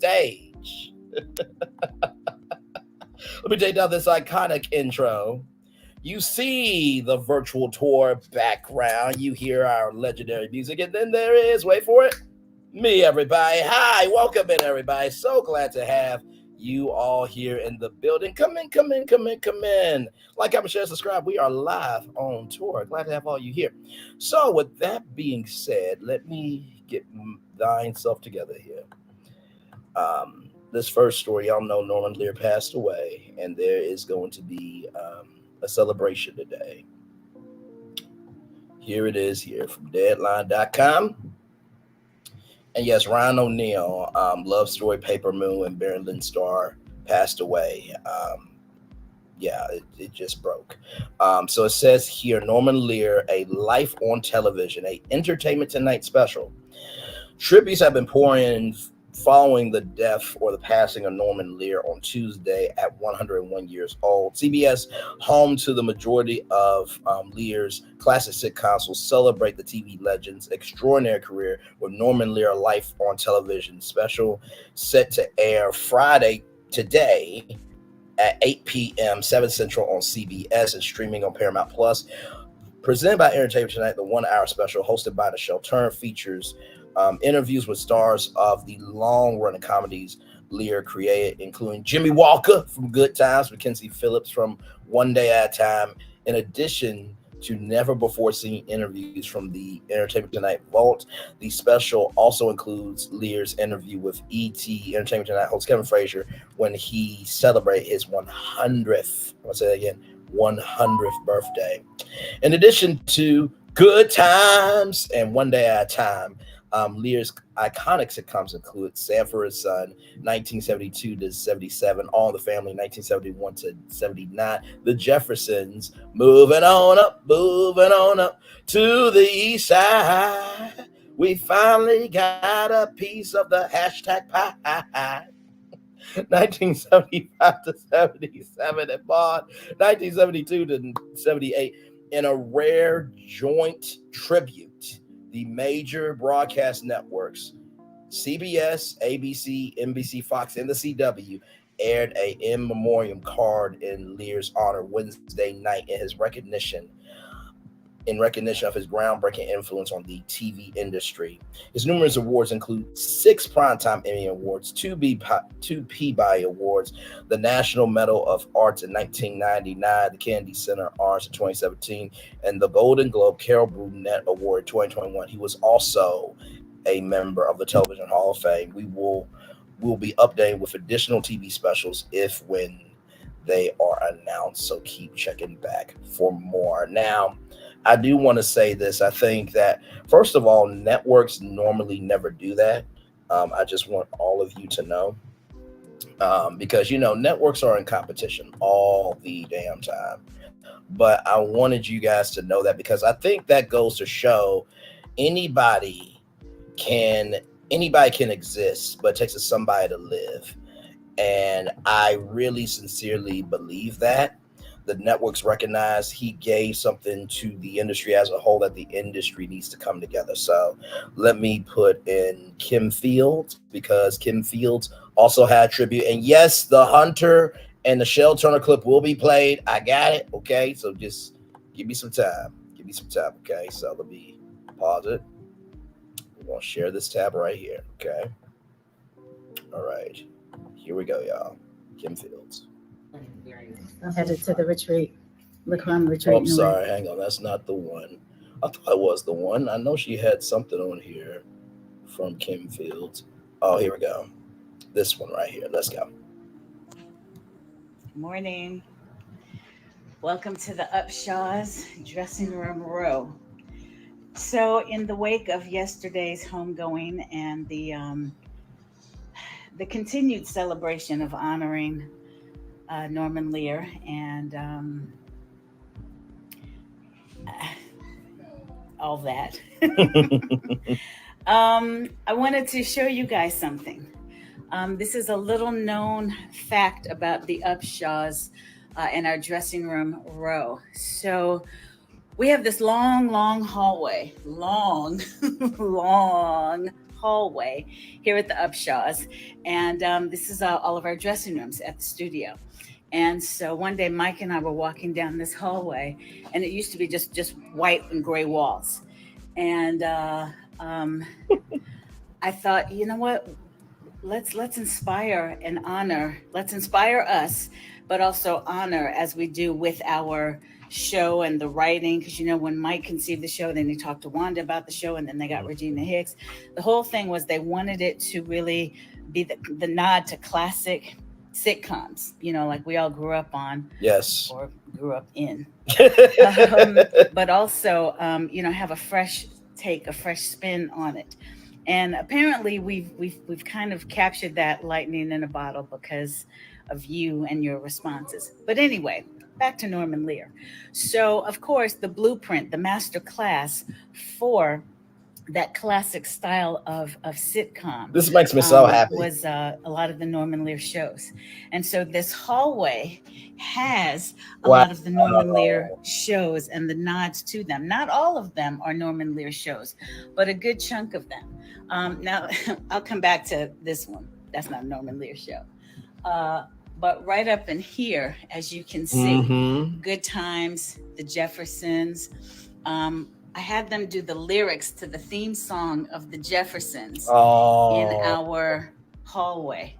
stage. Let me take down this iconic intro. You see the virtual tour background. You hear our legendary music. And then there is, wait for it, me, everybody. Hi, welcome in, everybody. So glad to have you all here in the building. Come in, come in, come in, come in. Like, comment, share, subscribe. We are live on tour. Glad to have all you here. So with that being said, let me get thine self together here. This first story, y'all know Norman Lear passed away, and there is going to be a celebration today. Here it is here from Deadline.com. And yes, Ryan O'Neal, Love Story, Paper Moon, and Berlin Star passed away. It just broke. So it says here, Norman Lear, a life on television, a Entertainment Tonight special. Tributes have been pouring in following the death or the passing of Norman Lear on Tuesday at 101 years old. CBS, home to the majority of Lear's classic sitcoms, will celebrate the TV legend's extraordinary career with Norman Lear Life on Television special, set to air Friday today at 8 p.m. 7 Central on CBS and streaming on Paramount Plus. Presented by Entertainment Tonight, the 1 hour special hosted by Michelle Turner features interviews with stars of the long-running comedies Lear created, including Jimmy Walker from Good Times, Mackenzie Phillips from One Day at a Time, in addition to never-before-seen interviews from the Entertainment Tonight vault. The special also includes Lear's interview with E.T. Entertainment Tonight host Kevin Frazier when he celebrated his 100th, I'll say that again, 100th birthday. In addition to Good Times and One Day at a Time, Lear's iconic sitcoms include Sanford & Son, 1972 to 77, All in the Family, 1971 to 79, The Jeffersons, moving on up to the east side. We finally got a piece of the hashtag pie. 1975 to 77, and Bond, 1972 to 78, in a rare joint tribute. The major broadcast networks, CBS, ABC, NBC, Fox, and the CW, aired a in memoriam card in Lear's honor Wednesday night in recognition of his groundbreaking influence on the TV industry. His numerous awards include 6 Primetime Emmy Awards, 2 Peabody Awards, the National Medal of Arts in 1999, the Kennedy Center Arts in 2017, and the Golden Globe Carol Burnett Award in 2021. He was also a member of the Television Hall of Fame. We'll be updating with additional TV specials when they are announced, so keep checking back for more. Now, I do want to say this. I think that, first of all, networks normally never do that. I just want all of you to know, because, networks are in competition all the damn time. But I wanted you guys to know that, because I think that goes to show anybody can exist, but it takes somebody to live. And I really sincerely believe that. The networks recognize he gave something to the industry as a whole, that the industry needs to come together. So let me put in Kim Fields, because Kim Fields also had tribute. And yes, the Hunter and the Shell Turner clip will be played. I got it. Okay. So just give me some time. Okay. So let me pause it. We're going to share this tab right here. Okay. All right. Here we go, y'all. Kim Fields. I'm headed to the retreat. Lebron retreat. Oh, sorry. Hang on. That's not the one. I thought it was the one. I know she had something on here from Kim Fields. Oh, here we go. This one right here. Let's go. Morning. Welcome to the Upshaws dressing room row. So, in the wake of yesterday's homegoing and the continued celebration of honoring Norman Lear and all that, I wanted to show you guys something. This is a little known fact about the Upshaws in our dressing room row. So we have this long hallway, long hallway here at the Upshaws. And this is all of our dressing rooms at the studio. And so one day Mike and I were walking down this hallway, and it used to be just white and gray walls. And I thought, you know what? Let's inspire and honor. Let's inspire us, but also honor as we do with our show and the writing. Because when Mike conceived the show, then he talked to Wanda about the show, and then they got Regina Hicks. The whole thing was they wanted it to really be the nod to classic sitcoms, like we all grew up on. Yes. Or grew up in. But also, have a fresh take, a fresh spin on it. And apparently we've kind of captured that lightning in a bottle because of you and your responses. But anyway, back to Norman Lear. So, of course, the blueprint, the master class for that classic style of sitcom. This makes me so happy. Was a lot of the Norman Lear shows. And so this hallway has a lot of the Norman Lear shows and the nods to them. Not all of them are Norman Lear shows, but a good chunk of them. Now, I'll come back to this one. That's not a Norman Lear show. But right up in here, as you can see, Good Times, the Jeffersons. I had them do the lyrics to the theme song of the Jeffersons in our hallway.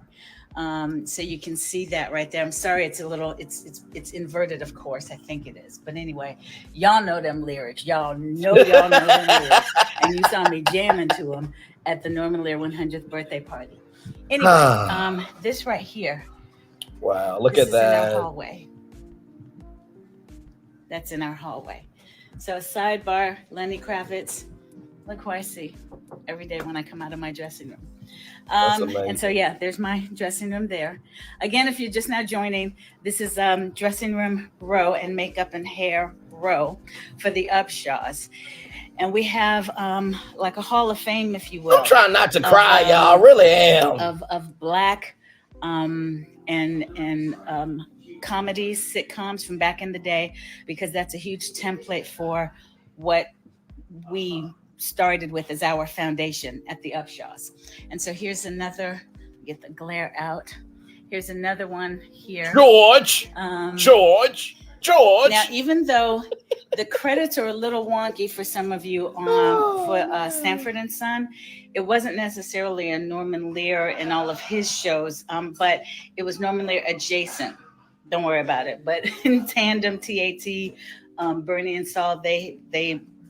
So you can see that right there. I'm sorry, it's a little, it's inverted, of course. I think it is. But anyway, y'all know them lyrics. Y'all know them lyrics. And you saw me jamming to them at the Norman Lear 100th birthday party. Anyway, this right here. Wow, look at that. In our hallway. That's in our hallway. So sidebar, Lenny Kravitz. Look who I see every day when I come out of my dressing room. And so, yeah, there's my dressing room there. Again, if you're just now joining, this is dressing room row and makeup and hair row for the Upshaws. And we have like a hall of fame, if you will. I'm trying not to cry, y'all. I really am. Of Black and comedies, sitcoms from back in the day, because that's a huge template for what we started with as our foundation at the Upshaws. And so here's another, get the glare out. Here's another one here. George. Now, even though the credits are a little wonky for some of you for Sanford and Son, it wasn't necessarily a Norman Lear in all of his shows, but it was Norman Lear adjacent. Don't worry about it. But in tandem, TAT, Bernie and Saul, they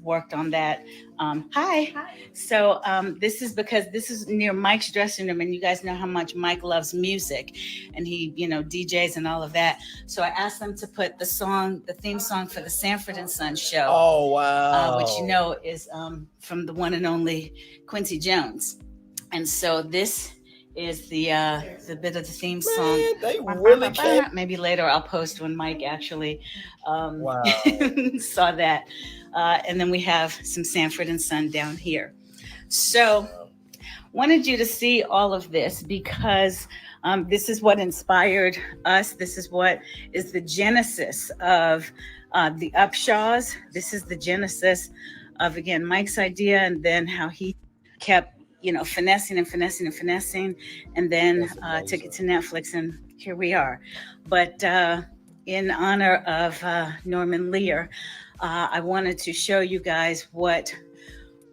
worked on that. Hi. So this is because this is near Mike's dressing room, and you guys know how much Mike loves music, and he, DJs and all of that. So I asked them to put the theme song for the Sanford and Son show. Oh wow! Which is from the one and only Quincy Jones, and so this is the bit of the theme song. Man, they really can't. Maybe later I'll post when Mike actually saw that. And then we have some Sanford and Son down here. So wanted you to see all of this because this is what inspired us. This is what is the genesis of the Upshaws. This is the genesis of, again, Mike's idea, and then how he kept finessing, and then took it to Netflix, and here we are. But in honor of Norman Lear, I wanted to show you guys what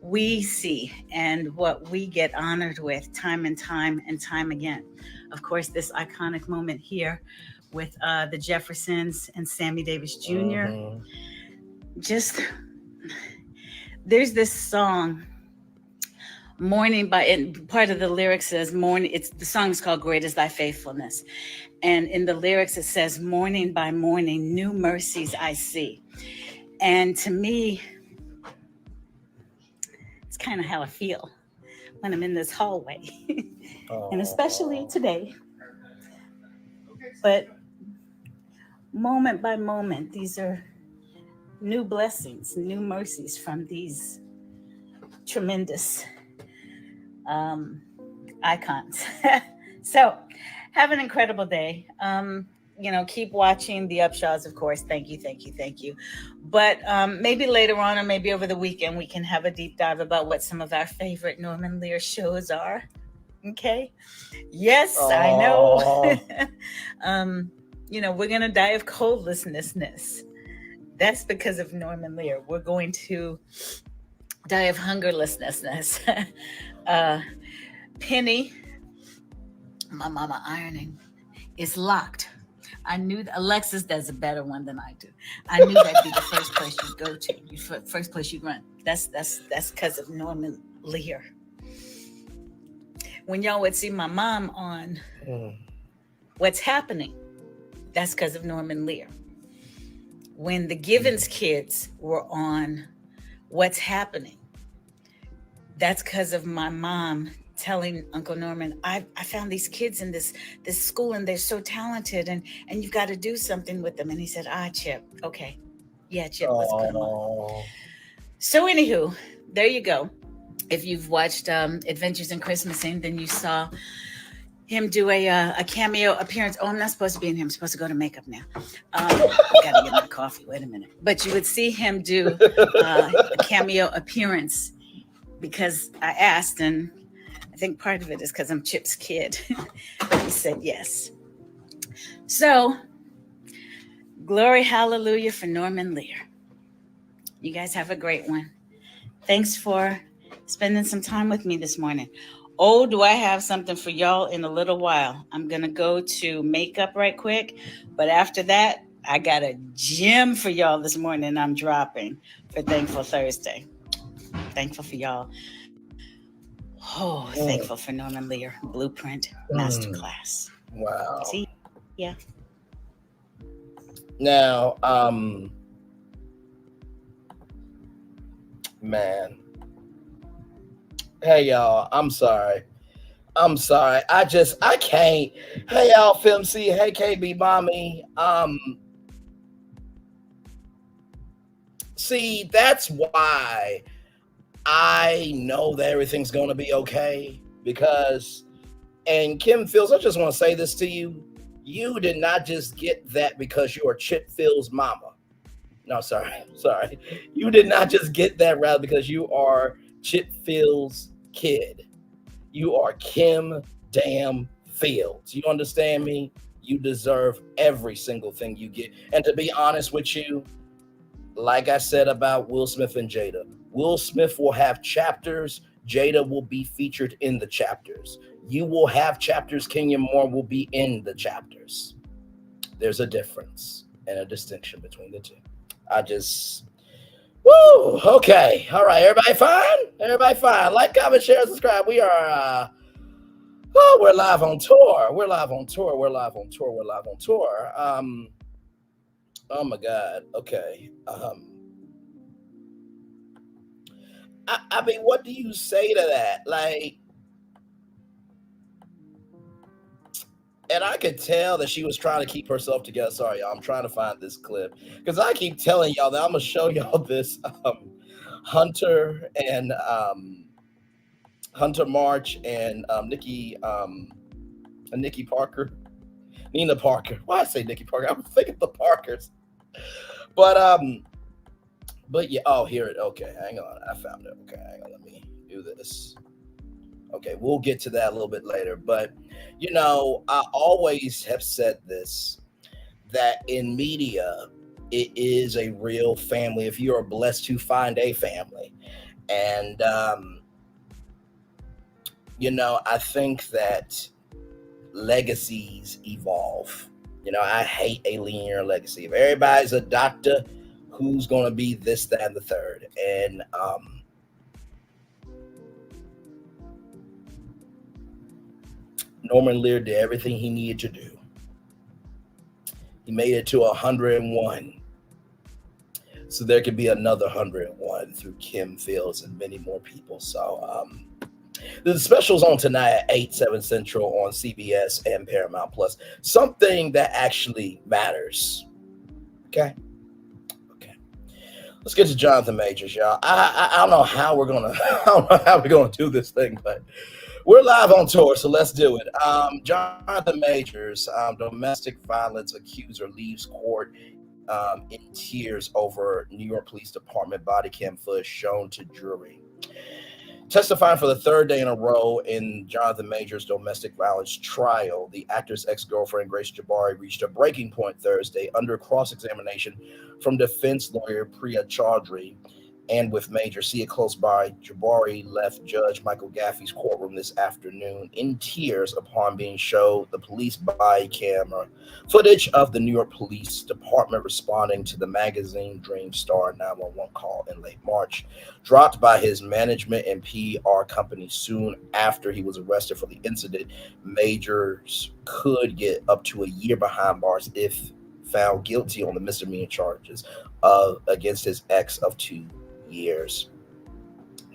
we see and what we get honored with time and time again. Of course, this iconic moment here with the Jeffersons and Sammy Davis Jr. Just, there's this song, and part of the lyrics says morning. The song is called "Great Is Thy Faithfulness," and in the lyrics it says, "Morning by morning, new mercies I see." And to me, it's kind of how I feel when I'm in this hallway, and especially today. But moment by moment, these are new blessings, new mercies from these tremendous icons. So have an incredible day. keep watching the Upshaws, of course. Thank you, thank you, thank you. But maybe later on, or maybe over the weekend, we can have a deep dive about what some of our favorite Norman Lear shows are. Okay. Yes, I know. We're going to die of coldlessness. That's because of Norman Lear. We're going to die of hungerlessness. Penny, my mama ironing, is locked. I knew Alexis does a better one than I do. I knew that'd be the first place you'd go to, first place you'd run. That's because of Norman Lear. When y'all would see my mom on What's Happening, that's because of Norman Lear. When the Givens kids were on What's Happening, that's because of my mom telling Uncle Norman, I found these kids in this school and they're so talented and you've got to do something with them. And he said, Chip, okay. Yeah, Chip, let's put them on. So anywho, there you go. If you've watched Adventures in Christmasing, then you saw him do a cameo appearance. Oh, I'm not supposed to be in here. I'm supposed to go to makeup now. I've got to get my coffee. Wait a minute. But you would see him do a cameo appearance because I asked, and I think part of it is because I'm Chip's kid. But he said yes. So, glory, hallelujah for Norman Lear. You guys have a great one. Thanks for spending some time with me this morning. Oh, do I have something for y'all in a little while. I'm going to go to makeup right quick. But after that, I got a gem for y'all this morning I'm dropping for Thankful Thursday. Thankful for y'all. Oh, thankful for Norman Lear, Blueprint Masterclass. Wow. See? Yeah. Now, man. Hey, y'all. I'm sorry. I can't. Hey, y'all, Film C. Hey, KB Mommy. See, that's why I know that everything's going to be okay because, and Kim Fields, I just want to say this to you. You did not just get that because you are Chip Fields' mama. No, sorry. You did not just get that rather because you are Chip Fields' kid. You are Kim damn Fields. You understand me? You deserve every single thing you get. And to be honest with you, like I said about Will Smith and Jada, Will Smith will have chapters. Jada will be featured in the chapters. You will have chapters. Kenya Moore will be in the chapters. There's a difference and a distinction between the two. Woo, okay. All right, everybody fine? Everybody fine. Like, comment, share, subscribe. We are, we're live on tour. Oh my God. Okay. I mean, what do you say to that? Like, and I could tell that she was trying to keep herself together. Sorry, y'all. I'm trying to find this clip because I keep telling y'all that I'm gonna show y'all this Hunter and Hunter March and Nina Parker. Why I say Nikki Parker? I'm thinking the Parkers. But yeah. Oh, here it. Okay, hang on. I found it. Okay, hang on. Let me do this. Okay, we'll get to that a little bit later. But, I always have said this, that in media, it is a real family if you are blessed to find a family. And, I think that legacies evolve. I hate a linear legacy. If everybody's a doctor, who's going to be this, that, and the third? And, Norman Lear did everything he needed to do. He made it to 101. So there could be another 101 through Kim Fields and many more people. So the special's on tonight at 8/7 Central on CBS and Paramount Plus. Something that actually matters. Okay. Let's get to Jonathan Majors, y'all. I don't know how we're gonna do this thing, but We're live on tour, so let's do it. Jonathan Majors, domestic violence accuser, leaves court in tears over New York Police Department body cam footage shown to jury. Testifying for the third day in a row in Jonathan Majors' domestic violence trial, the actor's ex-girlfriend Grace Jabari reached a breaking point Thursday under cross-examination from defense lawyer Priya Chaudhry. And with Major, see it close by, Jabari left Judge Michael Gaffey's courtroom this afternoon in tears upon being showed the police body camera footage of the New York Police Department responding to the magazine Dream Star 911 call in late March, dropped by his management and PR company soon after he was arrested for the incident. Majors could get up to a year behind bars if found guilty on the misdemeanor charges against his ex of 2 years.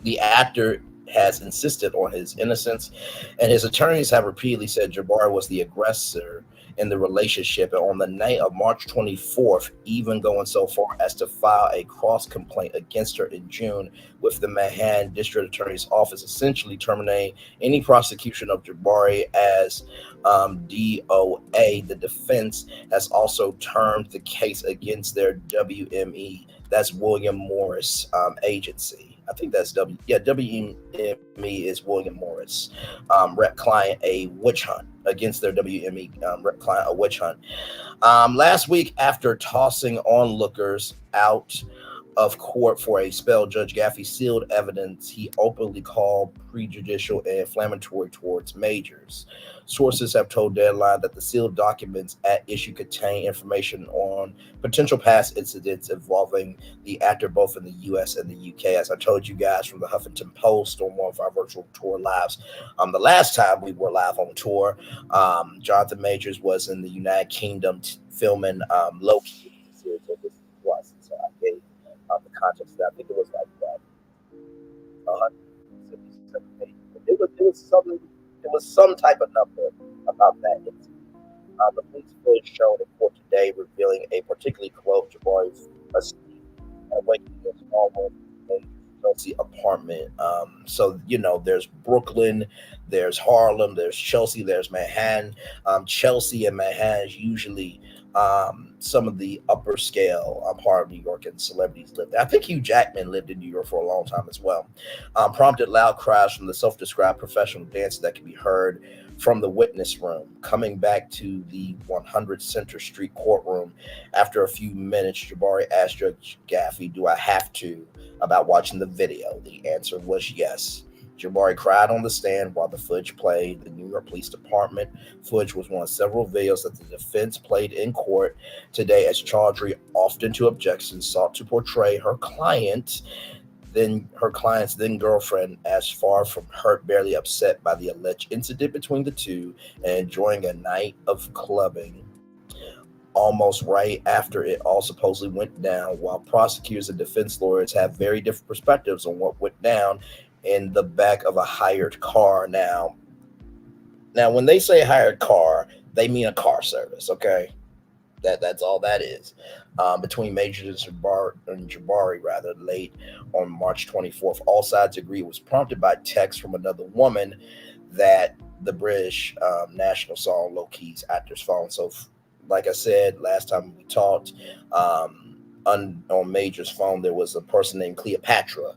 The actor has insisted on his innocence, and his attorneys have repeatedly said Jabari was the aggressor in the relationship. And on the night of March 24th, even going so far as to file a cross complaint against her in June, with the Manhattan District Attorney's Office essentially terminating any prosecution of Jabari as DOA. The defense has also termed the case against their WME, that's William Morris agency. I think that's WME is William Morris rep client, a witch hunt against their WME rep client, a witch hunt. Last week, after tossing onlookers out of court for a spell, Judge Gaffey sealed evidence he openly called prejudicial and inflammatory towards Majors. Sources have told Deadline that the sealed documents at issue contain information on potential past incidents involving the actor both in the U.S. and the U.K. As I told you guys from the Huffington Post on one of our virtual tour lives, the last time we were live on tour, Jonathan Majors was in the United Kingdom filming Loki. So I gave the context that I think it was like 177 pages. It was some type of number about that incident. The police footage shown in court today revealing a particularly close Jabari's asleep and waking in a small room in Chelsea apartment. So there's Brooklyn, there's Harlem, there's Chelsea, there's Manhattan. Chelsea and Manhattan is usually some of the upper scale part of New York, and celebrities live there. I think Hugh Jackman lived in New York for a long time as well. Prompted loud cries from the self-described professional dancer that can be heard from the witness room. Coming back to the 100 Center Street courtroom after a few minutes, Jabari asked Judge Gaffey, "Do I have to?" about watching the video. The answer was yes. Jabari cried on the stand while the footage played. The New York Police Department footage was one of several videos that the defense played in court today, as Chaudhry, often to objections, sought to portray her client's then girlfriend as far from hurt, barely upset by the alleged incident between the two, and enjoying a night of clubbing almost right after it all supposedly went down. While prosecutors and defense lawyers have very different perspectives on what went down in the back of a hired car. Now when they say hired car, they mean a car service, okay? That's all that is. Between Majors and Jabari, rather, late on March 24th, all sides agree it was prompted by text from another woman that the British national saw on Low-Key's actor's phone. So, like I said, last time we talked, on Major's phone, there was a person named Cleopatra,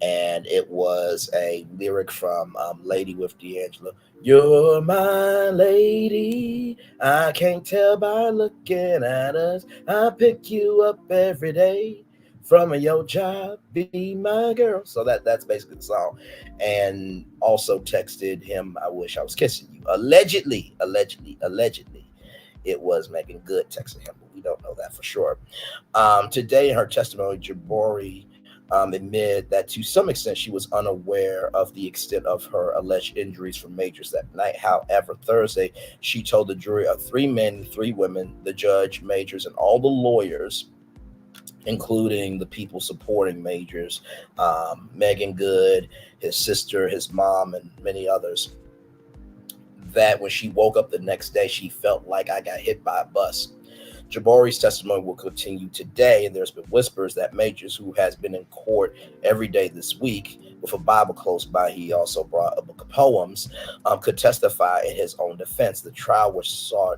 and it was a lyric from Lady with D'Angelo. "You're my lady, I can't tell by looking at us. I pick you up every day from your job, be my girl." So that's basically the song. And also texted him, "I wish I was kissing you." Allegedly. It was Megan Good texting him, but we don't know that for sure. Today in her testimony, Jabari admitted that to some extent she was unaware of the extent of her alleged injuries from Majors that night. However, Thursday, she told the jury of 3 men and 3 women, the judge, Majors, and all the lawyers, including the people supporting Majors, Megan Good, his sister, his mom, and many others, that when she woke up the next day, she felt like I got hit by a bus. Jabari's testimony will continue today, and there's been whispers that Majors, who has been in court every day this week with a Bible close by, he also brought a book of poems, could testify in his own defense. The trial, which saw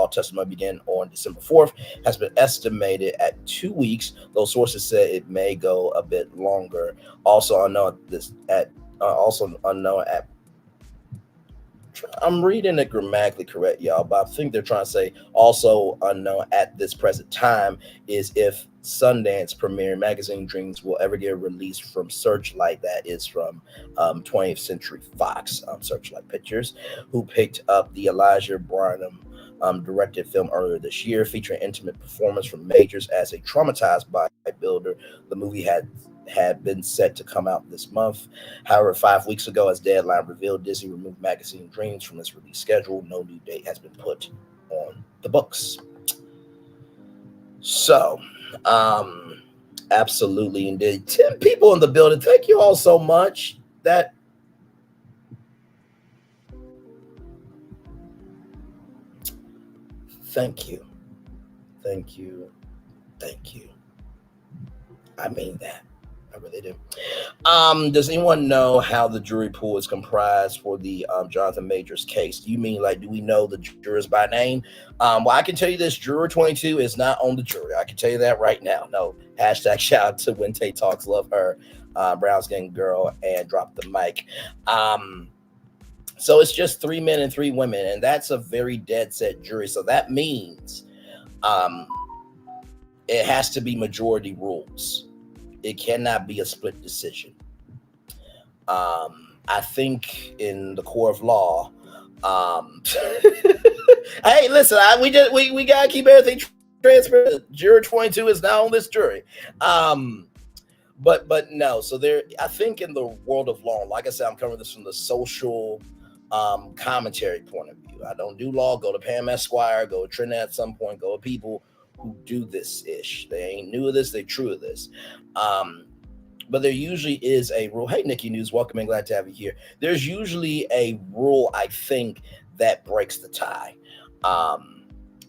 testimony begin on December 4th, has been estimated at 2 weeks, though sources said it may go a bit longer. Also unknown at I'm reading it grammatically correct, y'all, but I think they're trying to say also unknown at this present time is if Sundance premiere Magazine Dreams will ever get released from Searchlight. That is from 20th Century Fox, Searchlight Pictures, who picked up the Elijah Branham directed film earlier this year, featuring intimate performance from Majors as a traumatized bodybuilder. The movie had been set to come out this month. However, 5 weeks ago, as Deadline revealed, Disney removed Magazine Dreams from its release schedule. No new date has been put on the books. So, absolutely indeed. 10 people in the building. Thank you all so much. Thank you. I mean that. I really do. Does anyone know how the jury pool is comprised for the Jonathan Majors case? Do you mean do we know the jurors by name? Well, I can tell you this: Juror 22 is not on the jury. I can tell you that right now. No. Hashtag shout out to When Tay Talks, love her, brown skin girl, and drop the mic. So it's just 3 men and 3 women, and that's a very dead set jury. So that means it has to be majority rules. It cannot be a split decision. I think in the court of law, hey, listen, we gotta keep everything transparent. Juror 22 is not on this jury. But no. So I think in the world of law, like I said, I'm covering this from the social commentary point of view. I don't do law. Go to Pam Esquire, go to Trinidad at some point, go to people who do this ish. They ain't new to this, they true to this. But there usually is a rule. Hey, Nikki News, welcome and glad to have you here. There's usually a rule, I think, that breaks the tie.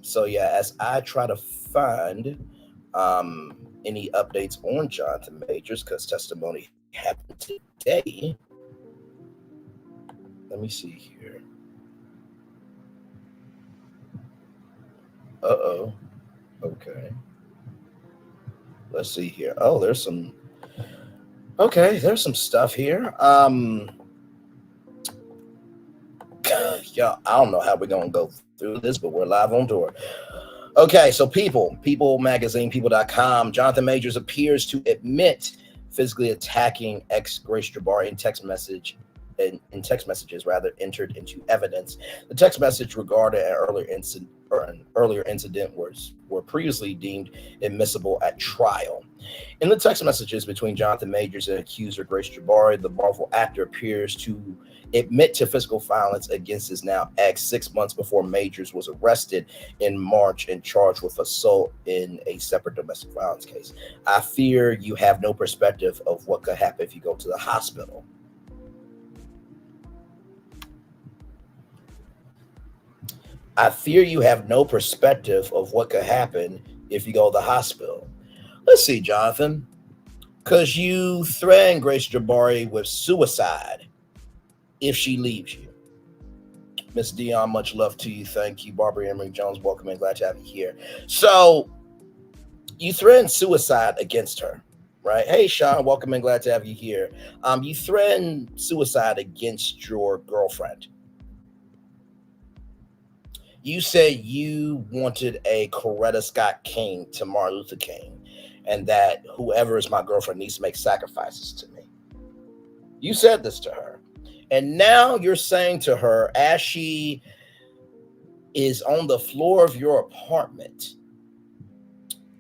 So yeah, as I try to find any updates on Jonathan Majors, because testimony happened today. Let me see here. Okay. Let's see here. Oh, there's some stuff here. Yeah, I don't know how we're gonna go through this, but we're live on tour. Okay, so People Magazine, people.com. Jonathan Majors appears to admit physically attacking ex Grace Jabari in text messages entered into evidence. The text message regarding an earlier incident were previously deemed admissible at trial. In the text messages between Jonathan Majors and accuser Grace Jabari, the Marvel actor appears to admit to physical violence against his now ex 6 months before Majors was arrested in March and charged with assault in a separate domestic violence case. I fear you have no perspective of what could happen if you go to the hospital. I fear you have no perspective of what could happen if you go to the hospital. Let's see, Jonathan, because you threaten Grace Jabari with suicide if she leaves you. Miss Dion, much love to you. Thank you. Barbara Emery Jones, welcome and glad to have you here. So you threaten suicide against her, right? Hey, Sean, welcome and glad to have you here. You threaten suicide against your girlfriend. You said you wanted a Coretta Scott King to Martin Luther King, and that whoever is my girlfriend needs to make sacrifices to me. You said this to her. And now you're saying to her, as she is on the floor of your apartment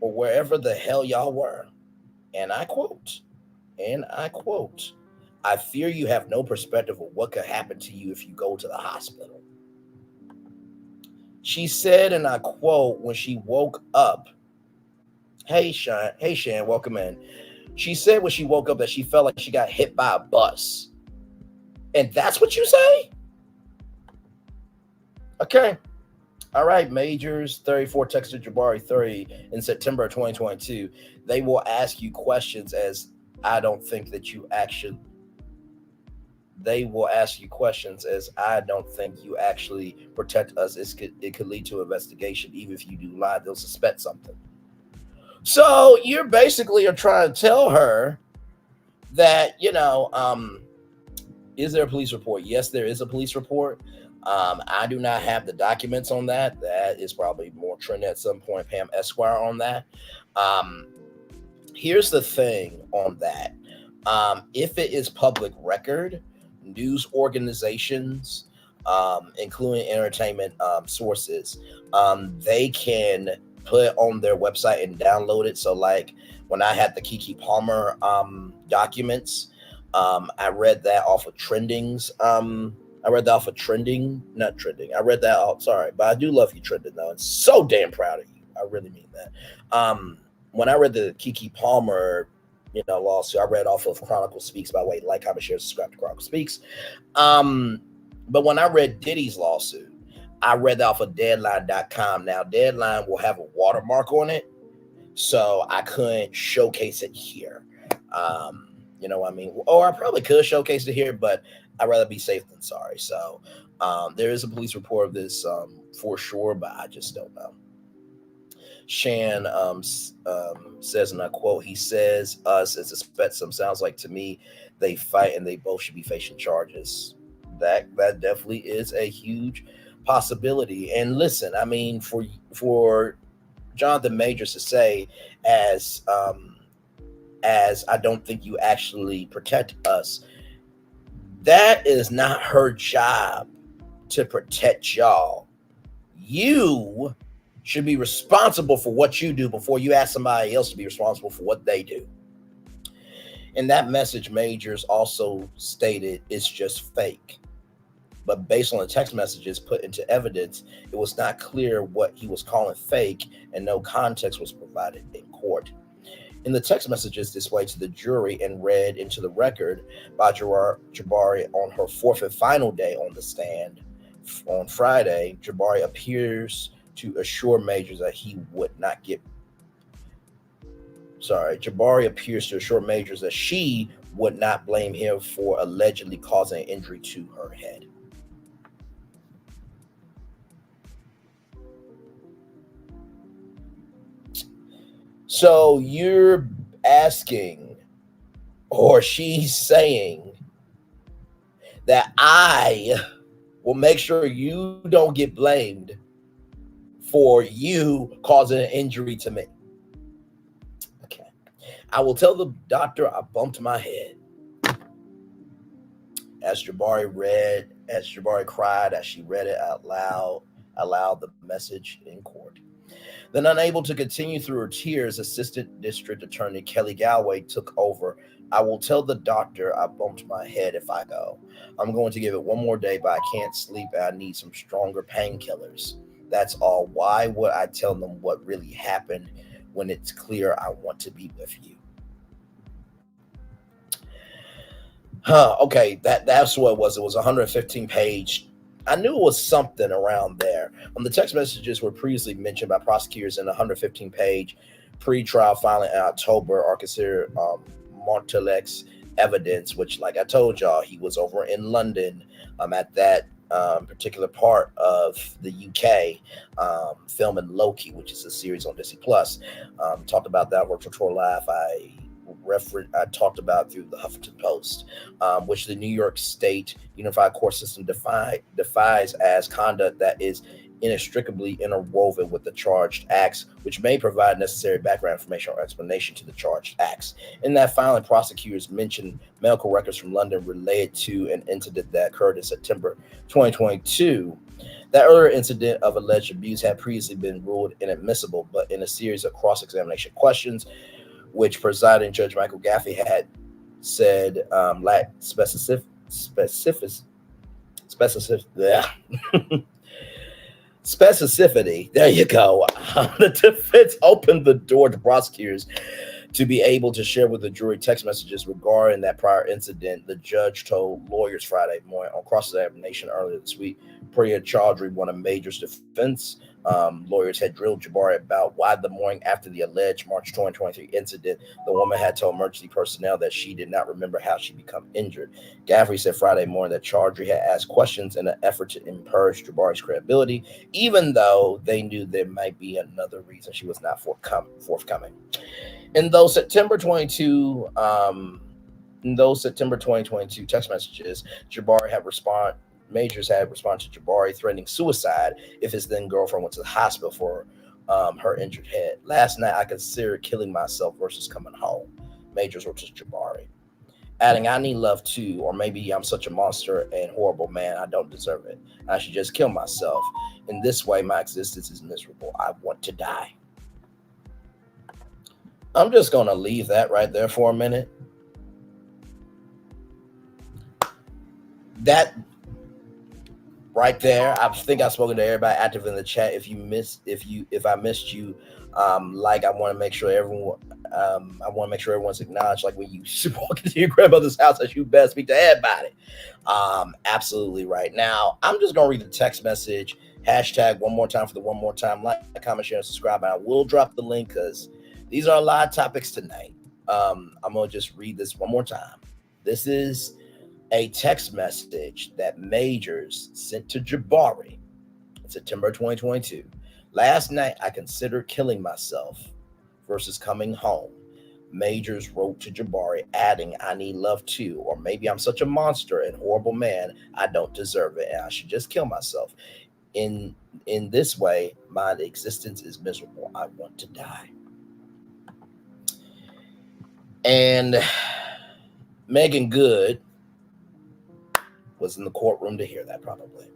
or wherever the hell y'all were, and I quote, I fear you have no perspective of what could happen to you if you go to the hospital. She said, and I quote, when she woke up, hey, Shan, welcome in. She said when she woke up that she felt like she got hit by a bus. And that's what you say? Okay. All right, Majors 34 texted Jabari 30 in September of 2022. They will ask you questions as I don't think that you actually. They will ask you questions as I don't think you actually protect us. It could lead to investigation. Even if you do lie, they'll suspect something. So you're basically are trying to tell her that, is there a police report? Yes, there is a police report. I do not have the documents on that. That is probably more trending at some point. Pam Esquire on that. Here's the thing on that. If it is public record, news organizations, including entertainment sources, they can put it on their website and download it. So like when I had the Keke Palmer documents, I read that off of Trending's. I read that off of Trending, not Trending. I read that off, sorry, but I do love you, Trending, though. I'm so damn proud of you. I really mean that. When I read the Keke Palmer lawsuit, I read off of Chronicle Speaks. By the way, like, comment, share, subscribe to Chronicle Speaks. But when I read Diddy's lawsuit, I read that off of Deadline.com. Now, Deadline will have a watermark on it, so I couldn't showcase it here. You know what I mean? Or I probably could showcase it here, but I'd rather be safe than sorry. So there is a police report of this for sure, but I just don't know. Shan says, and I quote, he says, us as a spectrum sounds like to me they fight and they both should be facing charges. That definitely is a huge possibility. And listen, I mean, for Jonathan Majors to say, as I don't think you actually protect us, that is not her job to protect y'all. You should be responsible for what you do before you ask somebody else to be responsible for what they do. In that message, Majors also stated it's just fake. But based on the text messages put into evidence, it was not clear what he was calling fake, and no context was provided in court. In the text messages displayed to the jury and read into the record by Jabari on her fourth and final day on the stand on Friday, Jabari appears to assure Majors that he would not get. Jabari appears to assure Majors that she would not blame him for allegedly causing an injury to her head. So you're asking, or she's saying, that I will make sure you don't get blamed for you causing an injury to me. Okay. I will tell the doctor I bumped my head. As Jabari cried, as she read it out loud the message in court. Then, unable to continue through her tears, Assistant District Attorney Kelly Galway took over. I will tell the doctor I bumped my head if I go. I'm going to give it one more day, but I can't sleep and I need some stronger painkillers. That's all. Why would I tell them what really happened when it's clear I want to be with you? Okay, that's what it was. It was a 115-page. I knew it was something around there. The text messages were previously mentioned by prosecutors in a 115-page pre-trial filing in October are considered Martellek's evidence, which, like I told y'all, he was over in London at that particular part of the UK filming Loki, which is a series on Disney Plus. Talked about that on Virtual Tour Live. I talked about through the Huffington Post, which the New York State Unified Court System defies as conduct that is inextricably interwoven with the charged acts, which may provide necessary background information or explanation to the charged acts. In that filing, prosecutors mentioned medical records from London related to an incident that occurred in September 2022. That earlier incident of alleged abuse had previously been ruled inadmissible, but in a series of cross-examination questions, which presiding Judge Michael Gaffey had said lacked specificity. There you go. The defense opened the door to prosecutors To be able to share with the jury text messages regarding that prior incident, the judge told lawyers Friday morning on cross-examination earlier this week. Priya Chaudhry, one of Major's defense lawyers, had drilled Jabari about why the morning after the alleged March 2023 incident, the woman had told emergency personnel that she did not remember how she became injured. Gaffrey said Friday morning that Chaudhry had asked questions in an effort to imperil Jabari's credibility, even though they knew there might be another reason she was not forthcoming. In those September 2022 text messages, Majors had responded to Jabari threatening suicide if his then girlfriend went to the hospital for her injured head. Last night, I considered killing myself versus coming home. Majors wrote to Jabari, adding, I need love too, or maybe I'm such a monster and horrible man, I don't deserve it. I should just kill myself. In this way, my existence is miserable. I want to die. I'm just going to leave that right there for a minute. That right there, I think I've spoken to everybody active in the chat. If I missed you, I want to make sure everyone's acknowledged. Like when you walk into your grandmother's house, that you best speak to everybody. Absolutely right. Now, I'm just gonna read the text message. Hashtag one more time for the one more time. Like, comment, share, and subscribe. And I will drop the link because these are a lot of topics tonight. I'm gonna just read this one more time. This is a text message that Majors sent to Jabari in September 2022. Last night, I considered killing myself versus coming home. Majors wrote to Jabari, adding, I need love too, or maybe I'm such a monster and horrible man, I don't deserve it, and I should just kill myself. In this way, my existence is miserable. I want to die. And Megan Good was in the courtroom to hear that, probably.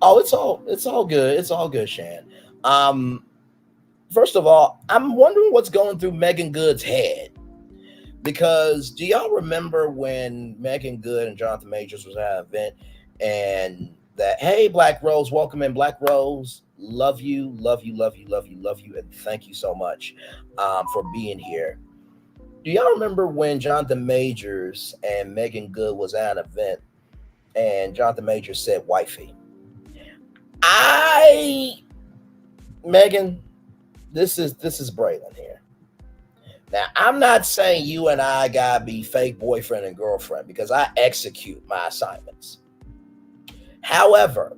It's all good. It's all good, Shan. First of all, I'm wondering what's going through Megan Good's head, because do y'all remember when Megan Good and Jonathan Majors was at an event and that, hey, Black Rose, welcome in, Black Rose, love you, and thank you so much for being here. Do y'all remember when Jonathan Majors and Megan Good was at an event and Jonathan Majors said, wifey? Megan, this is Braylon here. Now, I'm not saying you and I gotta be fake boyfriend and girlfriend because I execute my assignments. However,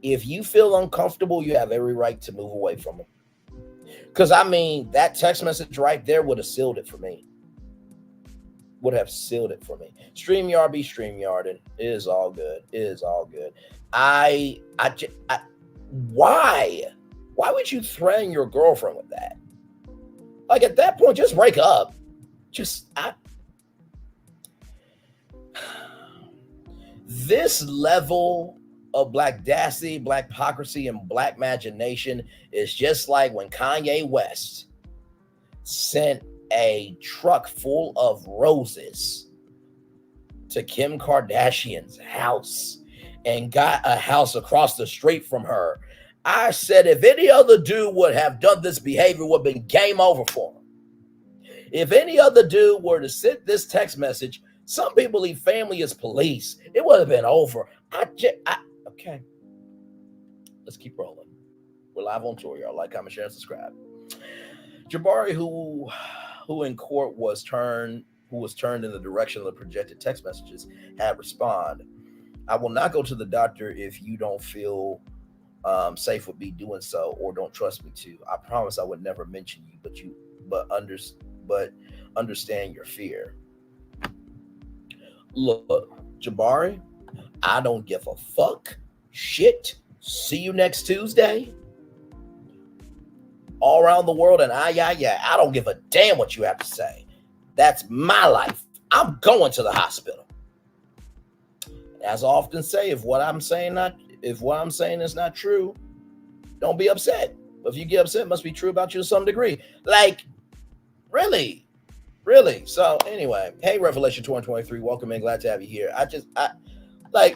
if you feel uncomfortable, you have every right to move away from it. Because, that text message right there would have sealed it for me. StreamYard be StreamYarding. It is all good. Why would you threaten your girlfriend with that? Like, at that point, just break up. This level of blackdassy, black hypocrisy, and black imagination is just like when Kanye West sent a truck full of roses to Kim Kardashian's house and got a house across the street from her. I said, if any other dude would have done this behavior, would have been game over for him. If any other dude were to send this text message, some people believe family is police, it would have been over. Okay. Let's keep rolling. We're live on tour, y'all. Like, comment, share, and subscribe. Jabari, who in court was turned in the direction of the projected text messages, had responded, I will not go to the doctor if you don't feel safe with me doing so or don't trust me to. I promise I would never mention you, but understand your fear. Look, Jabari, I don't give a fuck. Shit. See you next Tuesday. All around the world, and I don't give a damn what you have to say. That's my life. I'm going to the hospital. As I often say, if what I'm saying is not true, don't be upset. But if you get upset, it must be true about you to some degree. Like, really. So anyway, hey, Revelation 2023, welcome in. Glad to have you here.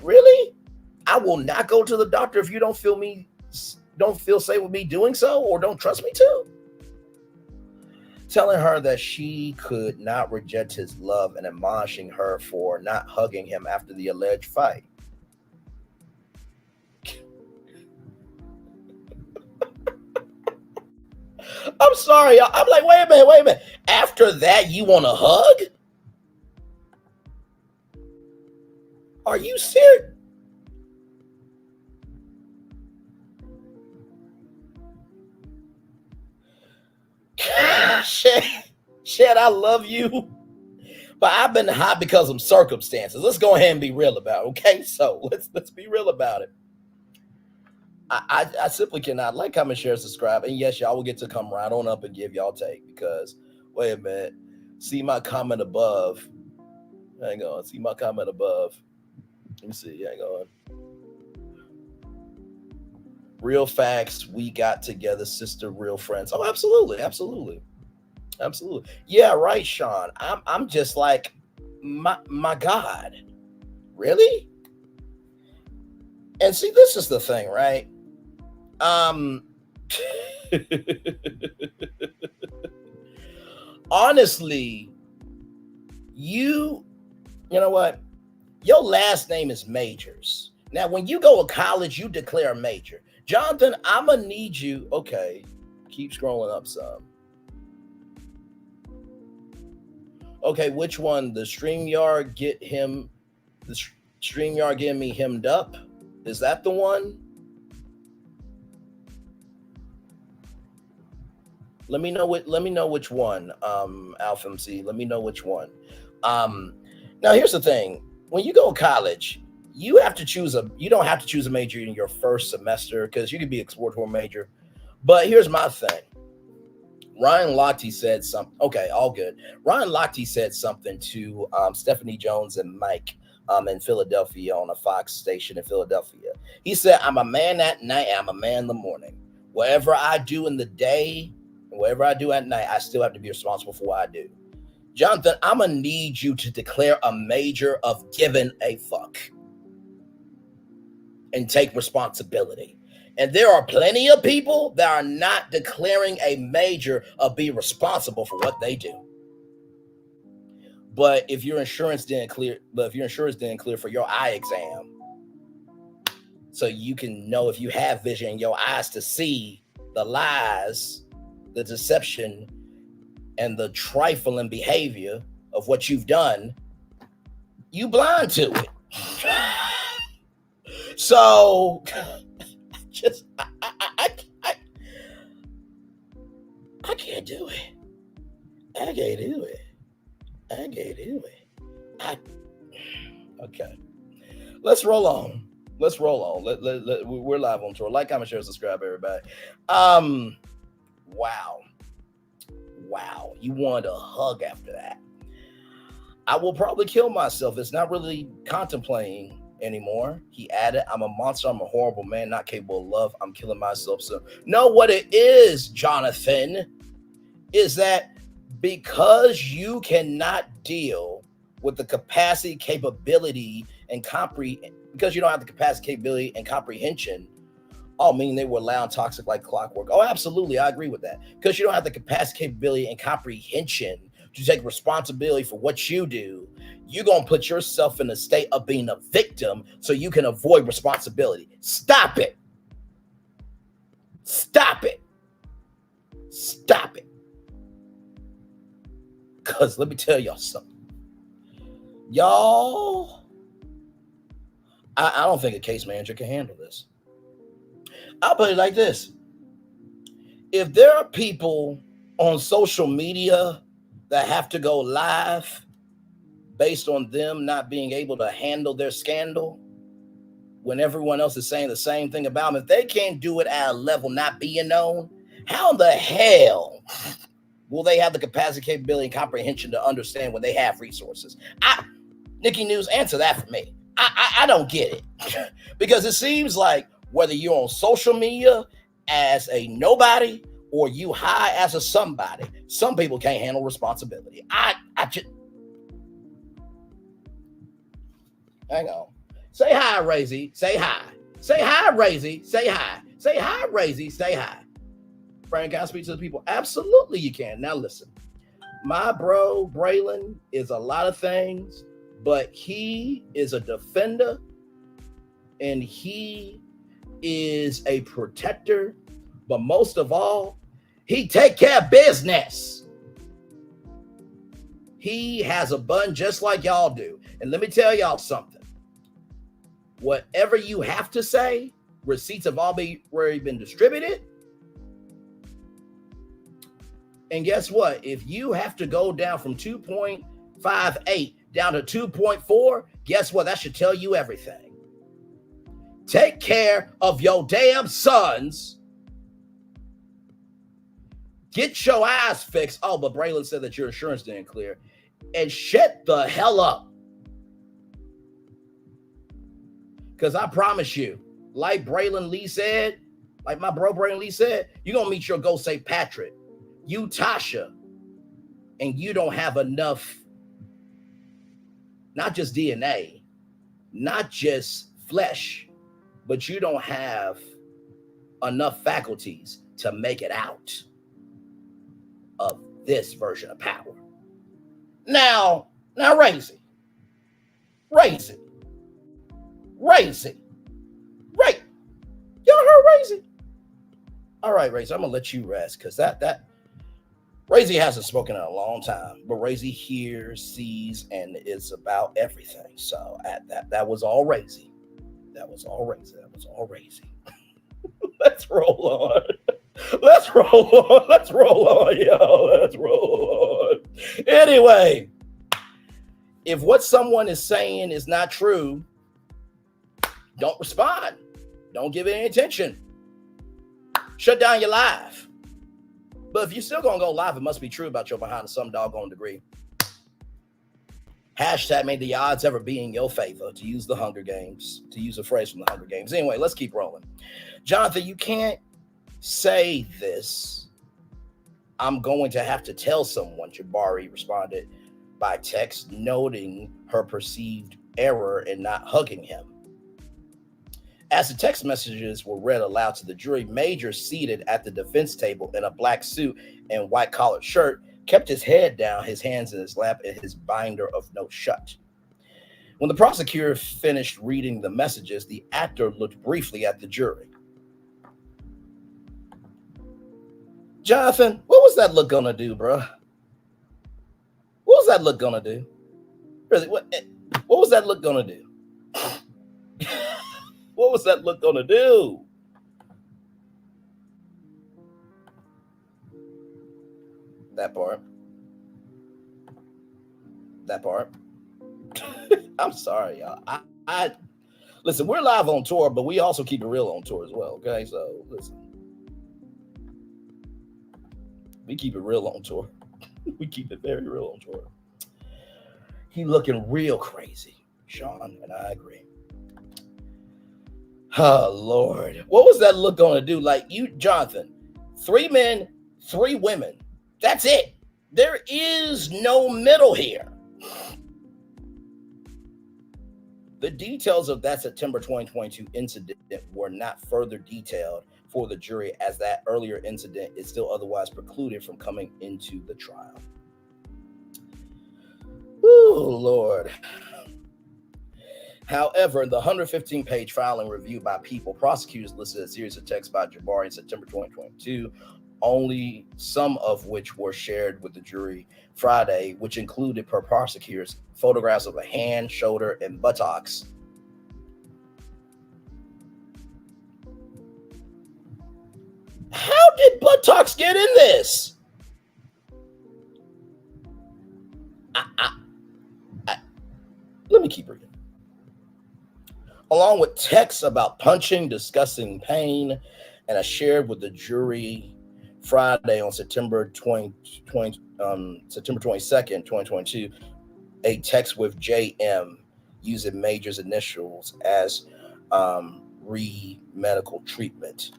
Really? I will not go to the doctor if you don't feel me don't feel safe with me doing so or don't trust me to? Telling her that she could not reject his love and admonishing her for not hugging him after the alleged fight. I'm sorry. I'm like, wait a minute. After that, you want a hug? Are you serious? Shit, I love you. But I've been hot because of circumstances. Let's go ahead and be real about it, okay? So let's be real about it. I simply cannot. Like, comment, share, subscribe. And yes, y'all will get to come right on up and give y'all take because, wait a minute. See my comment above. Hang on. See my comment above. Let me see. Hang on. Real facts. We got together, sister, real friends. Oh, absolutely. Absolutely. Absolutely. Yeah, right, Sean. I'm just like, my God. Really? And see, this is the thing, right? Honestly, you know what? Your last name is Majors. Now, when you go to college, you declare a major. Jonathan, I'm going to need you. Okay. Keep scrolling up some. Okay, which one? The StreamYard getting me hemmed up? Is that the one? Let me know which one, Alpha MC. Let me know which one. Now here's the thing. When you go to college, you don't have to choose a major in your first semester because you could be exploratory major. But here's my thing. Ryan Lochte said something. Okay, all good. Ryan Lochte said something to Stephanie Jones and Mike in Philadelphia on a Fox station in Philadelphia. He said, I'm a man at night, I'm a man in the morning. Whatever I do in the day, whatever I do at night, I still have to be responsible for what I do. Jonathan, I'm going to need you to declare a major of giving a fuck and take responsibility. And there are plenty of people that are not declaring a major of being responsible for what they do. But if your insurance didn't clear for your eye exam, so you can know if you have vision in your eyes to see the lies, the deception, and the trifling behavior of what you've done, you blind to it. So just I can't do it. I can't do it. Okay. Let's roll on. We're live on tour. Like, comment, share, subscribe, everybody. Wow. You wanted a hug after that. I will probably kill myself. It's not really contemplating anymore. He added, I'm a monster. I'm a horrible man, not capable of love. I'm killing myself. So, no, what it is, Jonathan, is that because you cannot deal with the capacity, capability, and because you don't have the capacity, capability, and comprehension. Oh, meaning they were loud, toxic like clockwork. Oh, absolutely. I agree with that. Because you don't have the capacity, capability, and comprehension to take responsibility for what you do, you're going to put yourself in a state of being a victim so you can avoid responsibility. Stop it. Because let me tell y'all something. Y'all, I don't think a case manager can handle this. I'll put it like this. If there are people on social media that have to go live based on them not being able to handle their scandal when everyone else is saying the same thing about them, if they can't do it at a level not being known, how in the hell will they have the capacity, capability, and comprehension to understand when they have resources? Nikki News, answer that for me. I don't get it. Because it seems like whether you're on social media as a nobody or you high as a somebody, some people can't handle responsibility. I just... Hang on. Say hi, Razy. Say hi. Say hi, Razy. Say hi. Say hi, Razy. Say hi. Frank, can I speak to the people? Absolutely, you can. Now listen, my bro Braylon is a lot of things, but he is a defender and he is a protector. But most of all, he take care of business. He has a bun just like y'all do. And let me tell y'all something. Whatever you have to say, receipts have already been distributed. And guess what? If you have to go down from 2.58 down to 2.4, guess what? That should tell you everything. Take care of your damn sons. Get your eyes fixed. Oh, but Braylon said that your insurance didn't clear. And shut the hell up. Because I promise you, like Braylon Lee said, like my bro Braylon Lee said, you're going to meet your ghost St. Patrick. You, Tasha, and you don't have enough, not just DNA, not just flesh, but you don't have enough faculties to make it out of this version of power. Now, raise it. Raise it. Raise it. Right. Y'all heard raise it? All right, Razy, I'm going to let you rest because that Razy hasn't spoken in a long time, but Razy hears, sees, and is about everything. So that was all Razy. That was all Razy. That was all Razy. Let's roll on. Let's roll on. Let's roll on, yo. Let's roll on. Anyway, if what someone is saying is not true, don't respond. Don't give it any attention. Shut down your live. But if you're still going to go live, it must be true about your behind to some doggone degree. Hashtag may the odds ever be in your favor, to use the Hunger Games, to use a phrase from the Hunger Games. Anyway, let's keep rolling. Jonathan, you can't say this. I'm going to have to tell someone, Jabari responded by text, noting her perceived error in not hugging him. As the text messages were read aloud to the jury, Major, seated at the defense table in a black suit and white collared shirt, kept his head down, his hands in his lap, and his binder of notes shut. When the prosecutor finished reading the messages, the actor looked briefly at the jury. Jonathan, what was that look gonna do, bro? What was that look gonna do? Really, what was that look gonna do? What was that look gonna do? That part. I'm sorry, y'all. I listen, we're live on tour, but we also keep it real on tour as well. Okay, so listen. We keep it real on tour. We keep it very real on tour. He looking real crazy, Sean, and I agree. Oh, Lord. What was that look going to do? Like you, Jonathan, 3 men, 3 women. That's it. There is no middle here. The details of that September 2022 incident were not further detailed for the jury, as that earlier incident is still otherwise precluded from coming into the trial. Ooh, Lord. However, the 115-page filing review by People, prosecutors listed a series of texts by Jabari in September 2022, only some of which were shared with the jury Friday, which included, per prosecutors, photographs of a hand, shoulder, and buttocks. How did buttocks get in this? Let me keep reading. Along with texts about punching, discussing pain, and I shared with the jury Friday on September 22nd, 2022, a text with JM using Major's initials as medical treatment.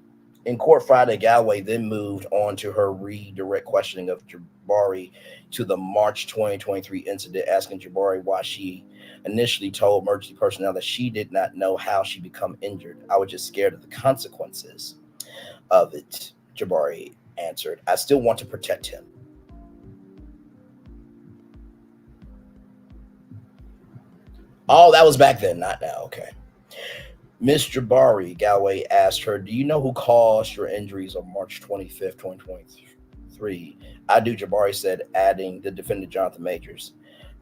In court Friday, Galway then moved on to her redirect questioning of Jabari to the March 2023 incident, asking Jabari why she initially told emergency personnel that she did not know how she become injured. I was just scared of the consequences. of it, Jabari answered. I still want to protect him. Oh, that was back then, not now. Okay. Miss Jabari, Galway asked her, do you know who caused your injuries on March 25th, 2023? I do, Jabari said, adding the defendant Jonathan Majors.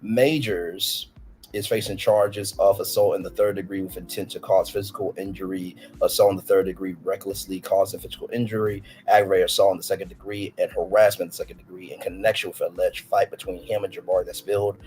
Majors is facing charges of assault in the third degree with intent to cause physical injury, assault in the third degree, recklessly causing physical injury, aggravated assault in the second degree, and harassment in the second degree in connection with an alleged fight between him and Jabari that spilled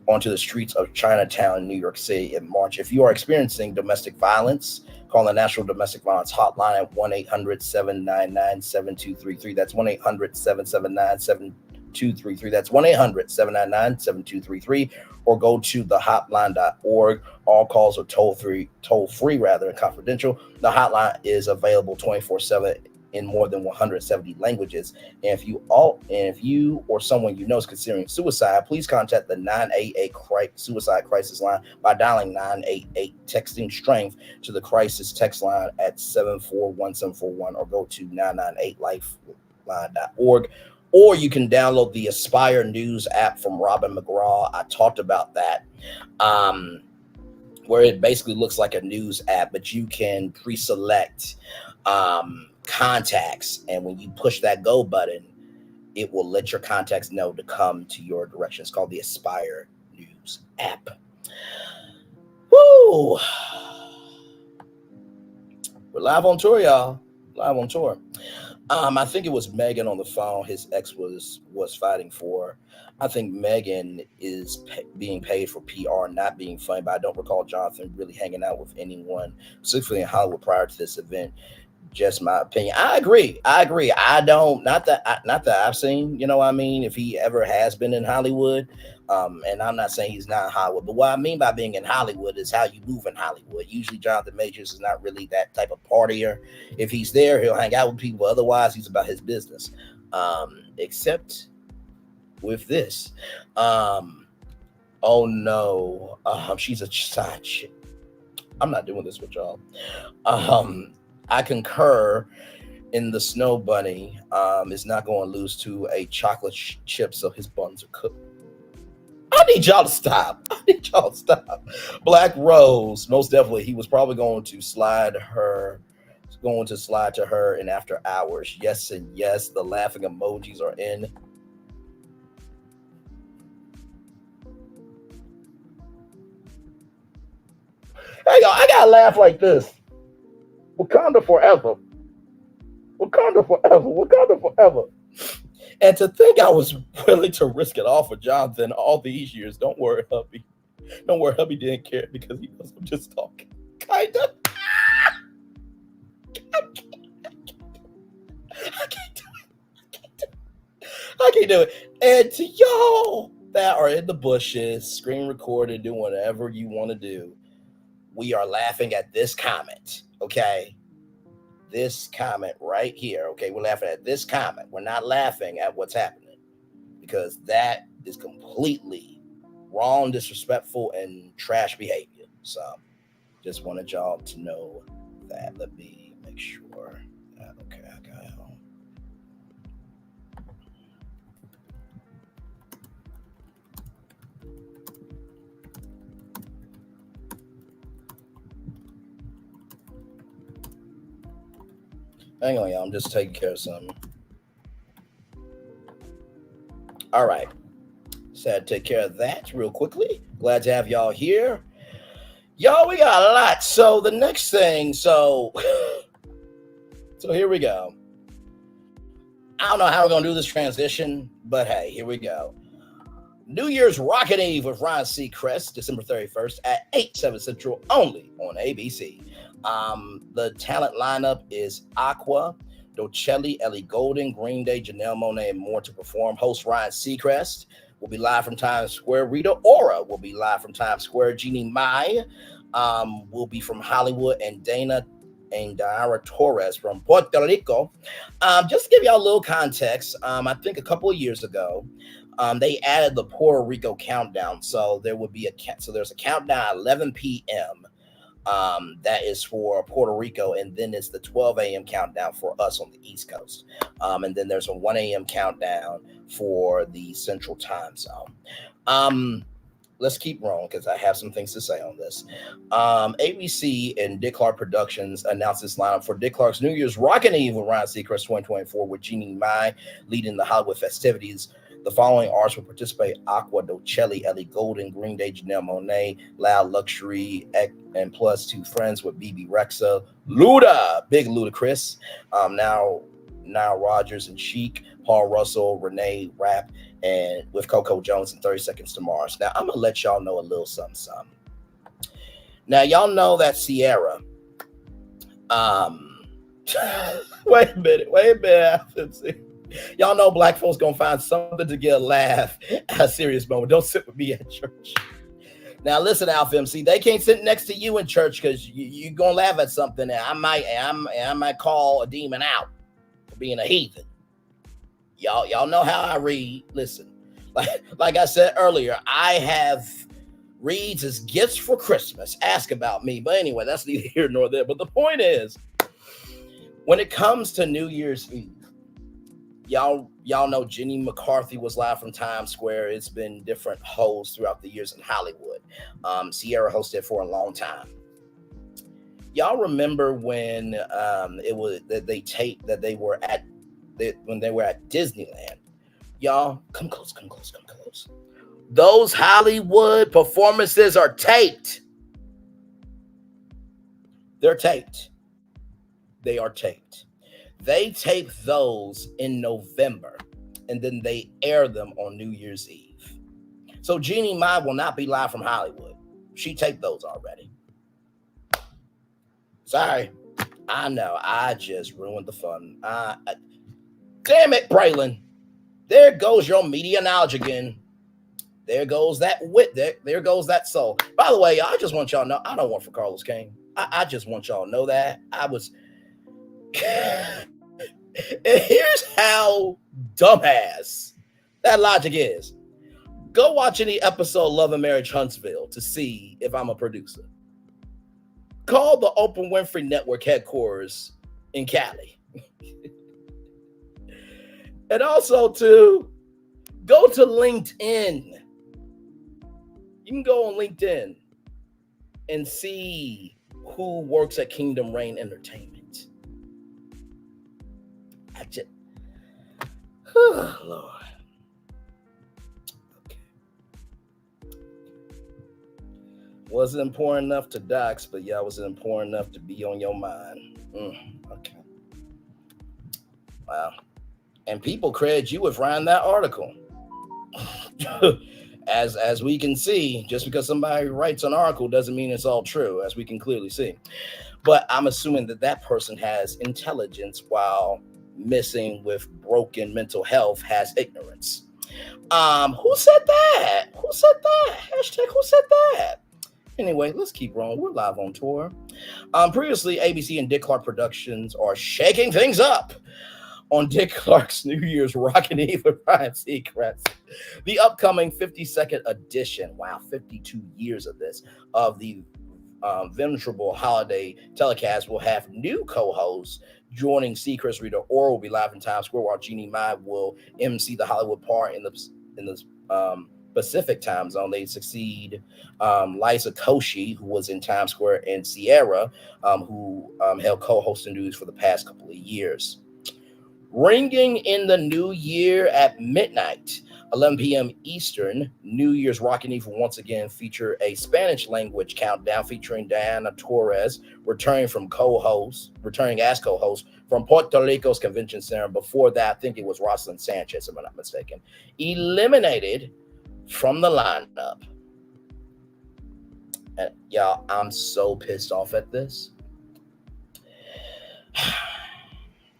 onto the streets of Chinatown, New York City in March. If you are experiencing domestic violence, call the National Domestic Violence Hotline at 1-800-799-7233. That's 1-800-779-7233. That's 1-800-799-7233. Or go to thehotline.org. All calls are toll free and confidential. The hotline is available 24/7 in more than 170 languages. And if you or someone you know is considering suicide, please contact the 988 suicide crisis line by dialing 988, texting strength to the crisis text line at 741741, or go to 998lifeline.org. Or you can download the Aspire News app from Robin McGraw. I talked about that, where it basically looks like a news app, but you can pre-select contacts, and when you push that go button, it will let your contacts know to come to your direction. It's called the Aspire News app. Woo! We're live on tour, y'all. Live on tour. I think it was Megan on the phone his ex was fighting for. I think Megan is being paid for PR, not being funny, but I don't recall Jonathan really hanging out with anyone, specifically in Hollywood, prior to this event. Just my opinion. I agree. I don't, not that I've seen, you know what I mean, if he ever has been in Hollywood. And I'm not saying he's not in Hollywood, but what I mean by being in Hollywood is how you move in Hollywood. Usually Jonathan Majors is not really that type of partier. If he's there, he'll hang out with people. Otherwise, he's about his business. Except with this. Oh no. She's a side chick. I'm not doing this with y'all. I concur in the Snow Bunny is not going to lose to a chocolate chip, so his buns are cooked. I need y'all to stop. Black Rose, most definitely, he was probably going to slide to her in after hours. Yes and yes, the laughing emojis are in. Hey, y'all, I got to laugh like this. Wakanda forever. And to think I was willing to risk it all for Jonathan all these years. Don't worry, hubby. Hubby didn't care because he was just talking. Kinda. I can't do it. And to y'all that are in the bushes, screen recorded, doing whatever you want to do, we are laughing at this comment, okay? This comment right here, okay? We're laughing at this comment. We're not laughing at what's happening, because that is completely wrong, disrespectful, and trash behavior. So just wanted y'all to know that. Let me make sure. Okay, I got it. Hang on, y'all. I'm just taking care of something. All right. So I take care of that real quickly. Glad to have y'all here. Y'all, we got a lot. So the next thing, so here we go. I don't know how we're going to do this transition, but hey, here we go. New Year's Rockin' Eve with Ryan Seacrest, December 31st at 8, 7 Central, only on ABC. The talent lineup is Aqua, Docelli, Ellie Goulding, Green Day, Janelle Monáe, and more to perform. Host Ryan Seacrest will be live from Times Square. Rita Ora will be live from Times Square. Jeannie Mai will be from Hollywood, and Dana and Diara Torres from Puerto Rico. Just to give y'all a little context, I think a couple of years ago, they added the Puerto Rico countdown. So there's a countdown at 11 p.m. That is for Puerto Rico, and then it's the 12 a.m. countdown for us on the East Coast. And then there's a 1 a.m. countdown for the Central Time Zone. Let's keep rolling because I have some things to say on this. ABC and Dick Clark Productions announced this lineup for Dick Clark's New Year's Rockin' Eve around Seacrest 2024 with Jeannie Mai leading the Hollywood festivities. The following artists will participate: Aqua, Docelli, Ellie Goulding, Green Day, Janelle Monáe, Loud Luxury, and plus two friends with BB Rexa, Luda, Big Ludacris, now Rogers and Chic, Paul Russell, Renee Rapp, and with Coco Jones and 30 Seconds to Mars. Now, I'm going to let y'all know a little something. Now, y'all know that Sierra, wait a minute. Y'all know black folks going to find something to get a laugh at a serious moment. Don't sit with me at church. Now, listen, Alpha MC, they can't sit next to you in church because you're going to laugh at something, and I might call a demon out for being a heathen. Y'all know how I read. Listen, like I said earlier, I have reads as gifts for Christmas. Ask about me. But anyway, that's neither here nor there. But the point is, when it comes to New Year's Eve, y'all know Jenny McCarthy was live from Times Square. It's been different hosts throughout the years in Hollywood. Sierra hosted for a long time. Y'all remember when it was that they taped that they were at when they were at Disneyland? Y'all, come close. Those Hollywood performances are taped. They're taped. They are taped. They tape those in November, and then they air them on New Year's Eve. So Jeannie Mai will not be live from Hollywood. She taped those already. Sorry. I know. I just ruined the fun. Damn it, Braylon. There goes your media knowledge again. There goes that wit. There goes that soul. By the way, I just want y'all to know I don't work for Carlos King. I just want y'all to know that. And here's how dumbass that logic is. Go watch any episode of Love and Marriage Huntsville to see if I'm a producer. Call the Oprah Winfrey Network headquarters in Cali. And also to go to LinkedIn. You can go on LinkedIn and see who works at Kingdom Reign Entertainment. Lord. Okay. Wasn't important enough to dox, but yeah, was it important enough to be on your mind? Okay. Wow. And people credit you with writing that article. As we can see, just because somebody writes an article doesn't mean it's all true, as we can clearly see. But I'm assuming that person has intelligence while missing with broken mental health has ignorance. Who said that? Hashtag who said that? Anyway, let's keep rolling. We're live on tour. Previously, ABC and Dick Clark Productions are shaking things up on Dick Clark's New Year's Rockin' Eve with Ryan Seacrest. The upcoming 52nd edition, wow, 52 years of this, of the venerable holiday telecast will have new co-hosts joining Seacrest. Rita Ora will be live in Times Square, while Jeannie Mai will MC the Hollywood part in the Pacific time zone. They succeed Liza Koshy, who was in Times Square, and Sierra, who held co-hosting duties for the past couple of years. Ringing in the new year at midnight, 11 p.m. Eastern, New Year's Rockin' Eve will once again feature a Spanish language countdown featuring Diana Torres returning as co-host from Puerto Rico's Convention Center. Before that, I think it was Rosalind Sanchez, if I'm not mistaken, eliminated from the lineup. And y'all, I'm so pissed off at this.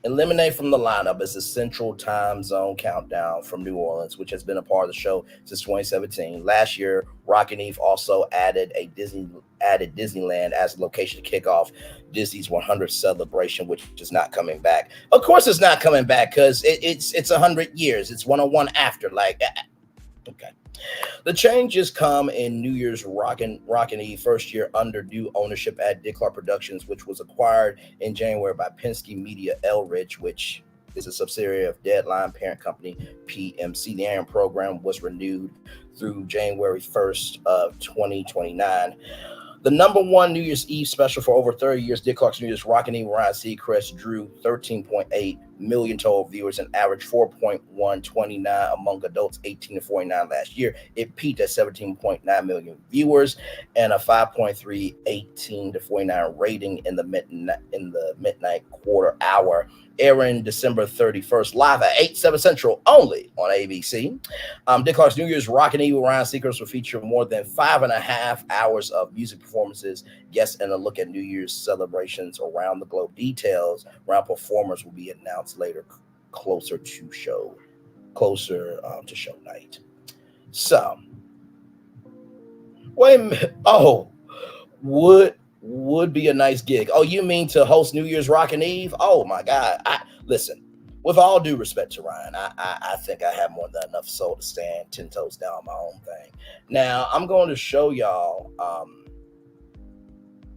Eliminated from the lineup is the Central Time Zone countdown from New Orleans, which has been a part of the show since 2017. Last year, Rockin' Eve also added Disneyland as a location to kick off Disney's 100th celebration, which is not coming back. Of course, it's not coming back because it's 100 years. It's 101 after. Okay. The changes come in New Year's Rockin' Eve, first year under new ownership at Declan Productions, which was acquired in January by Penske Media Elridge, which is a subsidiary of Deadline parent company PMC. The annual program was renewed through January 1st of 2029. The number one New Year's Eve special for over 30 years, Dick Clark's New Year's Rockin' Eve Ryan Seacrest drew 13.8 million total viewers and averaged 4.129 among adults 18 to 49 last year. It peaked at 17.9 million viewers and a 5.3 18 to 49 rating in the midnight quarter hour, airing December 31st live at 8/7 Central only on ABC. Dick Clark's New Year's Rockin' Eve with Ryan Seacrest will feature more than 5.5 hours of music performances, guests, and a look at New Year's celebrations around the globe. Details around performers will be announced later, closer to show night. So, wait a minute. Oh, would be a nice gig. Oh, you mean to host New Year's Rockin' Eve? Oh my God! Listen. With all due respect to Ryan, I think I have more than enough soul to stand 10 toes down on my own thing. Now, I'm going to show y'all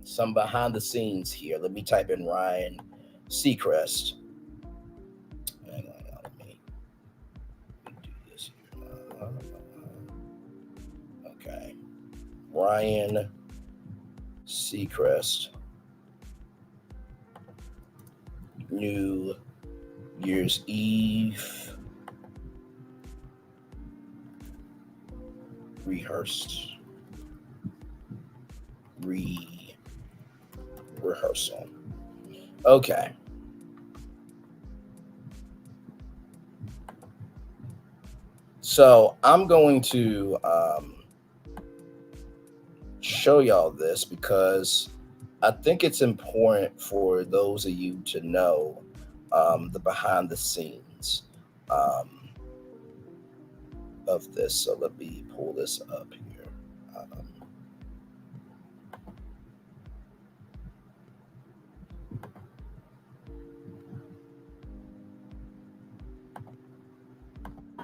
some behind the scenes here. Let me type in Ryan Seacrest. Hang on, let me do this here. Okay. Ryan Seacrest. New Year's Eve rehearsal. Okay. So I'm going to show y'all this because I think it's important for those of you to know the behind the scenes of this. So let me pull this up here.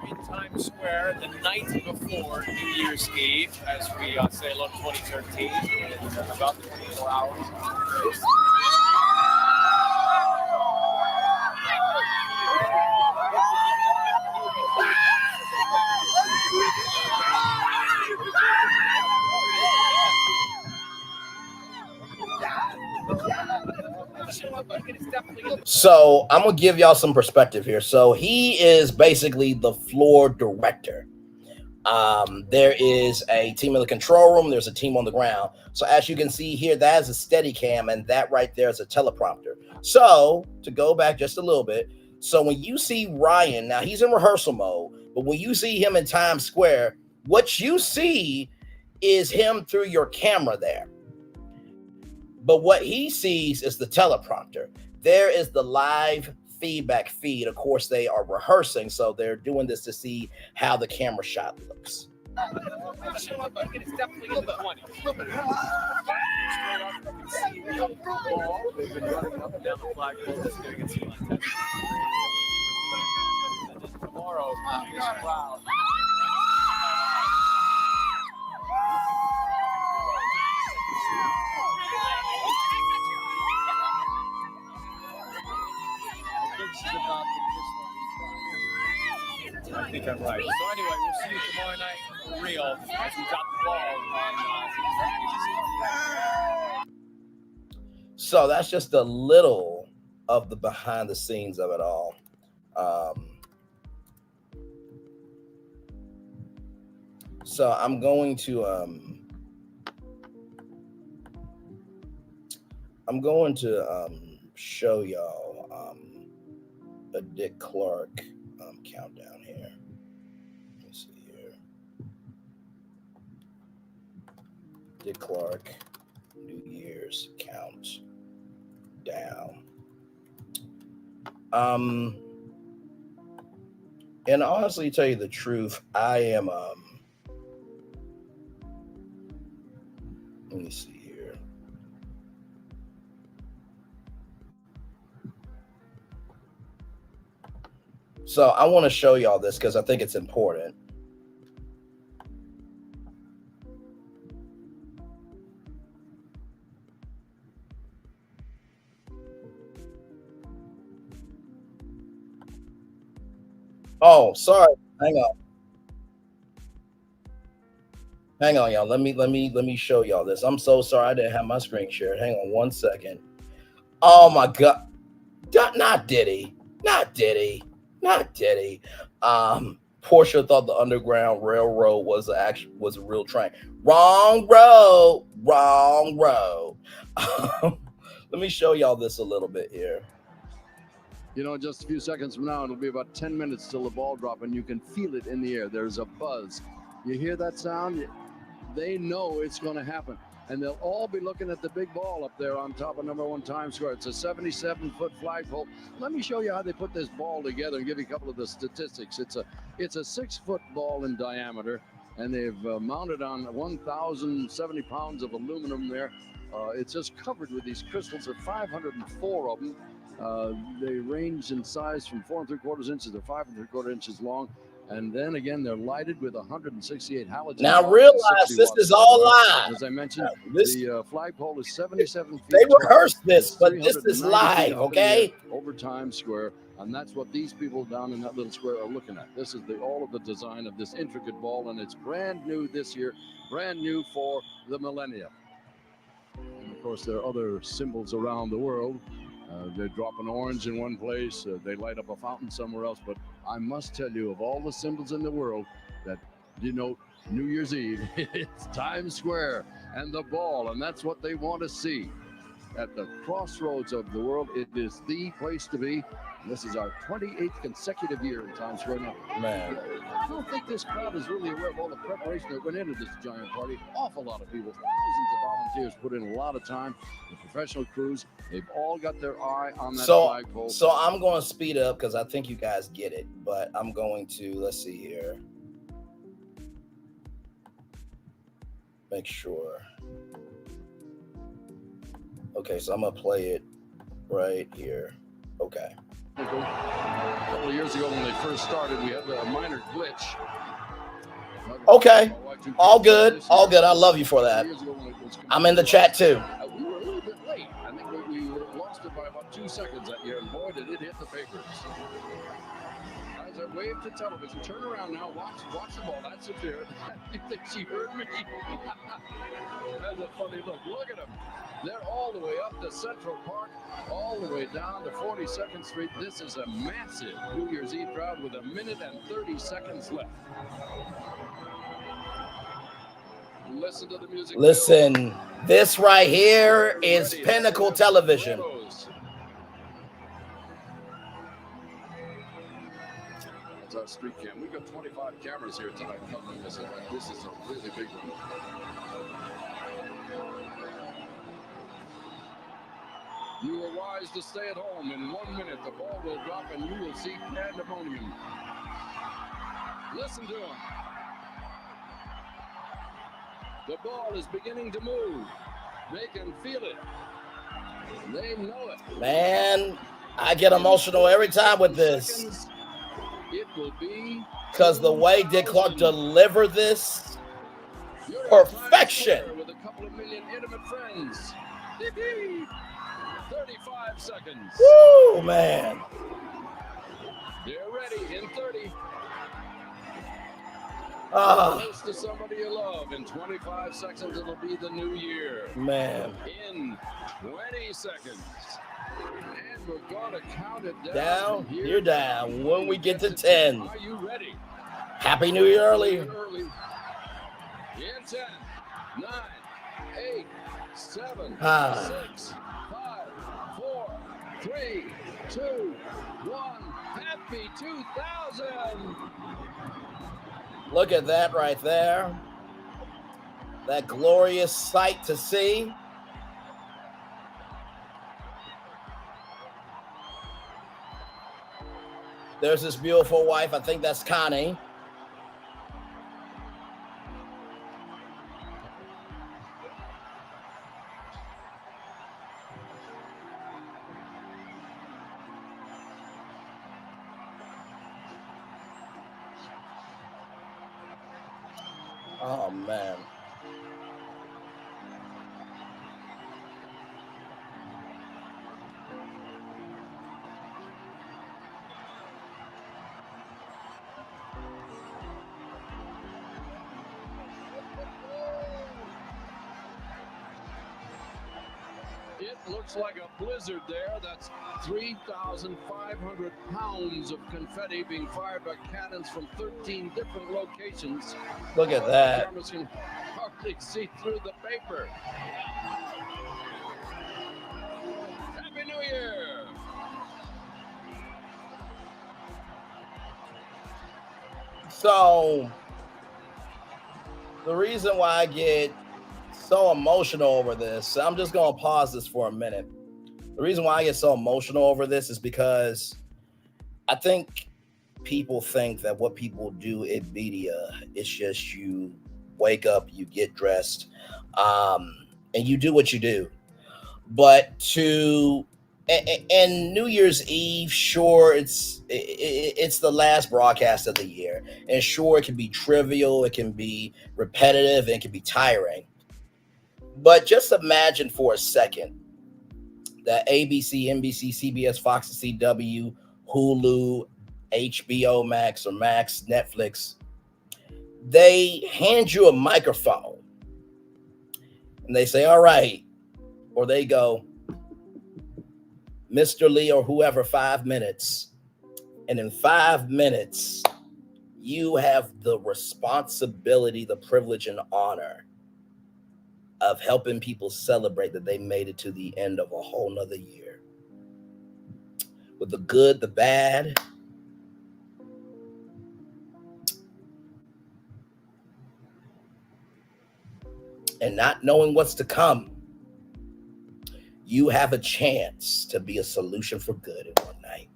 In Times Square the night before New Year's Eve, as we say hello to 2013 in about 24 hours. So I'm gonna give y'all some perspective here. So he is basically the floor director. There is a team in the control room. There's a team on the ground. So as you can see here, that is a steady cam, and that right there is a teleprompter. So to go back just a little bit, so when you see Ryan, now he's in rehearsal mode, but when you see him in Times Square, what you see is him through your camera there. But what he sees is the teleprompter. There is the live feedback feed. Of course, they are rehearsing, so they're doing this to see how the camera shot looks. It's definitely in the 20s. They've been running up and down the flagpole. This is going to get some attention. And then tomorrow, this crowd. I think I'm right. So anyway, we'll see you tomorrow night for real as we drop the ball on So that's just a little of the behind the scenes of it all. So I'm going to show y'all a Dick Clark countdown here. Let me see here. Dick Clark New Year's countdown. And honestly, tell you the truth, I am let me see here. So I want to show y'all this because I think it's important. Oh, sorry. Hang on. Hang on, y'all. Let me show y'all this. I'm so sorry I didn't have my screen shared. Hang on 1 second. Oh my god. Not Diddy. Not Diddy. Not Diddy. Portia thought the Underground Railroad was a real train. Wrong road. Wrong road. Let me show y'all this a little bit here. You know, just a few seconds from now, it'll be about 10 minutes till the ball drop, and you can feel it in the air. There's a buzz. You hear that sound? They know it's going to happen. And they'll all be looking at the big ball up there on top of #1 Times Square. It's a 77-foot flagpole. Let me show you how they put this ball together and give you a couple of the statistics. It's a 6-foot ball in diameter, and they've mounted on 1,070 pounds of aluminum there. It's just covered with these crystals. There are 504 of them. They range in size from 4 3/4 inches to 5 3/4 inches long. And then again, they're lighted with 168 halogen. Now realize this is all live. As I mentioned, the flagpole is 77 feet. They rehearsed this, but this is live, okay? Over Times Square, and that's what these people down in that little square are looking at. This is all of the design of this intricate ball, and it's brand new this year, brand new for the millennia. And of course, there are other symbols around the world. They drop an orange in one place, they light up a fountain somewhere else. But I must tell you, of all the symbols in the world that denote New Year's Eve, it's Times Square and the ball, and that's what they want to see. At the crossroads of the world, it is the place to be. And this is our 28th consecutive year in Times Square. Now, Man, I don't think this crowd is really aware of all the preparation that went into this giant party. Awful lot of people, thousands of volunteers put in a lot of time. The professional crews, they've all got their eye on that flagpole. So I'm going to speed up because I think you guys get it, but I'm going to, let's see here. Make sure. Okay, so I'm going to play it right here. Okay. A couple of years ago when they first started, we had a minor glitch. Okay. All good. All good. I love you for that. I'm in the chat too. We were a little bit late. I think we lost it by about 2 seconds that year, and boy, did it hit the papers. As I waved to television, turn around now, watch the ball. That's a fear. I think she heard me. That's a funny look. Look at them. They're all the way up to Central Park, all the way down to 42nd Street. This is a massive New Year's Eve crowd with 1 minute and 30 seconds left. Listen to the music. Listen, this right here is Pinnacle Television. That's our street cam. We've got 25 cameras here tonight covering this event. This is a really big one. You are wise to stay at home. In 1 minute, the ball will drop and you will see pandemonium. Listen to him. The ball is beginning to move. They can feel it. They know it. Man, I get emotional every time with this. It will be because the way Dick Clark delivered this, perfection. With a couple of million intimate friends. 35 seconds. Woo, man. They're ready in 30. Close to somebody you love. In 25 seconds, it'll be the new year. Man. In 20 seconds. And we're going to count it down. Down, you're down. When we get to 10. Are you ready? Happy New Year early. In 10, 9, 8, 7, 6, 5, 4, 3, 2, 1. Happy 2000. Look at that right there. That glorious sight to see. There's this beautiful wife. I think that's Connie. Oh, man. It looks like a blizzard there. That's 3,500 pounds of confetti being fired by cannons from 13 different locations. Look at that. Cameras can hardly see through the paper. Happy New Year! So, the reason why I get so emotional over this, I'm just going to pause this for a minute. The reason why I get so emotional over this is because I think people think that what people do in media is just you wake up, you get dressed, and you do what you do. But and New Year's Eve, sure, it's the last broadcast of the year, and sure, it can be trivial, it can be repetitive, and it can be tiring. But just imagine for a second that ABC, NBC, CBS, Fox, CW, Hulu, HBO Max or Max, Netflix, they hand you a microphone and they say, all right, or they go, Mr. Lee or whoever, 5 minutes. And in 5 minutes, you have the responsibility, the privilege, and honor of helping people celebrate that they made it to the end of a whole nother year. With the good, the bad, and not knowing what's to come, you have a chance to be a solution for good in one night.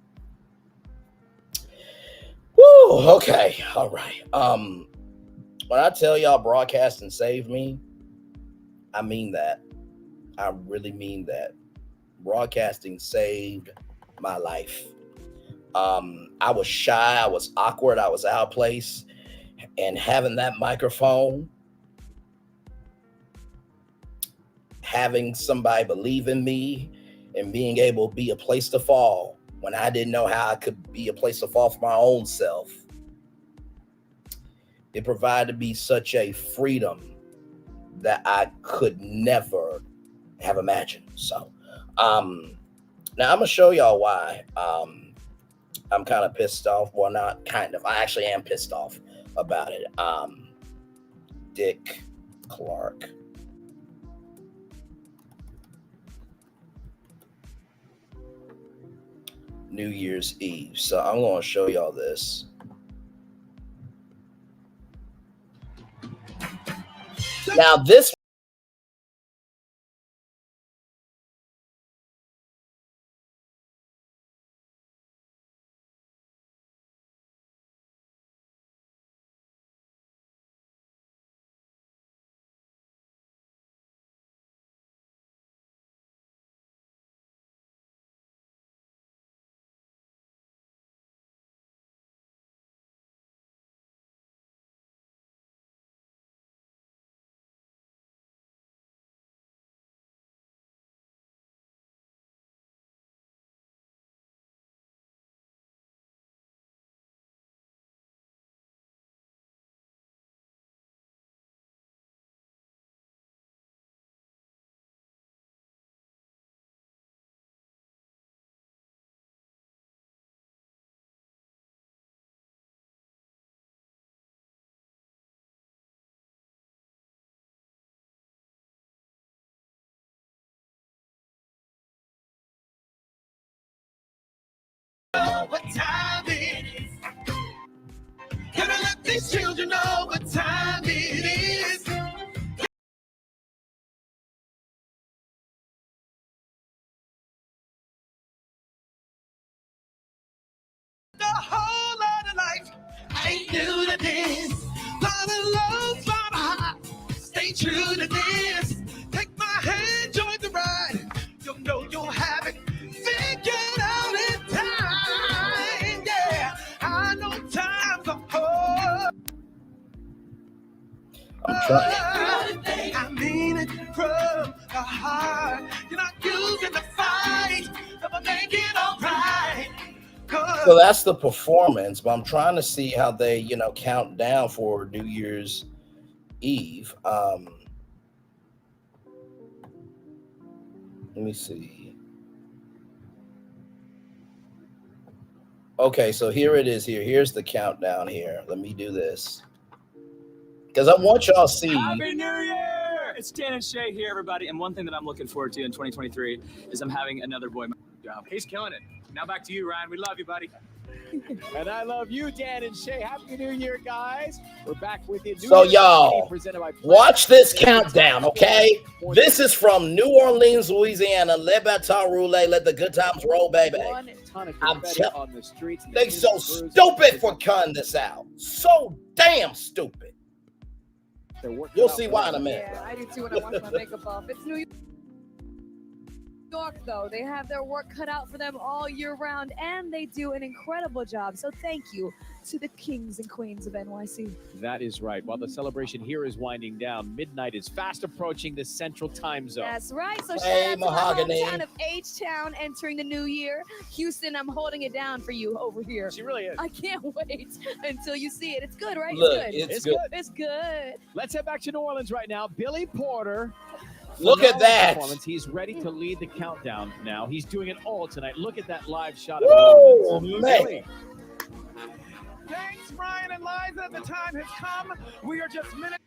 Woo, okay, all right. When I tell y'all broadcasting saved me, I mean that. I really mean that. Broadcasting saved my life. I was shy, I was awkward, I was out of place, and having that microphone, having somebody believe in me, and being able to be a place to fall when I didn't know how I could be a place to fall for my own self, it provided me such a freedom that I could never have imagined. So, now I'm gonna show y'all why I'm kind of pissed off. Well, not kind of. I actually am pissed off about it. Dick Clark. New Year's Eve. So I'm going to show y'all this. Now this what time it is. Can I let these children know what time it is? The whole lot of life I ain't new to this. Lot of love, lot of heart. Stay true to this. Take my hand, join the ride. You'll know you'll have it. Figure out in time. Yeah, I know time's a whole. I'm trying. I mean it from the heart. You're not using the fight, but make it all right. So that's the performance, but I'm trying to see how they, count down for New Year's Eve. Let me see. Okay, so here it is. Here's the countdown here. Let me do this. Because I want y'all to see. Happy New Year! It's Dan and Shay here, everybody. And one thing that I'm looking forward to in 2023 is I'm having another boy job. He's killing it. Now back to you, Ryan. We love you, buddy. And I love you, Dan and Shay. Happy New Year, guys. We're back with you. So, y'all, watch this countdown, okay? This is from New Orleans, Louisiana. Le Baton Roulette. Let the good times roll, baby. I'm telling you, they so stupid for cutting this out. So damn stupid. You'll see why in a minute. Yeah, I do too when I wash my makeup off. It's New York, though. They have their work cut out for them all year round, and they do an incredible job. So thank you to the kings and queens of NYC. That is right. While the celebration here is winding down, midnight is fast approaching the central time zone. That's right. So Hey, shout out Mahogany. to my hometown of H-Town entering the new year. Houston, I'm holding it down for you over here. She really is. I can't wait until you see it. It's good, right? Look, it's good. it's good. It's good. Let's head back to New Orleans right now. Billy Porter. Look at that. Performance. He's ready to lead the countdown now. He's doing it all tonight. Look at that live shot of Woo, Billy. man. Thanks, Ryan and Liza. The time has come. We are just minutes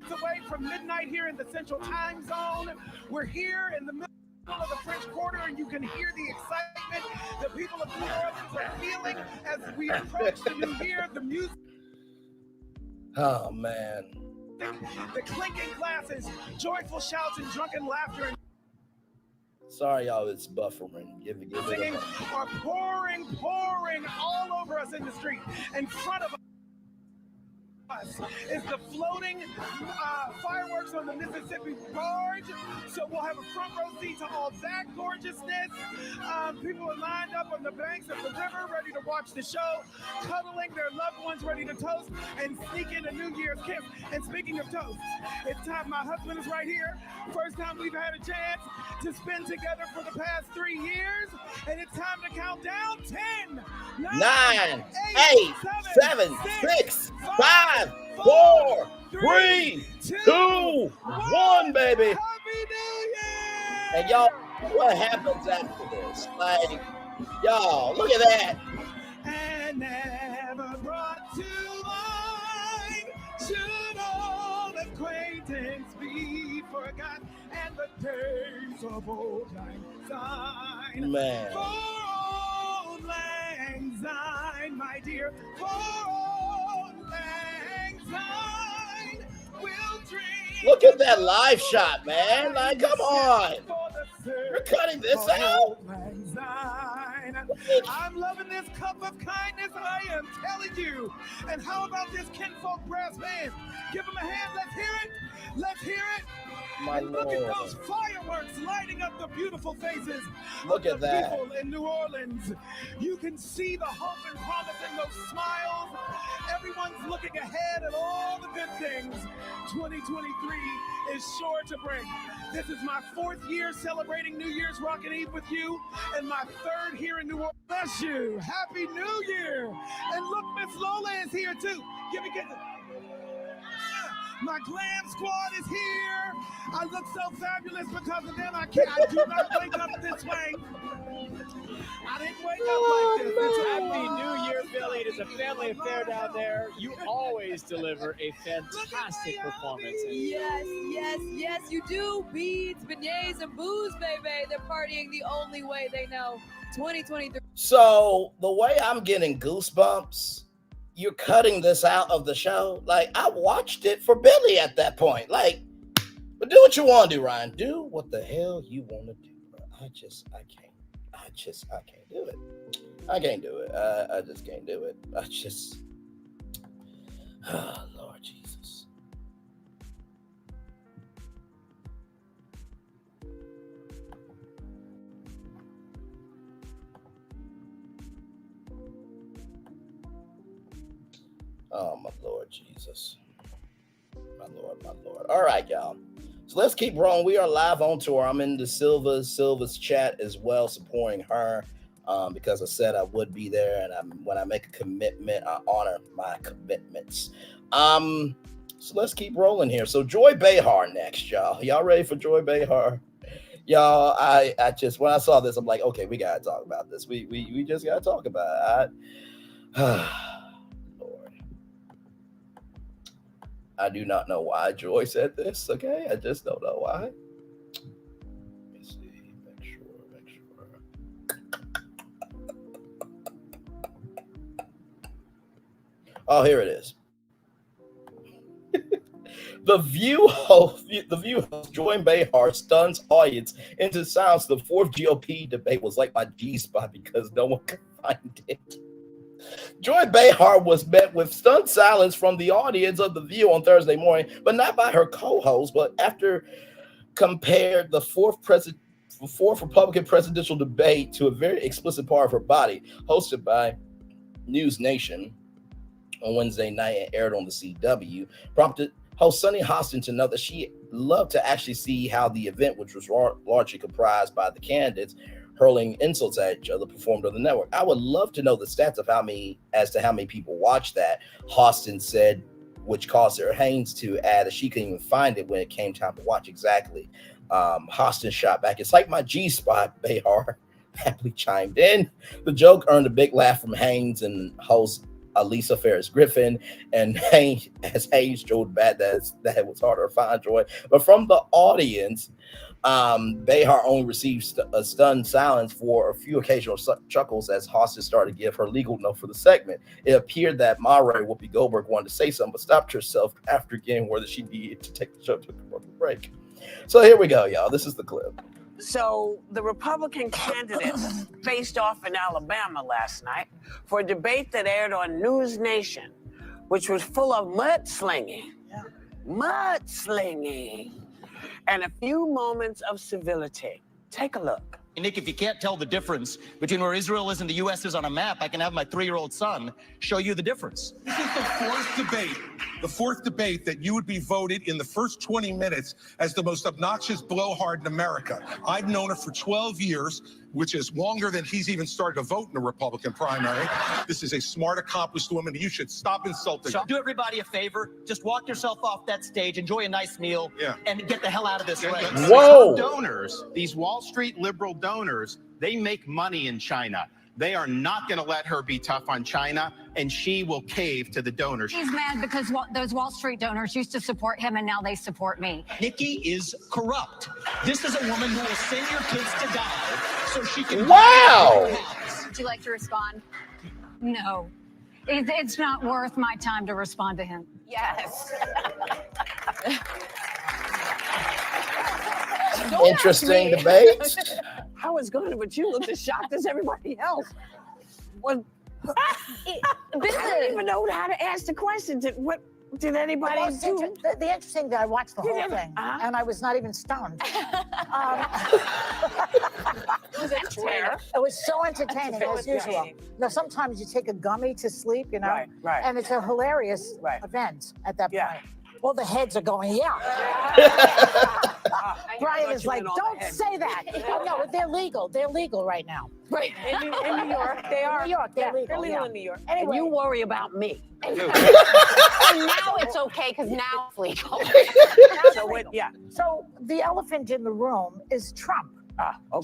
away from midnight here in the Central Time Zone. We're here in the middle of the French Quarter, and you can hear the excitement the people of New Orleans are feeling as we approach the new year. The music, Oh, man. the clinking glasses, joyful shouts, and drunken laughter and Sorry, y'all, it's buffering. Give it singing a are pouring all over us in the street. In front of us is the floating fireworks on the Mississippi barge. So we'll have a front row seat to all that gorgeousness. People are lined up on the banks of the river, ready to watch the show, cuddling their loved ones, ready to toast and sneak in a New Year's kiss. And speaking of toast, it's time. My husband is right here. First time we've had a chance to spend together for the past 3 years. And it's time to count down 10, 9, 8, 7, 6, 5, 4, 3, 2, 1, baby. Happy New Year! And y'all, what happens after this? Like, y'all, look at that. And never brought to mind, should all acquaintance be forgot, and the days of old lang syne. Man. For old lang syne, my dear, for old lang syne, we'll drink. Look at that live shot, man. Like, come on. We're cutting this out. I'm loving this cup of kindness, I am telling you. And how about this Kinfolk Brass Band? Give them a hand, let's hear it. Let's hear it. My And look Lord. at those fireworks lighting up the beautiful faces Look of at the that. people in New Orleans. You can see the hope and promise in those smiles. Everyone's looking ahead at all the good things 2023 is sure to bring. This is my 4th year celebrating New Year's Rockin' Eve with you, and my 3rd here in New Orleans. Bless you. Happy New Year. And look, Miss Lola is here too. Give me. My glam squad is here. I look so fabulous because of them. I do not wake up this way. I didn't wake up like this. It's Happy New Year, Billy. It is a family affair down there. You always deliver a fantastic performance. Yes, you do. Beads, beignets, and booze, baby. They're partying the only way they know. 2023. So the way I'm getting goosebumps, you're cutting this out of the show. Like, I watched it for Billy at that point. Like, but do what you want to do, Ryan. Do what the hell you want to do, bro. I can't do it. I can't do it. I just can't do it. Oh, Lord Jesus. Oh, my Lord Jesus. My Lord. All right, y'all. So let's keep rolling. We are live on tour. I'm in the Silva's chat as well, supporting her because I said I would be there. And when I make a commitment, I honor my commitments. So let's keep rolling here. So Joy Behar next, y'all. Y'all ready for Joy Behar? Y'all, I just, when I saw this, I'm like, okay, we gotta talk about this. We just gotta talk about it. Lord. I do not know why Joy said this, okay? I just don't know why. Let me see, make sure. Oh, here it is. The View host Joy Behar stuns audience into silence. The fourth GOP debate was like my G-spot because no one could find it. Joy Behar was met with stunned silence from the audience of The View on Thursday morning, but not by her co-host, but after compared the fourth Republican presidential debate to a very explicit part of her body, hosted by News Nation on Wednesday night and aired on the CW, prompted host Sunny Hostin to note that she loved to actually see how the event, which was largely comprised by the candidates hurling insults at each other, performed on the network. I would love to know the stats of how many people watched that, Hostin said, which caused Sarah Haynes to add that she couldn't even find it when it came time to watch exactly. Hostin shot back, "It's like my G-spot," Behar happily chimed in. The joke earned a big laugh from Haynes and host Lisa Ferris Griffin, and Haynes joked bad that it was harder to find Joy. But from the audience, Behar only received a stunned silence for a few occasional chuckles as Hostin started to give her legal note for the segment. It appeared that moderator Whoopi Goldberg wanted to say something, but stopped herself after getting word that she needed to take the show to a commercial break. So here we go, y'all. This is the clip. So the Republican candidates faced off in Alabama last night for a debate that aired on News Nation, which was full of mudslinging, and a few moments of civility. Take a look. Nick, if you can't tell the difference between where Israel is and the U.S. is on a map, I can have my 3-year-old son show you the difference. This is the fourth debate that you would be voted in the first 20 minutes as the most obnoxious blowhard in America. I've known her for 12 years, which is longer than he's even started to vote in the Republican primary. This is a smart, accomplished woman. You should stop insulting her. So do everybody a favor. Just walk yourself off that stage, enjoy a nice meal, and get the hell out of this race. Whoa! Donors, these Wall Street liberal donors, they make money in China. They are not going to let her be tough on China, and she will cave to the donors. He's mad because those Wall Street donors used to support him, and now they support me. Nikki is corrupt. This is a woman who will send your kids to die so she can... Wow! Would you like to respond? No. It's not worth my time to respond to him. Yes. Interesting debate. I was going to, but you looked as shocked as everybody else. I don't even know how to ask the question. Did anybody do? The interesting thing, I watched the whole thing, and I was not even stunned. It was so entertaining, as usual. Now, sometimes you take a gummy to sleep, you know, and it's a hilarious event at that point. All the heads are going, Brian is like, don't say that. Oh, no, they're legal. They're legal right now. Right. In New York, they are. New York, they're legal. They're legal in New York. Anyway. And you worry about me. And now it's okay because now it's legal. So the elephant in the room is Trump.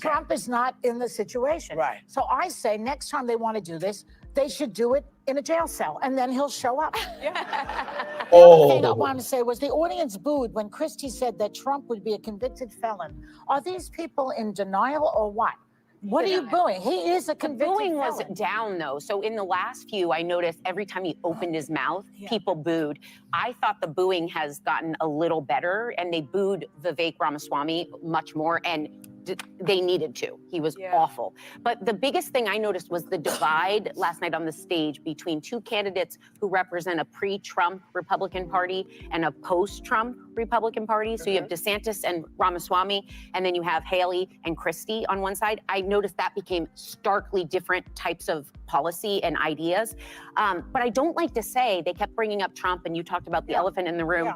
Trump is not in the situation. Right. So I say next time they want to do this, they should do it in a jail cell, and then he'll show up. The other thing I want to say was the audience booed when Christie said that Trump would be a convicted felon. Are these people in denial or what? What are you booing? He is a convicted felon. The booing was down, though. So in the last few, I noticed every time he opened his mouth, people booed. I thought the booing has gotten a little better, and they booed Vivek Ramaswamy much more, and they needed to. He was awful. But the biggest thing I noticed was the divide last night on the stage between two candidates who represent a pre-Trump Republican Party and a post-Trump Republican Party. So you have DeSantis and Ramaswamy, and then you have Haley and Christie on one side. I noticed that became starkly different types of policy and ideas. But I don't like to say, they kept bringing up Trump, and you talked about the elephant in the room.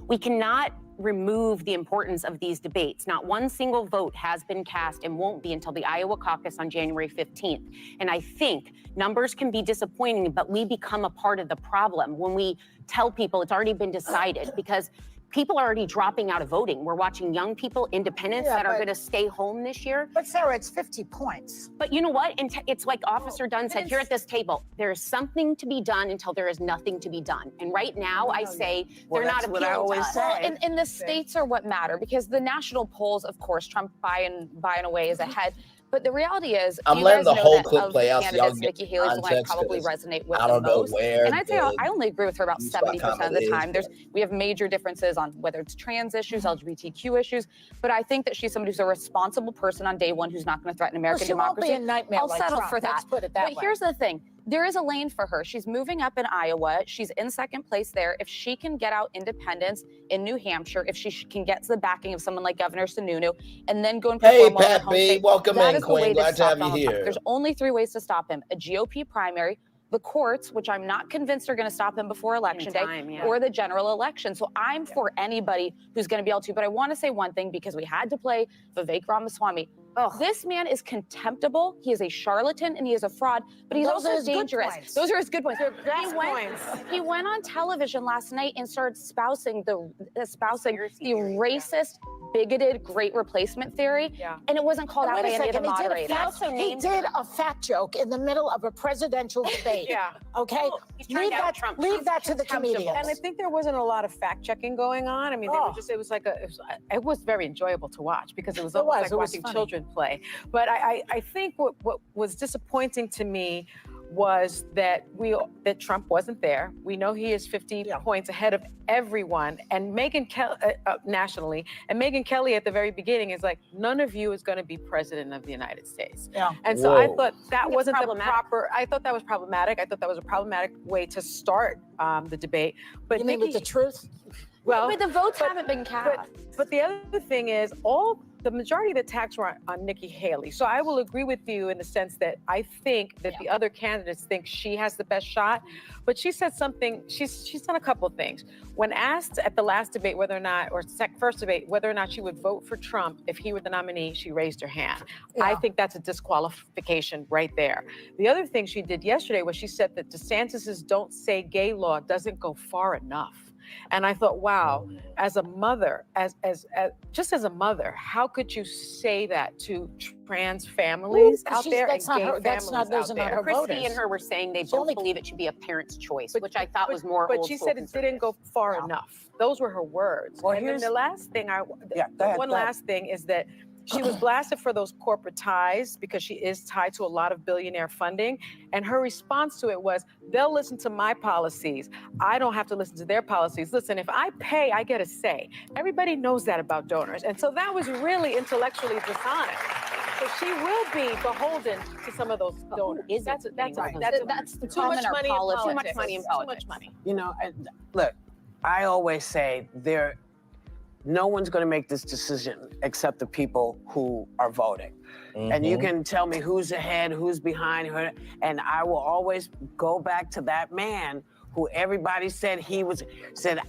We cannot remove the importance of these debates. Not one single vote has been cast and won't be until the Iowa caucus on January 15th. And I think numbers can be disappointing, but we become a part of the problem when we tell people it's already been decided, because people are already dropping out of voting. We're watching young people, independents that are going to stay home this year. But Sarah, it's 50 points. But you know what? It's like Officer Dunn said here at this table, there is something to be done until there is nothing to be done. And right now I say they're not appealing to us. Well, and the states are what matter, because the national polls, of course, Trump by and away is ahead. But the reality is, I'm you letting guys the know whole that clip of play the out so y'all candidates, get Nikki Haley's the one I context, probably 'cause resonate with I the don't know most. where And I'd say the I only agree with her about spot 70% of the comment time. is. We have major differences on whether it's trans issues, LGBTQ issues, but I think that she's somebody who's a responsible person on day one who's not going to threaten American she won't be democracy. a nightmare I'll like settle Trump, for that. let's put it that but way. here's the thing. There is a lane for her. She's moving up in Iowa. She's in second place there. If she can get out independents in New Hampshire, if she can get the backing of someone like Governor Sununu, and then go and perform well in her home state, welcome that in, is the way Queen. Glad to stop have you Donald Trump. here. There's only 3 ways to stop him: a GOP primary, the courts, which I'm not convinced are going to stop him before election day, or the general election. So I'm for anybody who's going to be able to. But I want to say one thing, because we had to play Vivek Ramaswamy. This man is contemptible. He is a charlatan and he is a fraud, but he's Those are also his good dangerous. points. Those are his good points. best He went on television last night and started espousing the racist, bigoted great replacement theory, and it wasn't called And out by wait a any of the second, moderators. he did a fat joke in the middle of a presidential debate. Okay? Leave that to the comedians. And I think there wasn't a lot of fact checking going on. I mean, it was very enjoyable to watch, because it was almost like watching children play. But I think what was disappointing to me was that Trump wasn't there. We know he is 50 points ahead of everyone, and Megyn Kelly nationally, and Megyn Kelly at the very beginning is like, none of you is going to be president of the United States. And so I thought that wasn't the proper. I thought that was problematic. I thought that was a problematic way to start the debate. But You mean with the truth? Well, but the votes haven't been cast. But the other thing is, the majority of the attacks were on Nikki Haley. So I will agree with you in the sense that I think that the other candidates think she has the best shot. But she said something, she's done a couple of things. When asked at the last debate whether or not, or first debate, whether or not she would vote for Trump if he were the nominee, she raised her hand. I think that's a disqualification right there. The other thing she did yesterday was she said that DeSantis's "don't say gay" law doesn't go far enough. And I thought, wow, as a mother, just as a mother, how could you say that to trans families out there and gay families out there? Christy and her were saying they both believe it should be a parent's choice, which I thought was more But old she school said it didn't go far enough. Those were her words. Well, And then here's- the last thing ahead. last thing is that she was blasted for those corporate ties, because she is tied to a lot of billionaire funding. And her response to it was, they'll listen to my policies. I don't have to listen to their policies. Listen, if I pay, I get a say. Everybody knows that about donors. And so that was really intellectually dishonest. So she will be beholden to some of those donors. That's the too problem much in our money in politics. politics. Too much money in Too politics. much money. You know, look, I always say no one's going to make this decision except the people who are voting. And you can tell me who's ahead, who's behind her, and I will always go back to that man who everybody said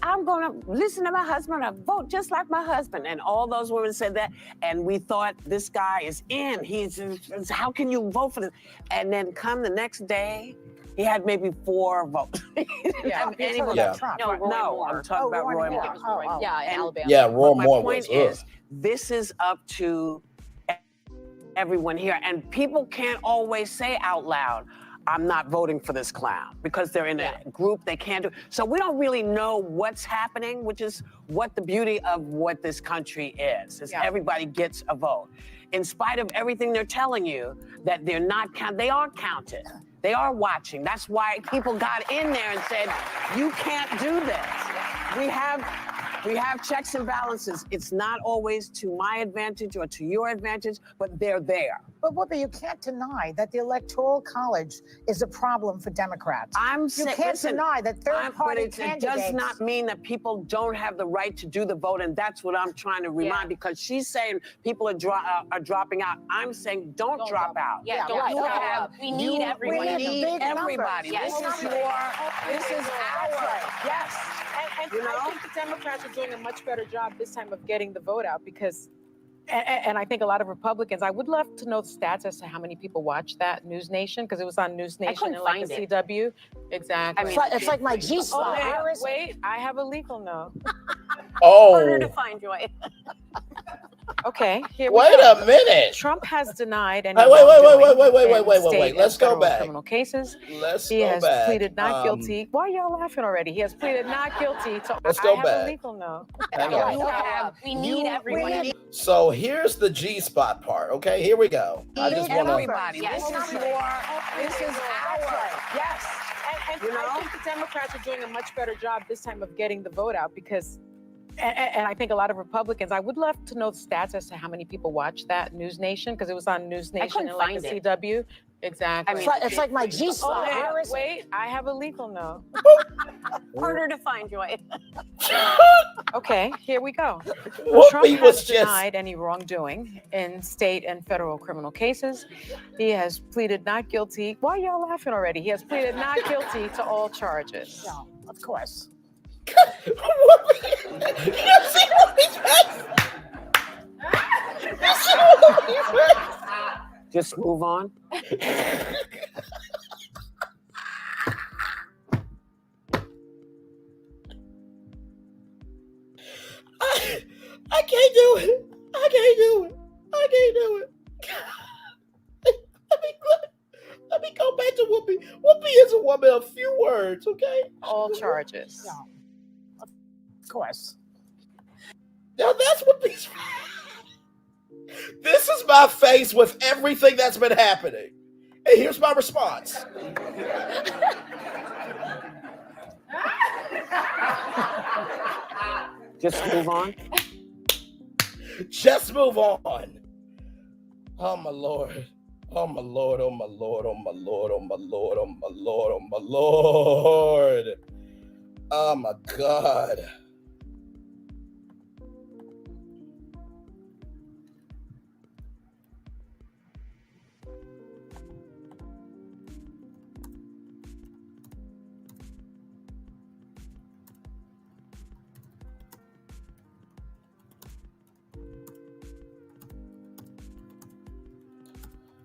I'm going to listen to my husband and vote just like my husband. And all those women said that. And we thought, this guy is in. How can you vote for this? And then come the next day, he had maybe 4 votes. Yeah. No, I'm talking about Roy Moore. Yeah, in Alabama. Yeah, Roy Moore My was. point is, this is up to everyone here. And people can't always say out loud, I'm not voting for this clown, because they're in a group they can't do. So we don't really know what's happening, which is what the beauty of what this country is everybody gets a vote. In spite of everything they're telling you, that they're not counted, they are counted. They are watching. That's why people got in there and said, you can't do this. We have checks and balances. It's not always to my advantage or to your advantage, but they're there. But Whoopi, you can't deny that the Electoral College is a problem for Democrats. You can't deny that third-party It candidates. does not mean that people don't have the right to do the vote, and that's what I'm trying to remind. Because she's saying people are dropping out. I'm saying don't drop out. Yeah, don't drop out. We need everyone. We need everybody. Yes. This is our. Yes. I think the Democrats are doing a much better job this time of getting the vote out because, and I think a lot of Republicans, I would love to know the stats as to how many people watch that News Nation because it was on News Nation and like the CW. Exactly. I mean, it's like my G-spot. Wait, I have a legal note. Harder to find, Joy. Okay, here we Wait go. a minute. Trump has denied any Wait. state Let's and go federal back. criminal cases. Let's He go has back. pleaded not guilty. Why are y'all laughing already? He has pleaded not guilty to. Let's go I have back. a legal note. Hang on. We need everyone. So here's the G-spot part. Okay, here we go. I just want to. Everybody. Yes. This is our. Yes. And I think the Democrats are doing a much better job this time of getting the vote out because, and I think a lot of Republicans, I would love to know the stats as to how many people watch that News Nation because it was on News Nation and like the CW. Exactly. I mean, it's like my G-spot. Wait, I have a legal note. Harder to find, Joy. Okay, here we go. Whoopi Trump was has just- denied any wrongdoing in state and federal criminal cases. He has pleaded not guilty. Why are y'all laughing already? He has pleaded not guilty to all charges. No, of course. Just move on. I can't do it. I can't do it. I can't do it. Let me go back to Whoopi. Whoopi is a woman of few words, okay? All charges. No, of course. Now that's Whoopi's. This is my face with everything that's been happening. And here's my response. Just move on. Just move on. Oh my Lord. Oh my Lord. Oh my Lord. Oh my Lord. Oh my Lord. Oh my Lord. Oh my Lord. Oh my God.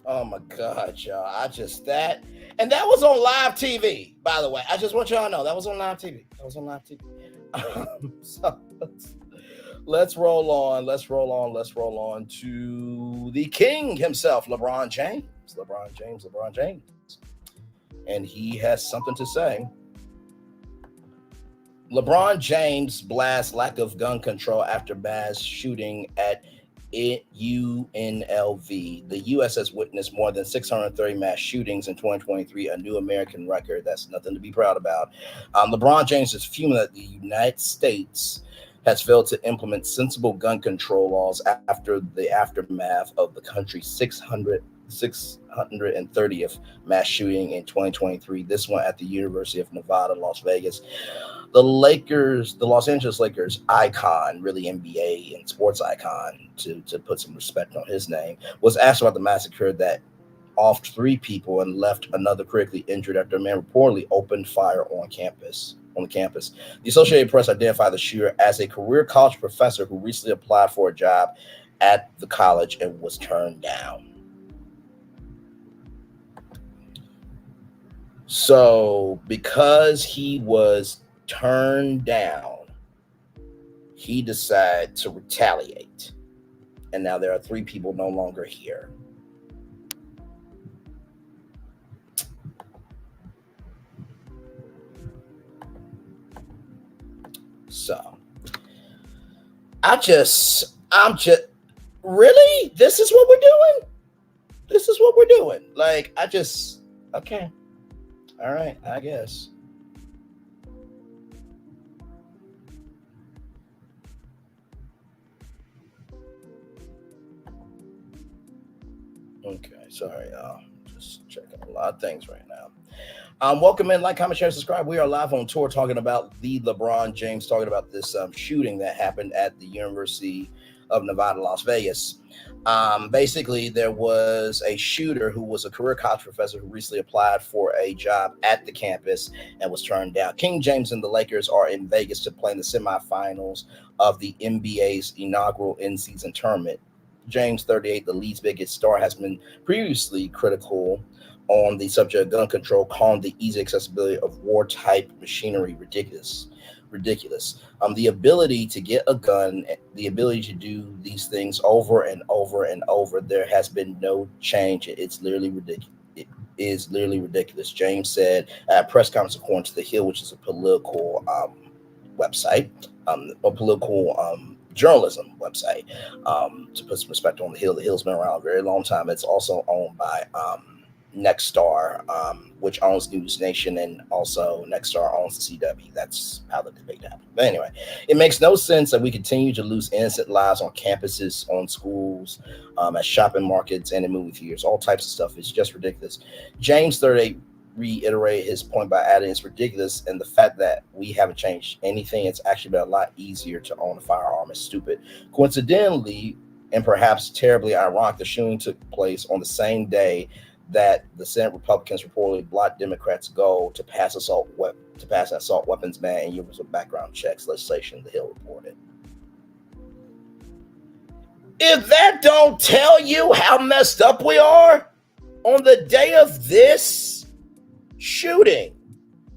Oh my God, y'all. And that was on live TV, by the way. I just want y'all to know that was on live TV. So let's roll on. Let's roll on to the king himself, LeBron James. LeBron James. And he has something to say. LeBron James blasts lack of gun control after mass shooting at UNLV. The U.S. has witnessed more than 630 mass shootings in 2023, a new American record. That's nothing to be proud about. LeBron James is fuming that the United States has failed to implement sensible gun control laws after the aftermath of the country's 630th mass shooting in 2023. This one at the University of Nevada, Las Vegas. The Los Angeles Lakers icon, really NBA and sports icon, to put some respect on his name, was asked about the massacre that offed 3 people and left another critically injured after a man reportedly opened fire on the campus. The Associated Press identified the shooter as a career college professor who recently applied for a job at the college and was turned down. So, because he was turned down, he decided to retaliate. And now there are 3 people no longer here. So, I'm just, really? This is what we're doing? Like, okay. All right, I guess. Okay, sorry, y'all. Just checking a lot of things right now. Welcome in, like, comment, share, subscribe. We are live on tour talking about the LeBron James, talking about this shooting that happened at the University of Nevada, Las Vegas. Basically, there was a shooter who was a career college professor who recently applied for a job at the campus and was turned down. King James and the Lakers are in Vegas to play in the semifinals of the NBA's inaugural in-season tournament. James, 38, the league's biggest star, has been previously critical on the subject of gun control, calling the easy accessibility of war-type machinery ridiculous. The ability to get a gun, the ability to do these things over and over and over, there has been no change. It's literally ridiculous. It is literally ridiculous. James said at a press conference, according to The Hill, which is a political website, a political journalism website. To put some respect on The Hill, The Hill's been around a very long time. It's also owned by Nexstar, which owns News Nation, and also Nexstar owns the CW. That's how the debate happened. But anyway, it makes no sense that we continue to lose innocent lives on campuses, on schools, at shopping markets, and in movie theaters. All types of stuff. It's just ridiculous. James 38 reiterated his point by adding it's ridiculous, and the fact that we haven't changed anything. It's actually been a lot easier to own a firearm. It's stupid. Coincidentally, and perhaps terribly ironic, the shooting took place on the same day that the Senate Republicans reportedly blocked Democrats' goal to pass assault weapons ban and universal background checks legislation, The Hill reported. If that don't tell you how messed up we are, on the day of this shooting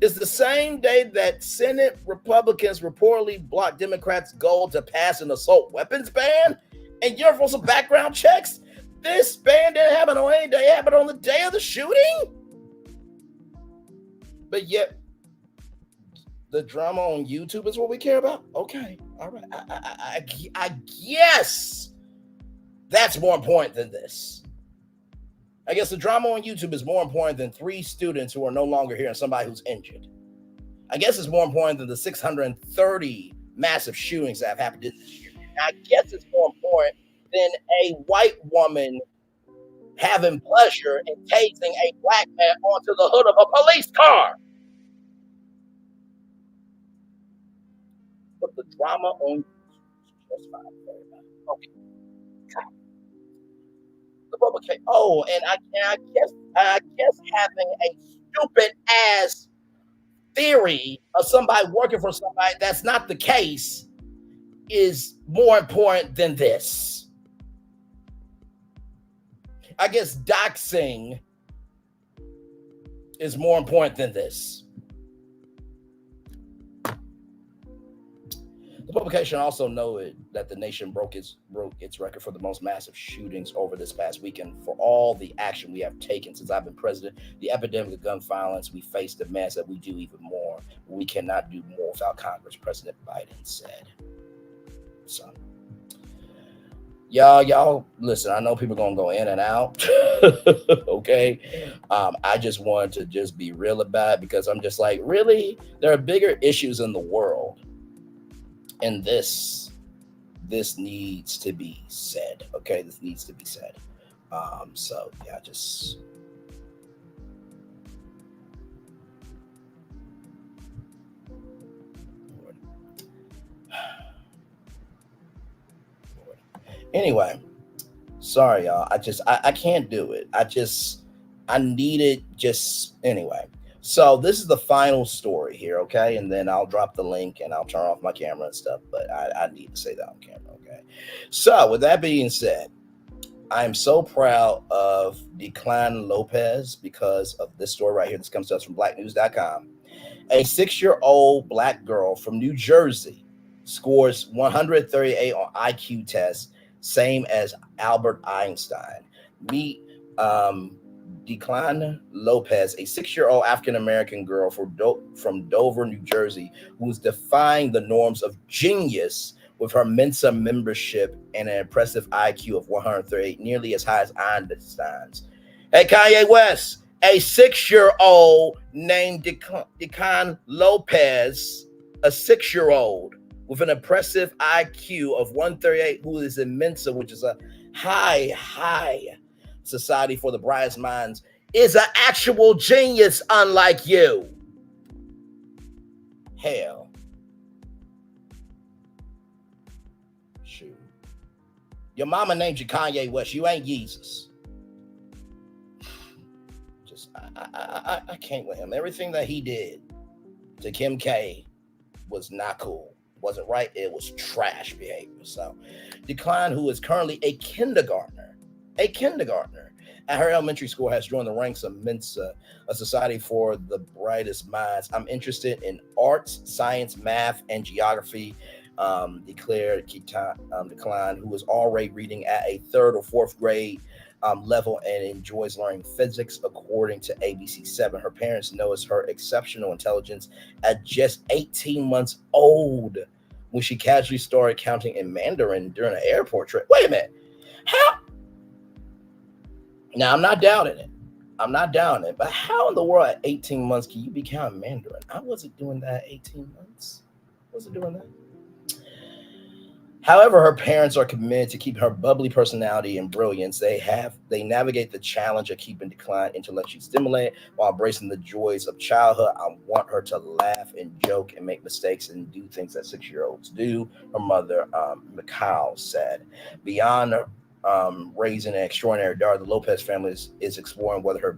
is the same day that Senate Republicans reportedly blocked Democrats' goal to pass an assault weapons ban and universal background checks. This ban didn't happen on any day. It happened on the day of the shooting. But yet, the drama on YouTube is what we care about? Okay. All right. I guess that's more important than this. I guess the drama on YouTube is more important than 3 students who are no longer here and somebody who's injured. I guess it's more important than the 630 massive shootings that have happened this year. I guess it's more important than a white woman having pleasure in tasing a black man onto the hood of a police car. But the drama on just fine. Okay. The publication. Oh, and I guess having a stupid ass theory of somebody working for somebody that's not the case is more important than this. I guess doxing is more important than this. The publication also noted that the nation broke its record for the most massive shootings over this past weekend. For all the action we have taken since I've been president, the epidemic of gun violence we face demands that we do even more. We cannot do more without Congress, President Biden said. So, y'all, listen, I know people are going to go in and out. Okay. I just wanted to just be real about it because I'm just like, really? There are bigger issues in the world. And this needs to be said. Okay. This needs to be said. So yeah, just. Anyway, sorry, y'all. I can't do it. I need it just anyway. So this is the final story here, okay? And then I'll drop the link and I'll turn off my camera and stuff, but I need to say that on camera, okay? So with that being said, I am so proud of Declan Lopez because of this story right here. This comes to us from blacknews.com. A 6-year-old black girl from New Jersey scores 138 on IQ test, same as Albert Einstein. Meet Declan Lopez, a 6-year-old African-American girl from Dover, New Jersey, who's defying the norms of genius with her Mensa membership and an impressive IQ of 138, nearly as high as Einstein's. Hey, Kanye West, a 6-year-old named Declan Lopez, a 6-year-old with an impressive IQ of 138, who is in Mensa, which is a high society for the brightest minds, is an actual genius unlike you. Hell. Shoot. Your mama named you Kanye West. You ain't Jesus. Just, I can't with him. Everything that he did to Kim K was not cool. Wasn't right. It was trash behavior. So, Declan, who is currently a kindergartner at her elementary school, has joined the ranks of Mensa, a society for the brightest minds. I'm interested in arts, science, math, and geography, declared Declan, who is already reading at a 3rd or 4th grade level and enjoys learning physics, according to ABC7. Her parents noticed her exceptional intelligence at just 18 months old when she casually started counting in Mandarin during an airport trip. Wait a minute. How? Now, I'm not doubting it, but how in the world at 18 months can you be counting Mandarin? I wasn't doing that at 18 months. Wasn't doing that. However, her parents are committed to keep her bubbly personality and brilliance. They navigate the challenge of keeping Declan intellectually stimulated while embracing the joys of childhood. I want her to laugh and joke and make mistakes and do things that 6-year-olds do, her mother, Mikhail, said. Beyond raising an extraordinary daughter, the Lopez family is exploring whether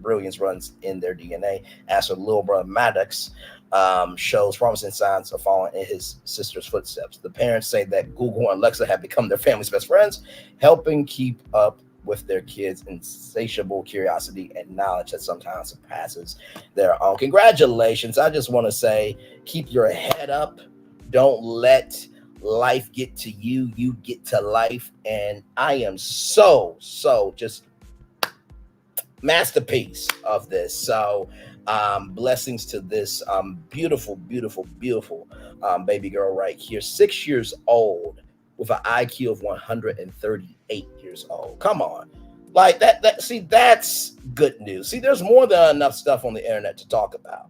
brilliance runs in their DNA. As her little brother Maddox shows promising signs of following in his sister's footsteps. The parents say that Google and Alexa have become their family's best friends, helping keep up with their kids' insatiable curiosity and knowledge that sometimes surpasses their own. Congratulations. I just want to say, keep your head up. Don't let life get to you. You get to life. And I am so just masterpiece of this. So blessings to this beautiful baby girl right here, 6 years old with an IQ of 138 years old. Come on. Like that see, that's good news. See, there's more than enough stuff on the internet to talk about.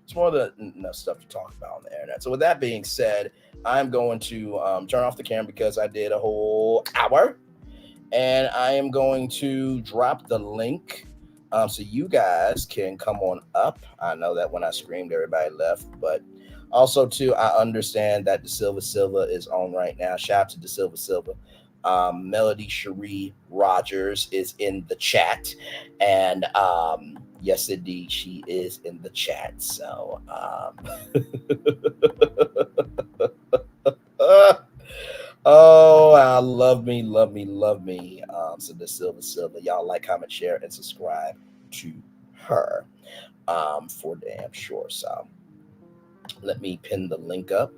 It's more than enough stuff to talk about on the internet. So with that being said, I'm going to turn off the camera because I did a whole hour, and I am going to drop the link so you guys can come on up. I know that when I screamed, everybody left, but also too, I understand that DeSilva is on right now. Shout out to DeSilva. Melody Cherie Rogers is in the chat, and yes, indeed, she is in the chat. So oh, I love me. So DeSilva, y'all like, comment, share, and subscribe to her for damn sure. So let me pin the link up.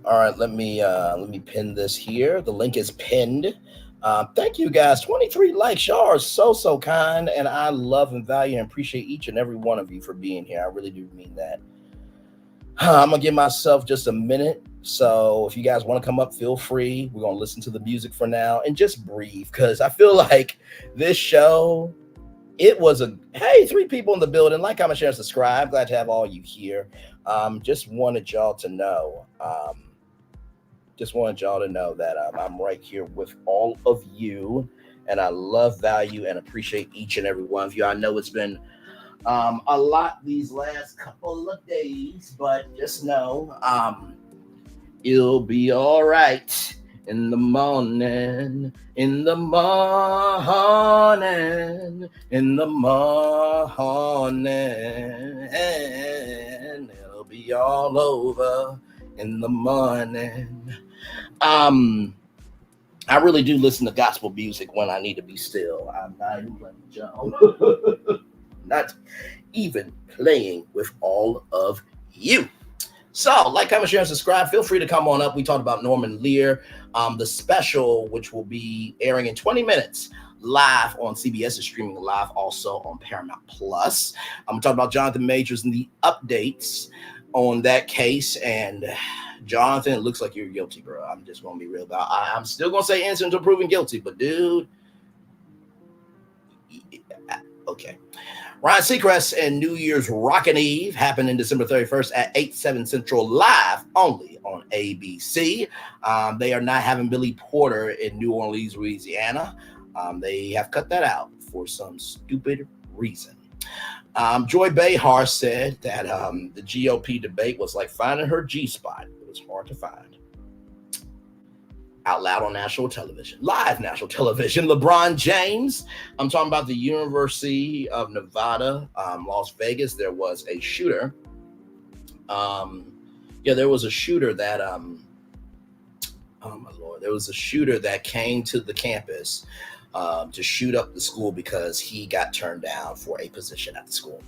All right, let me pin this here. The link is pinned. Thank you guys. 23 likes. Y'all are so kind, and I love and value and appreciate each and every one of you for being here. I really do mean that. I'm gonna give myself just a minute. So if you guys want to come up, feel free. We're gonna listen to the music for now and just breathe, because I feel like this show, it was a 3 people in the building. Like, comment, share, and subscribe. Glad to have all you here. Just wanted y'all to know. That I'm right here with all of you, and I love, value, and appreciate each and every one of you. I know it's been a lot these last couple of days, but just know it'll be all right in the morning, it'll be all over in the morning. I really do listen to gospel music when I need to be still. I'm not even playing with y'all. Not even playing with all of you. So, like, comment, share, and subscribe. Feel free to come on up. We talked about Norman Lear, the special, which will be airing in 20 minutes live on CBS, is streaming live also on Paramount Plus. I'm talking about Jonathan Majors and the updates on that case. And Jonathan, it looks like you're guilty, bro. I'm just gonna be real about it. I'm still gonna say innocent until proven guilty, but dude, okay. Ryan Seacrest and New Year's Rockin' Eve happened in December 31st at 8/7 Central, live only on ABC. They are not having Billy Porter in New Orleans, Louisiana. They have cut that out for some stupid reason. Joy Behar said that the GOP debate was like finding her G-spot. It was hard to find. Out loud on national television, live national television. LeBron James. I'm talking about the University of Nevada, Las Vegas. There was a shooter. There was a shooter that, oh my Lord, there was a shooter that came to the campus to shoot up the school because he got turned down for a position at the school.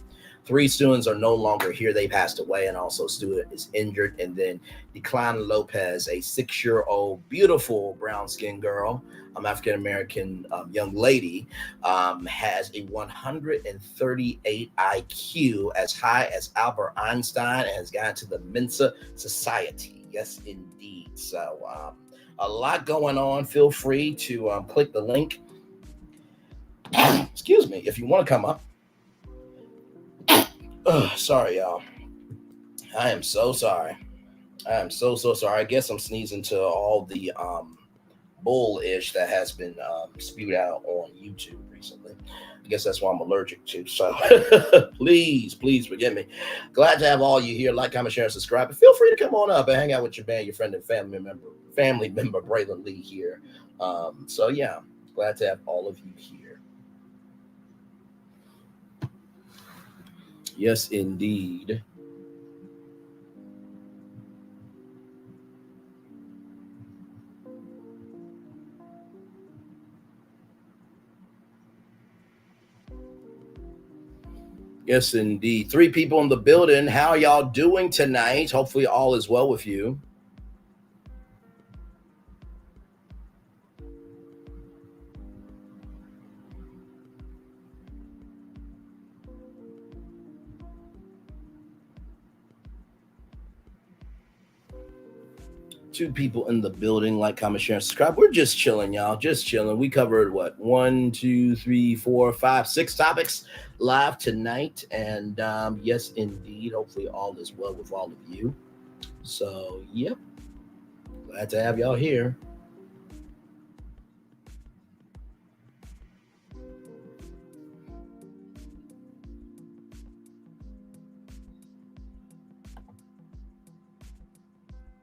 3 students are no longer here. They passed away, and also a student is injured. And then Declan Lopez, a 6-year-old, beautiful brown-skinned girl, African-American young lady, has a 138 IQ, as high as Albert Einstein, and has gotten to the Mensa Society. Yes, indeed. So a lot going on. Feel free to click the link. Excuse me, if you want to come up. Sorry, y'all. I am so sorry. I am so sorry. I guess I'm sneezing to all the bullish that has been spewed out on YouTube recently. I guess that's what I'm allergic to. So please forgive me. Glad to have all you here. Like, comment, share, and subscribe. And feel free to come on up and hang out with your man, your friend, and family member Braylon Lee here. So yeah, glad to have all of you here. Yes, indeed. Yes, indeed. 3 people in the building. How y'all doing tonight? Hopefully all is well with you. Two people in the building. Like, comment, share, and subscribe. We're just chilling, y'all. Just chilling. We covered what? 1, 2, 3, 4, 5, 6 topics live tonight. And yes, indeed. Hopefully all is well with all of you. So, yep. Glad to have y'all here.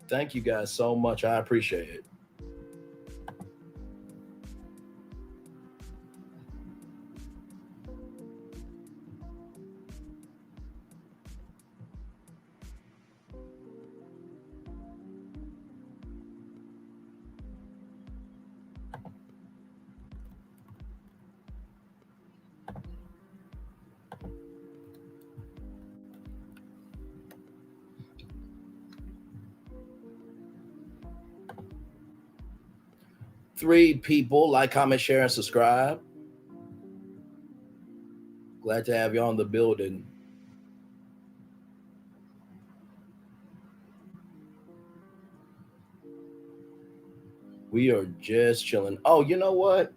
Thank you guys so much. I appreciate it. Three people. Like, comment, share, and subscribe. Glad to have you on the building. We are just chilling. Oh, you know what?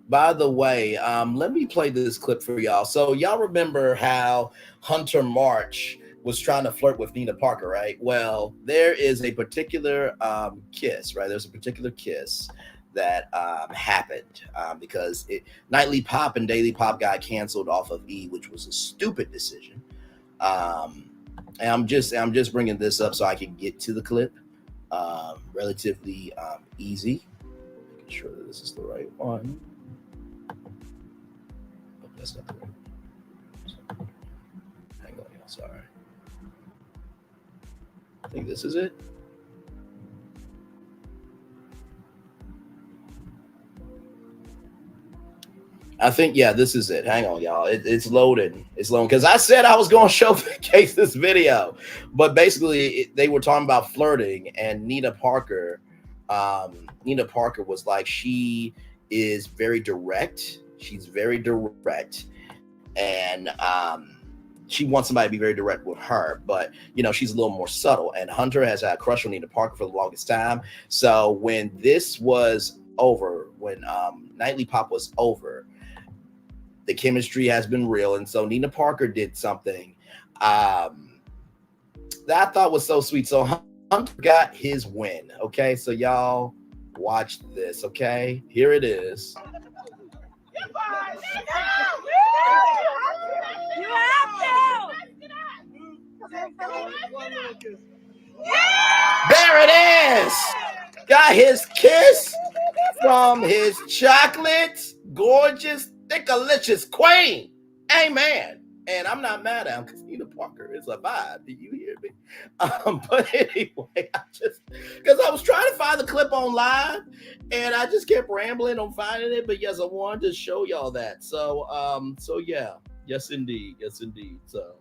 By the way, let me play this clip for y'all. So y'all remember how Hunter March was trying to flirt with Nina Parker, right? Well, there is a particular kiss, right? There's a particular kiss that happened because Nightly Pop and Daily Pop got canceled off of E, which was a stupid decision. And I'm just bringing this up so I can get to the clip relatively easy. Making sure that this is the right one. Oh, that's not the right one. Hang on, y'all. Sorry. I think this is it. I think, yeah, this is it. Hang on, y'all. It's loaded. It's loaded. Because I said I was going to showcase this video. But basically, they were talking about flirting. And Nina Parker was like, she is very direct. She's very direct. And she wants somebody to be very direct with her. But, you know, she's a little more subtle. And Hunter has had a crush on Nina Parker for the longest time. So when this was over, when Nightly Pop was over, the chemistry has been real. And so Nina Parker did something that I thought was so sweet. So Hunter got his win. Okay, so y'all watch this. Okay, here it is. his kiss from his chocolate, gorgeous, thickalicious queen. Amen. And I'm not mad at him because Nina Parker is a vibe. Do you hear me? But anyway, because I was trying to find the clip on live and I just kept rambling on finding it. But yes, I wanted to show y'all that. So yeah. Yes, indeed. Yes, indeed. So.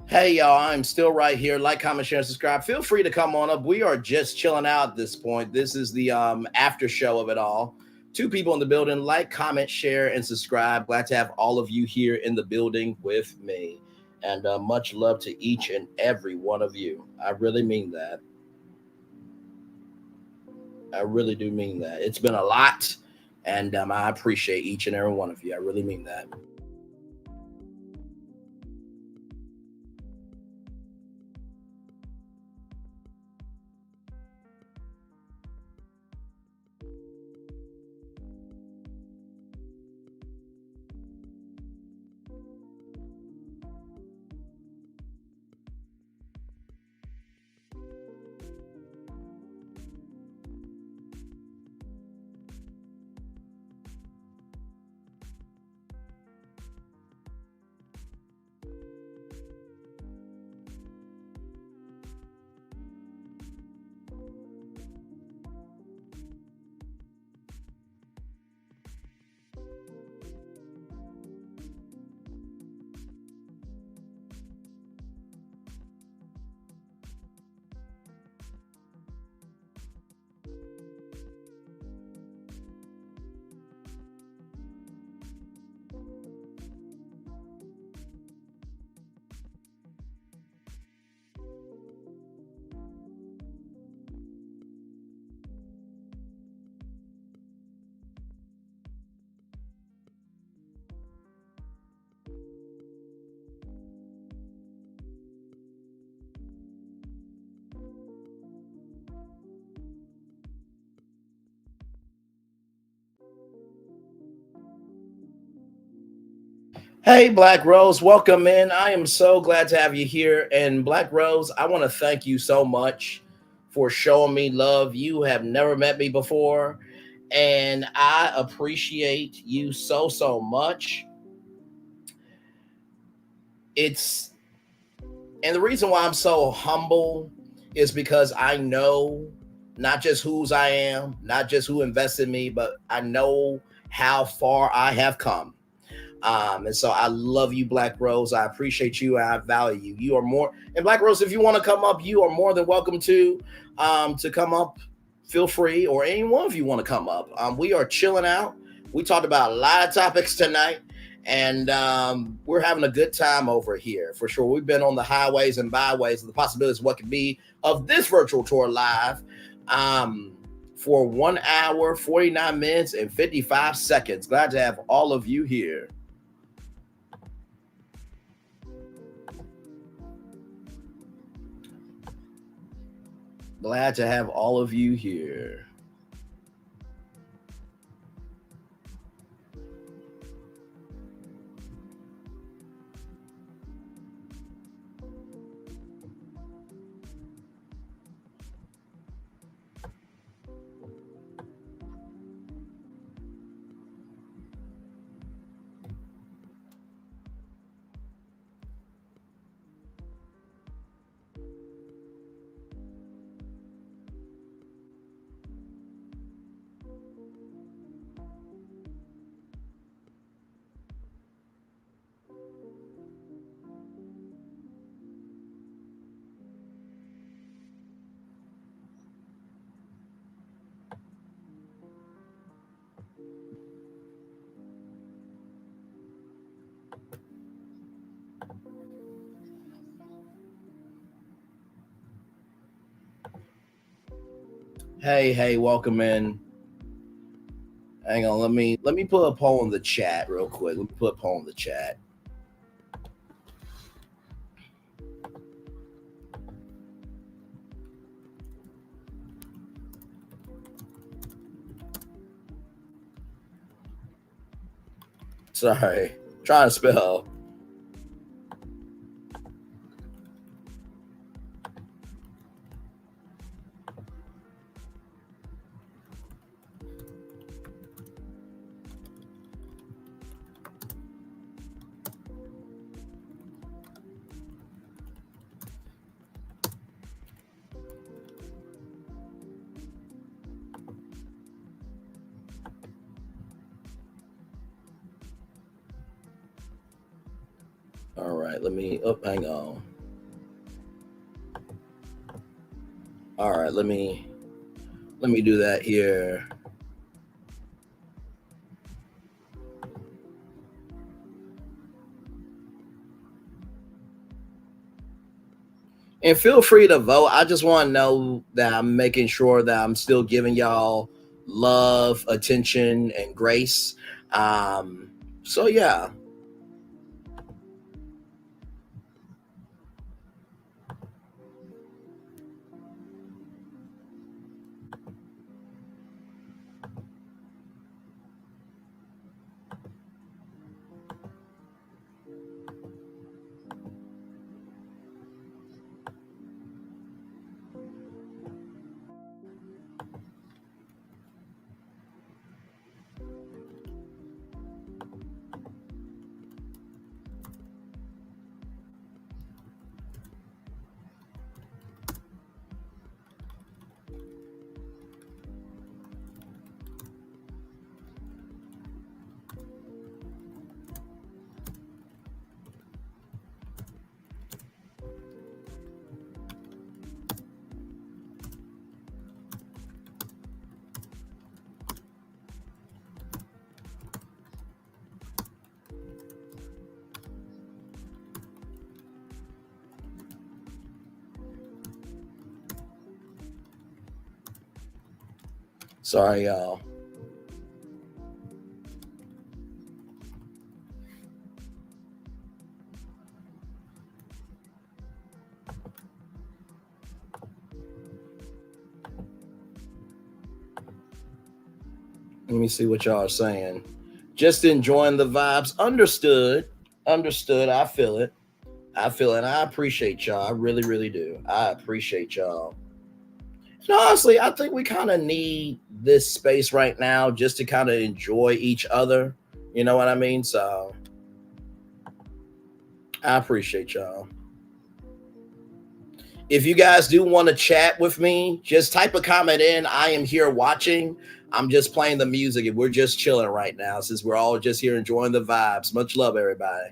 Hey, y'all, I'm still right here. Like, comment, share, and subscribe. Feel free to come on up. We are just chilling out at this point. This is the after show of it all. 2 people in the building. Like, comment, share, and subscribe. Glad to have all of you here in the building with me. And much love to each and every one of you. I really mean that. I really do mean that. It's been a lot, and I appreciate each and every one of you. I really mean that. Hey, Black Rose, welcome in. I am so glad to have you here. And Black Rose, I want to thank you so much for showing me love. You have never met me before, and I appreciate you so, so much. And the reason why I'm so humble is because I know not just whose I am, not just who invested in me, but I know how far I have come. And so I love you, Black Rose. I appreciate you. I value you. You are more. And Black Rose, if you want to come up, you are more than welcome to come up. Feel free, or any one of you want to come up. We are chilling out. We talked about a lot of topics tonight, and we're having a good time over here for sure. We've been on the highways and byways of the possibilities of what could be of this virtual tour live for 1 hour, 49 minutes, and 55 seconds. Glad to have all of you here. Glad to have all of you here. Hey, welcome in. Hang on, let me put a poll in the chat real quick. Let me put a poll in the chat. Sorry, trying to spell. All right, let me. Oh, hang on. All right, let me do that here. And feel free to vote. I just want to know that I'm making sure that I'm still giving y'all love, attention, and grace. So yeah. Sorry, y'all. Let me see what y'all are saying. Just enjoying the vibes. Understood. I feel it. I appreciate y'all. I really, really do. I appreciate y'all. And honestly, I think we kind of need this space right now just to kind of enjoy each other. You know what I mean? So I appreciate y'all. If you guys do want to chat with me, just type a comment in. I am here watching. I'm just playing the music and we're just chilling right now since we're all just here enjoying the vibes. Much love, everybody.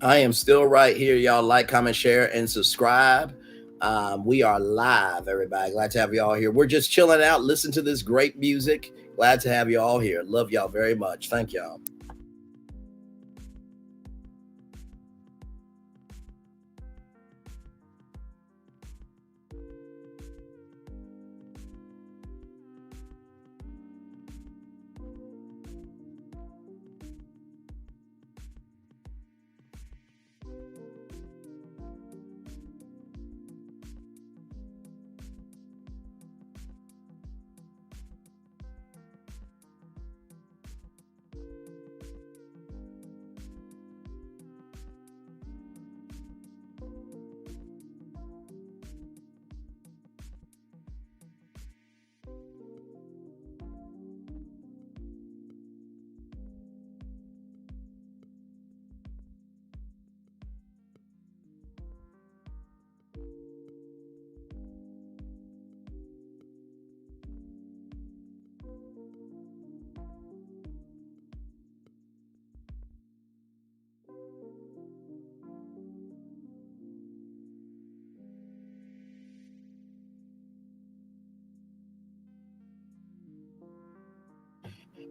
I am still right here. Y'all like, comment, share, and subscribe. We are live, everybody. Glad to have you all here. We're just chilling out, listen to this great music. Glad to have you all here. Love y'all very much. Thank y'all.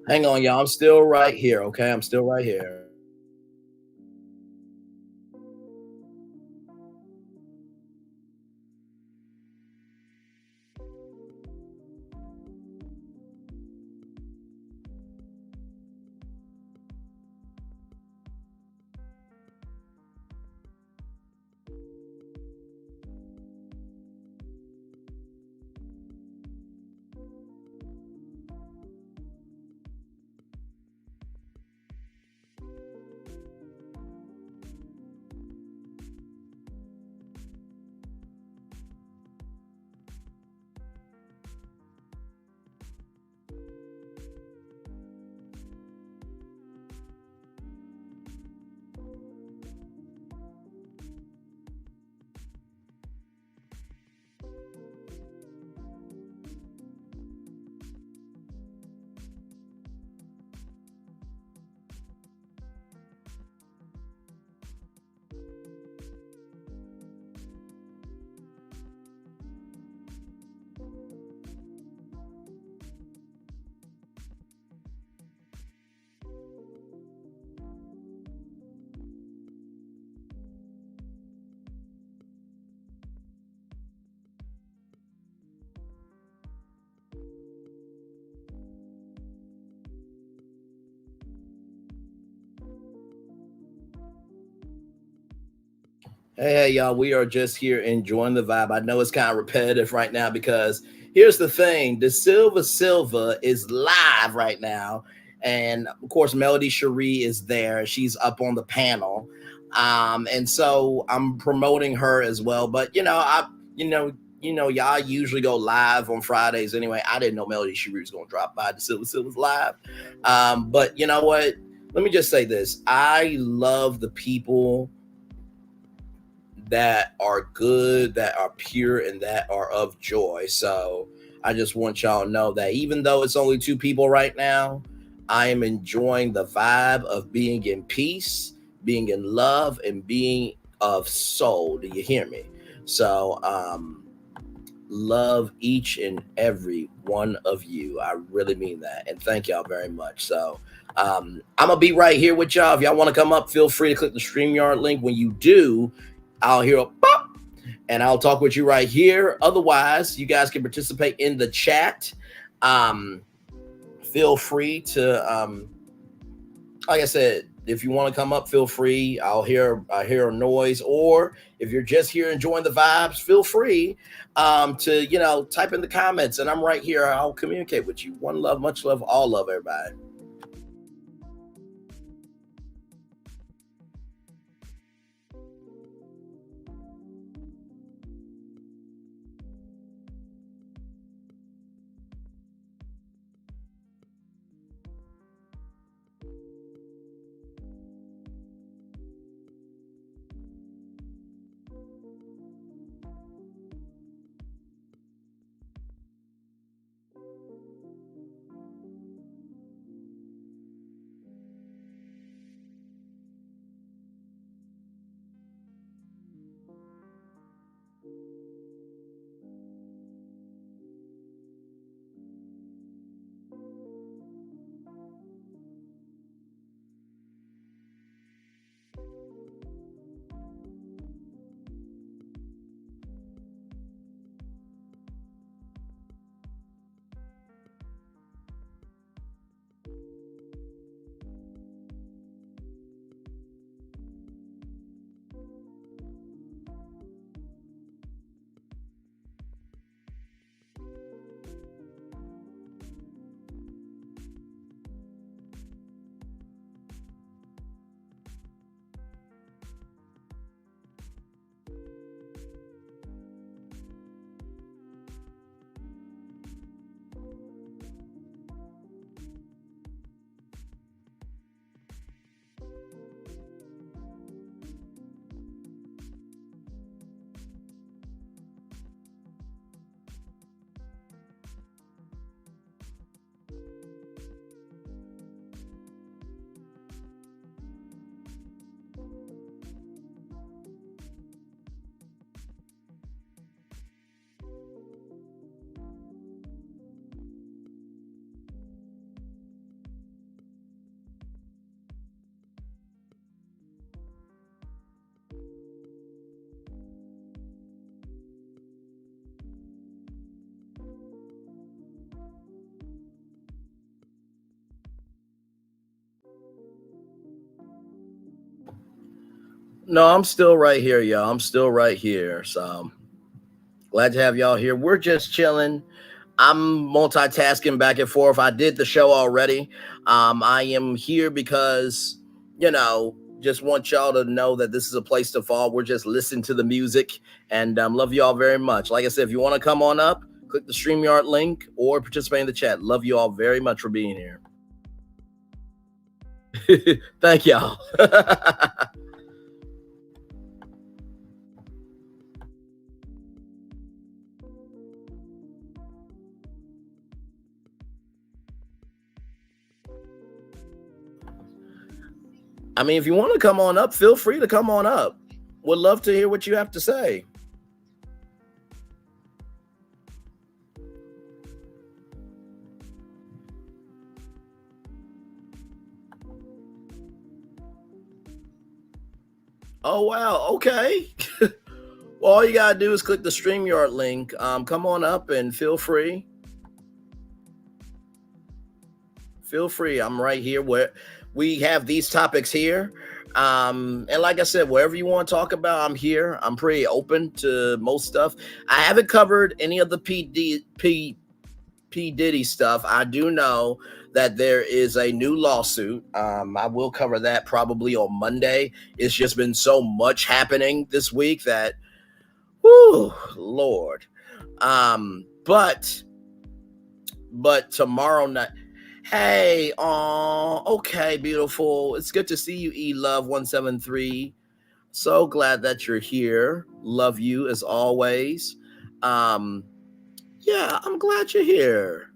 Hang on, y'all. I'm still right here. Okay. I'm still right here. Hey, y'all, we are just here enjoying the vibe. I know it's kind of repetitive right now because here's the thing. The Silva is live right now. And of course, Melody Cherie is there. She's up on the panel. And so I'm promoting her as well. But y'all usually go live on Fridays anyway. I didn't know Melody Cherie was going to drop by. The Silva's live. But you know what? Let me just say this. I love the people that are good, that are pure, and that are of joy. So I just want y'all to know that even though it's only 2 people right now, I am enjoying the vibe of being in peace, being in love, and being of soul. Do you hear me? So love each and every one of you. I really mean that. And thank y'all very much. So I'm gonna be right here with y'all. If y'all want to come up, feel free to click the StreamYard link. When you do, I'll hear a pop and I'll talk with you right here. Otherwise, you guys can participate in the chat. Feel free to, like I said, if you want to come up, feel free. I hear a noise, or if you're just here enjoying the vibes, feel free to type in the comments, and I'm right here. I'll communicate with you. One love, much love, all love, everybody. No, I'm still right here, y'all. I'm still right here. So glad to have y'all here. We're just chilling. I'm multitasking back and forth. I did the show already. I am here because, just want y'all to know that this is a place to fall. We're just listening to the music and love y'all very much. Like I said, if you want to come on up, click the StreamYard link or participate in the chat. Love you all very much for being here. Thank y'all. I mean, if you want to come on up, feel free to come on up. Would love to hear what you have to say. Oh, wow. Okay. Well, all you got to do is click the StreamYard link. Come on up and feel free. Feel free. I'm right here where we have these topics here. And like I said, wherever you want to talk about, I'm here. I'm pretty open to most stuff. I haven't covered any of the P. Diddy stuff. I do know that there is a new lawsuit. I will cover that probably on Monday. It's just been so much happening this week that, whew, Lord. But tomorrow night. Hey, okay, beautiful. It's good to see you, eLove173. So glad that you're here. Love you as always. Yeah, I'm glad you're here.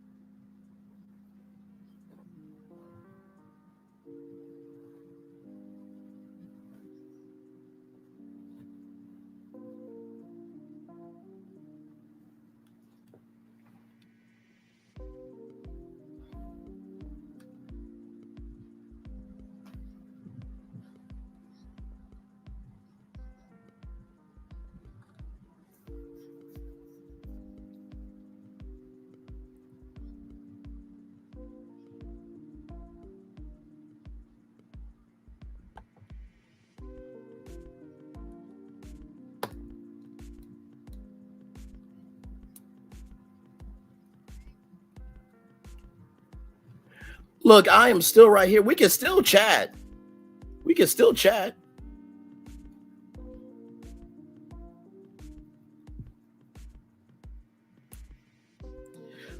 Look, I am still right here. We can still chat.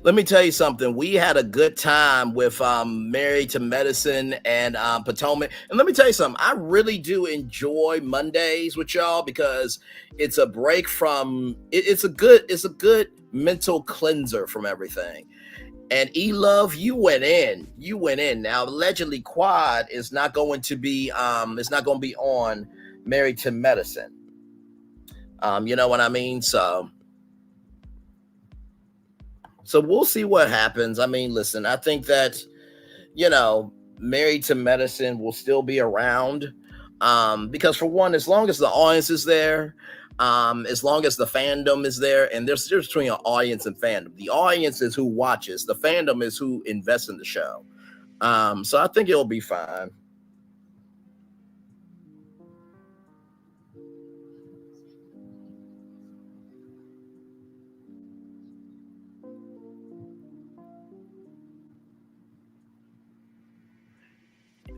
Let me tell you something. We had a good time with Married to Medicine and Potomac. And let me tell you something. I really do enjoy Mondays with y'all because it's a break from it's a good mental cleanser from everything. And eLove, you went in. Now, allegedly, Quad is not going to be on Married to Medicine. You know what I mean? So we'll see what happens. I mean, listen, I think that, Married to Medicine will still be around. Because for one, as long as the audience is there, as long as the fandom is there, and there's between an audience and fandom. The audience is who watches. The fandom is who invests in the show. So I think it'll be fine.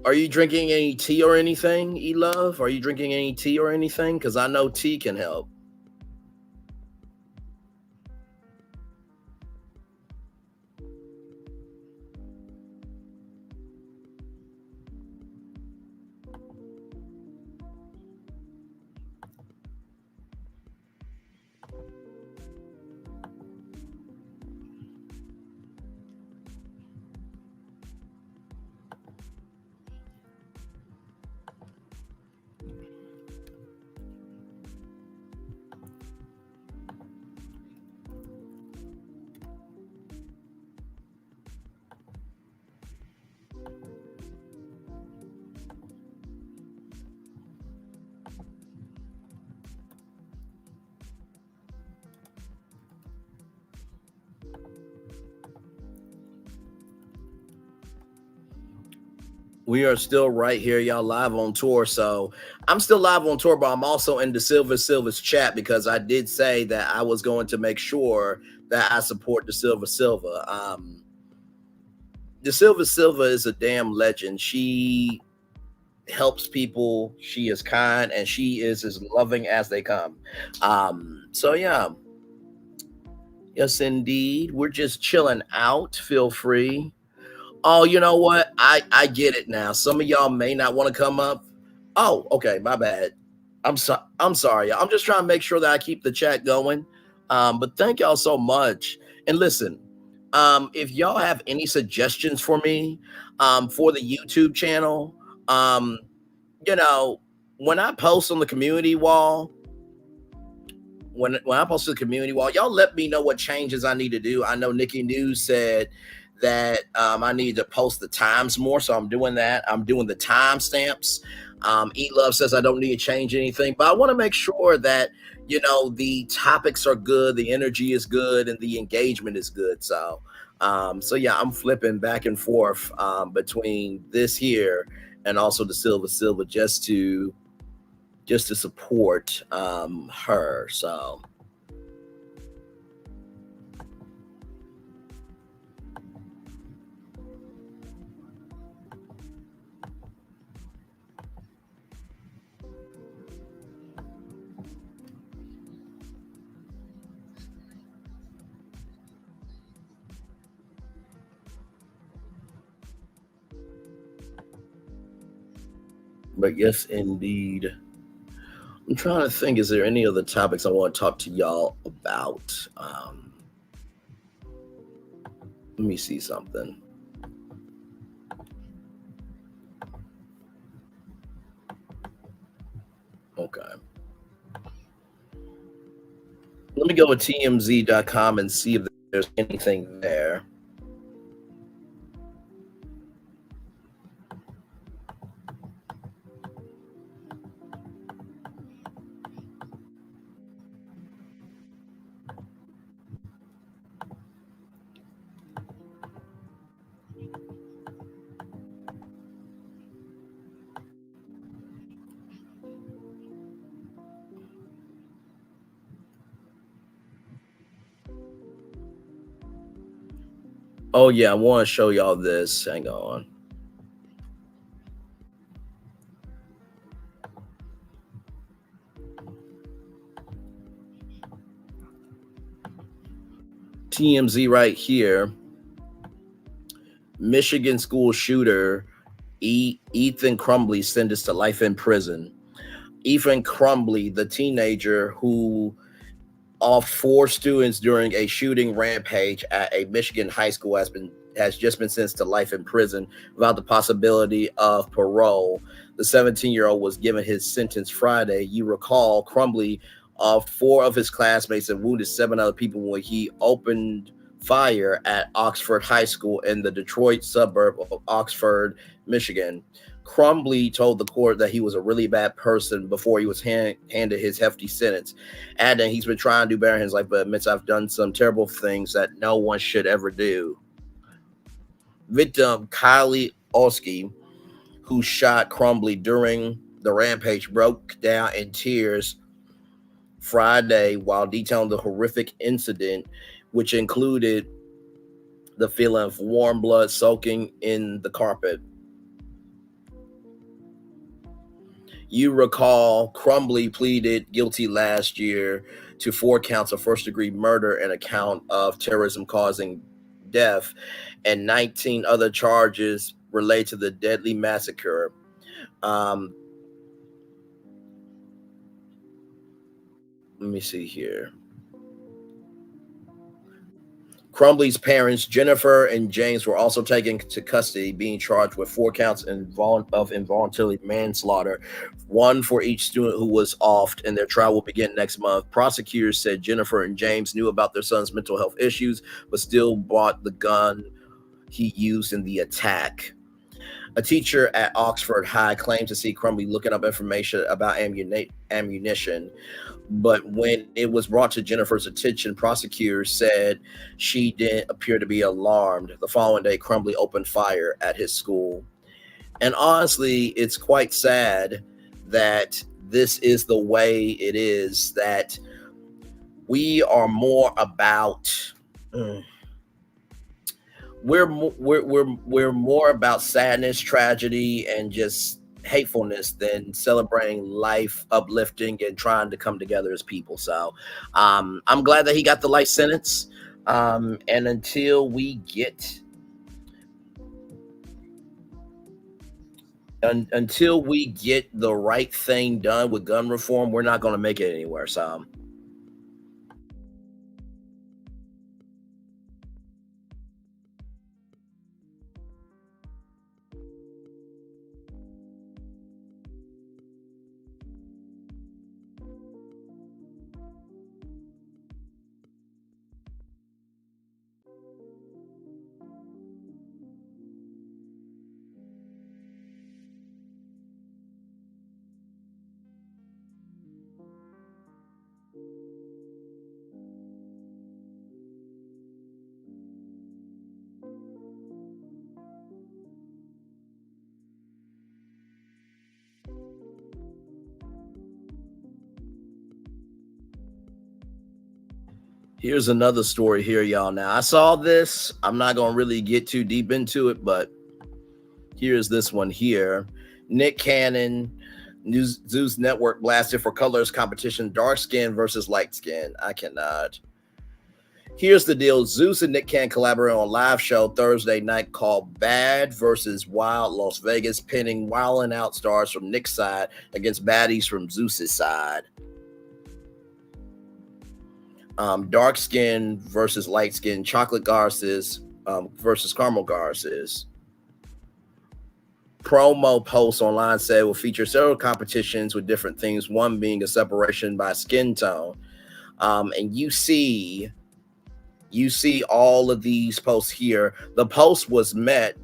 Are you drinking any tea or anything, eLove? Are you drinking any tea or anything? Because I know tea can help. We are still right here, y'all, live on tour. So I'm still live on tour, but I'm also in the Silver's chat because I did say that I was going to make sure that I support the Silver. The Silver is a damn legend. She helps people. She is kind, and she is as loving as they come. So yeah. Yes, indeed. We're just chilling out. Feel free. Oh, you know what? I get it now. Some of y'all may not want to come up. Oh, okay, my bad. I'm sorry. I'm just trying to make sure that I keep the chat going. But thank y'all so much. And listen, if y'all have any suggestions for me, for the YouTube channel, you know, when I post on the community wall, when I post to the community wall, y'all let me know what changes I need to do. I know Nikki News said that I need to post the times more, so I'm doing that. I'm doing the timestamps. Eat Love says I don't need to change anything, but I want to make sure that, you know, the topics are good, the energy is good, and the engagement is good. So yeah, I'm flipping back and forth between this here and also the Silver just to support her. So but yes, indeed. I'm trying to think, is there any other topics I want to talk to y'all about? Let me see something. Okay. Let me go with tmz.com and see if there's anything there. Oh yeah, I want to show y'all this. Hang on. TMZ right here. Michigan school shooter Ethan Crumbley sentenced to life in prison. Ethan Crumbley, the teenager who offed 4 students during a shooting rampage at a Michigan high school, has just been sentenced to life in prison without the possibility of parole. The 17-year-old was given his sentence Friday. You recall, Crumbley offed 4 of his classmates and wounded 7 other people when he opened fire at Oxford High School in the Detroit suburb of Oxford, Michigan. Crumbley told the court that he was a really bad person before he was handed his hefty sentence, adding he's been trying to do better in his life, but admits I've done some terrible things that no one should ever do. Victim Kylie Oski, who shot Crumbley during the rampage, broke down in tears Friday while detailing the horrific incident, which included the feeling of warm blood soaking in the carpet. You recall, Crumbley pleaded guilty last year to 4 counts of first-degree murder and a count of terrorism causing death, and 19 other charges related to the deadly massacre. Let me see here. Crumbley's parents, Jennifer and James, were also taken to custody, being charged with 4 counts of involuntary manslaughter, 1 for each student who was offed, and their trial will begin next month. Prosecutors said Jennifer and James knew about their son's mental health issues, but still bought the gun he used in the attack. A teacher at Oxford High claimed to see Crumbley looking up information about ammunition, but when it was brought to Jennifer's attention, prosecutors said she didn't appear to be alarmed. The following day, Crumbley opened fire at his school. And honestly, it's quite sad that this is the way it is, that we are more about we're more about sadness, tragedy, and just hatefulness than celebrating life, uplifting, and trying to come together as people. So I'm glad that he got the life sentence. And until we get the right thing done with gun reform, we're not going to make it anywhere. So here's another story here, y'all. Now, I saw this. I'm not going to really get too deep into it, but here's this one here. Nick Cannon, Zeus Network blasted for colors competition, dark skin versus light skin. I cannot. Here's the deal. Zeus and Nick Cannon collaborate on a live show Thursday night called Bad versus Wild Las Vegas, pinning Wild and Out stars from Nick's side against baddies from Zeus's side. Dark skin versus light skin, chocolate garces versus caramel garces. Promo posts online said will feature several competitions with different themes, one being a separation by skin tone. And you see all of these posts here. The post was met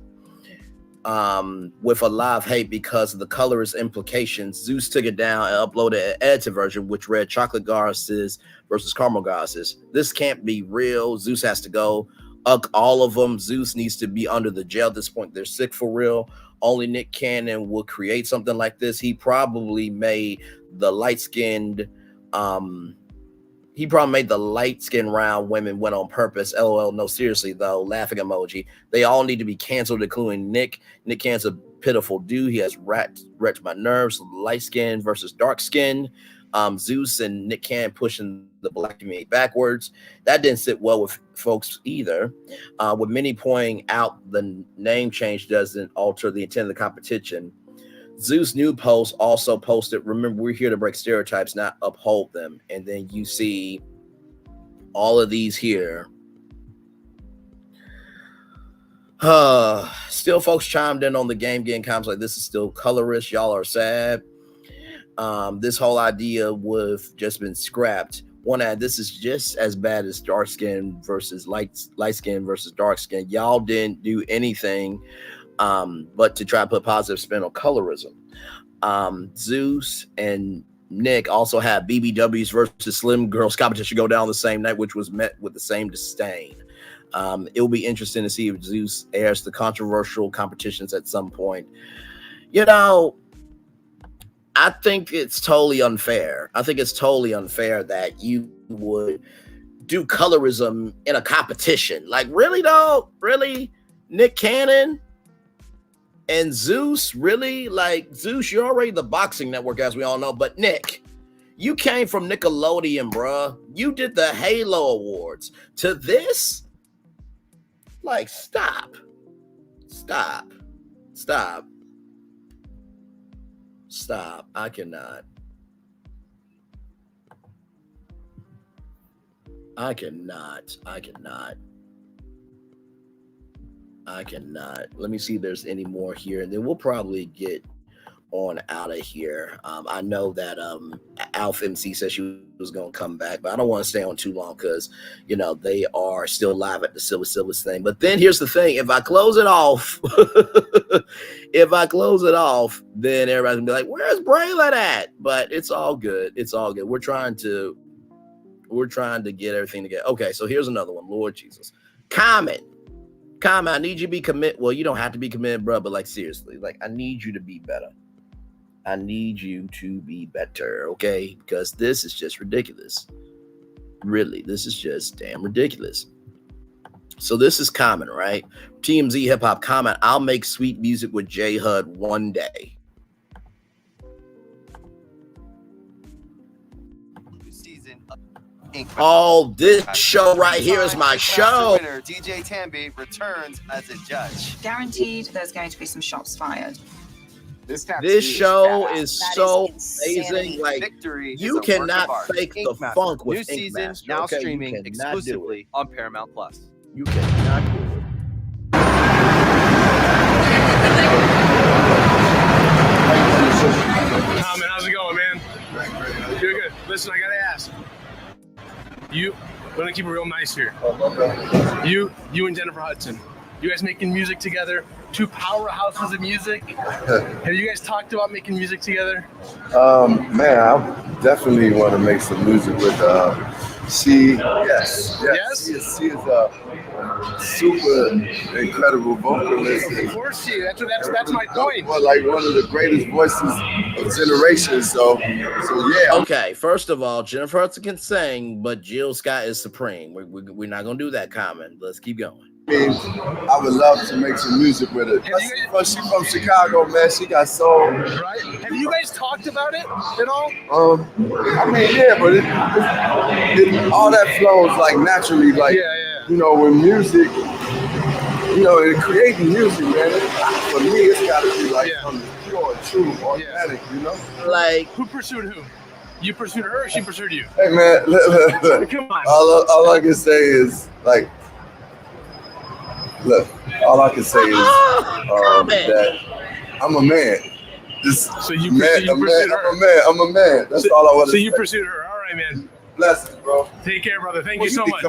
with a lot of hate because of the colorist implications. Zeus took it down and uploaded an edited version which read chocolate garces versus caramel garces. This can't be real. Zeus has to go. All of them. Zeus needs to be under the jail at this point. They're sick for real. Only Nick Cannon will create something like this. He probably made the light-skinned round women went on purpose. LOL. No, seriously though. Laughing emoji. They all need to be canceled, including Nick. Nick Cannon's a pitiful dude. He has wrecked my nerves. Light skin versus dark skin. Zeus and Nick Cannon pushing the black community backwards. That didn't sit well with folks either. With many pointing out the name change doesn't alter the intent of the competition. Zeus' new post also posted, remember, we're here to break stereotypes, not uphold them. And then you see all of these here. Still folks chimed in on the game, getting comments like, this is still colorist. Y'all are sad. This whole idea would have just been scrapped. One ad, this is just as bad as dark skin versus light skin versus dark skin. Y'all didn't do anything but to try to put positive spin on colorism. Zeus and Nick also had BBWs versus Slim Girls competition go down the same night, which was met with the same disdain. It will be interesting to see if Zeus airs the controversial competitions at some point. You know, I think it's totally unfair. I think it's totally unfair that you would do colorism in a competition. Like, really, though? Really? Nick Cannon and Zeus? Really? Like, Zeus, you're already the boxing network, as we all know. But Nick, you came from Nickelodeon, bruh. You did the Halo Awards. To this? Like, stop. Stop. Stop. Stop. I cannot. I cannot. I cannot. I cannot. Let me see if there's any more here, and then we'll probably get on out of here. I know that Alf MC said she was going to come back, but I don't want to stay on too long because, you know, they are still live at the Silver thing. But then here's the thing. If I close it off, then everybody's going to be like, where's Braylon at? But it's all good. It's all good. We're trying to get everything together. Okay, so here's another one. Lord Jesus. Common Comment, I need you to be committed. Well, you don't have to be committed, bro, but like seriously, like I need you to be better. I need you to be better, okay? Because this is just ridiculous. Really, this is just damn ridiculous. So this is Common, right? TMZ Hip Hop comment, I'll make sweet music with J Hud one day. Oh, this show right here is my show. Winner, DJ Tambi returns as a judge. Guaranteed there's going to be some shots fired. This show is so amazing. Like, Victory you cannot fake the funk with New season Ink now okay? streaming exclusively on Paramount Plus. You cannot do it. Common, how's it going, man? You're good. Listen, I gotta ask. I'm gonna keep it real nice here. You and Jennifer Hudson. You guys making music together? Two powerhouses of music. Have you guys talked about making music together? Man, I definitely want to make some music with she. Yes. She is a super incredible vocalist. Of course, that's my point. Well, like one of the greatest voices of generation. So yeah. Okay, first of all, Jennifer Hudson can sing, but Jill Scott is supreme. We're not gonna do that comment. Let's keep going. I mean, I would love to make some music with her. She's from Chicago, man. She got soul. Right? Have you guys talked about it at all? I mean, yeah, but it all that flows like naturally, like you know, when music, you know, in creating music, man. For me, it's got to be like from the pure, true, organic, you know. Like, who pursued who? You pursued her, or she pursued you? Hey, man, look. Come on. All I can say is like. Look, all I can say is that I'm a man. So you pursued her. I'm a man. That's all I want to say. So you pursued her. All right, man. Blessings, bro. Take care, brother. Thank you so much.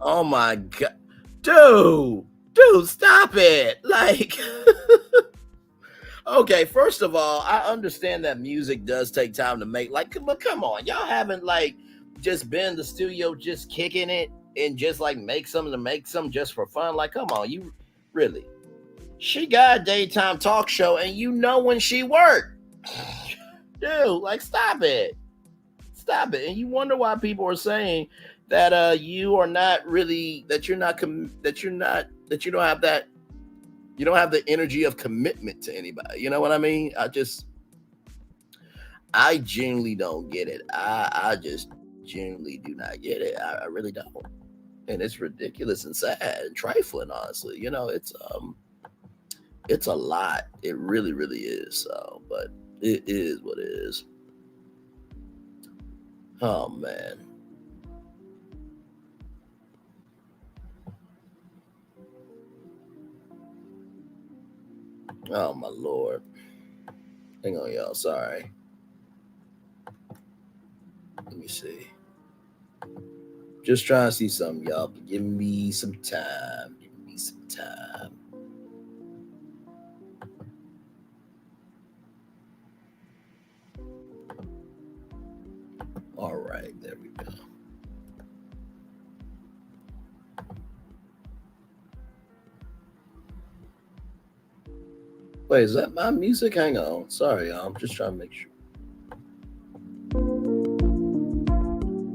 Oh my God. Dude, stop it. Like, okay, first of all, I understand that music does take time to make. Like, but come on. Y'all haven't like just been in the studio just kicking it and just like make some just for fun. Like, come on, you really. She got a daytime talk show and you know when she worked. Dude, like stop it. Stop it. And you wonder why people are saying that you are not really that you don't have that you don't have the energy of commitment to anybody. You know what I mean? I genuinely don't get it. I just genuinely do not get it. I really don't. And it's ridiculous and sad and trifling, honestly. You know, it's a lot. It really, really is. So, but it is what it is. Oh man. Oh my Lord. Hang on, y'all. Sorry. Let me see. Just trying to see something, y'all. Give me some time. Give me some time. All right, there we go. Wait, is that my music? Hang on. Sorry, y'all. I'm just trying to make sure.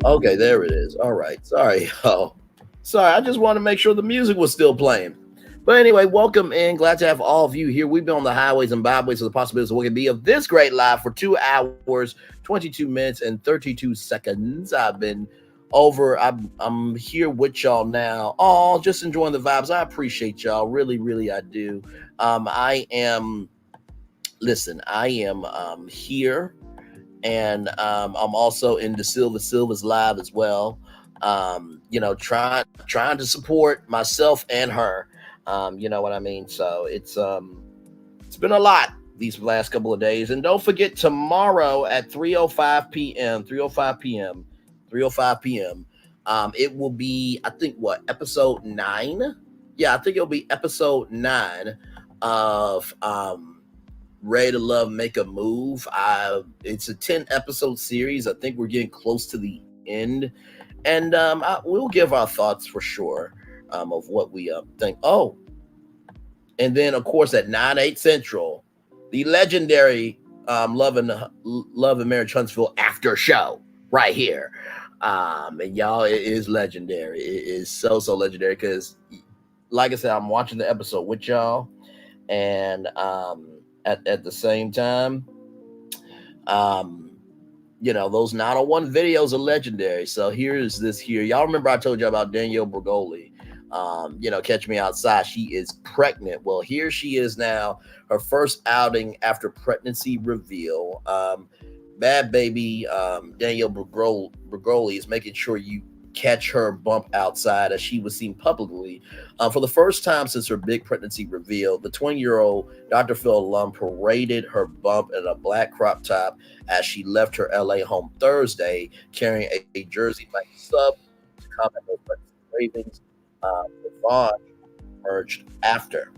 Okay, there it is. All right. Sorry, y'all. Sorry, I just want to make sure the music was still playing. But anyway, welcome in. Glad to have all of you here. We've been on the highways and byways of the possibilities of what can be of this great live for 2 hours, 22 minutes, and 32 seconds. I'm here with y'all now. Oh, just enjoying the vibes. I appreciate y'all. Really, really, I do. I am here. And I'm also in the Silva's live as well. You know, trying to support myself and her. You know what I mean? So it's been a lot these last couple of days. And don't forget tomorrow at 3:05 p.m. It will be, I think, episode 9? Yeah, I think it'll be episode 9 of Ready to Love, Make a Move. It's a 10 episode series. I think we're getting close to the end, and we'll give our thoughts for sure. of what we think. Oh, and then of course at 9/8 Central, the legendary Love and Marriage Huntsville after show right here. And y'all, it is legendary. It is so legendary because, like I said, I'm watching the episode with y'all, and at the same time, those 901 videos are legendary. So here's this here. Y'all remember I told you about Danielle Bergoli? Catch Me Outside. She is pregnant. Well, here she is now, her first outing after pregnancy reveal. Bad baby Danielle Bergoli is making sure you catch her bump outside as she was seen publicly for the first time since her big pregnancy reveal. The 20-year-old Dr. Phil alum paraded her bump in a black crop top as she left her LA home Thursday, carrying a jersey like sub to comment on pregnancy ravings. Devon emerged after,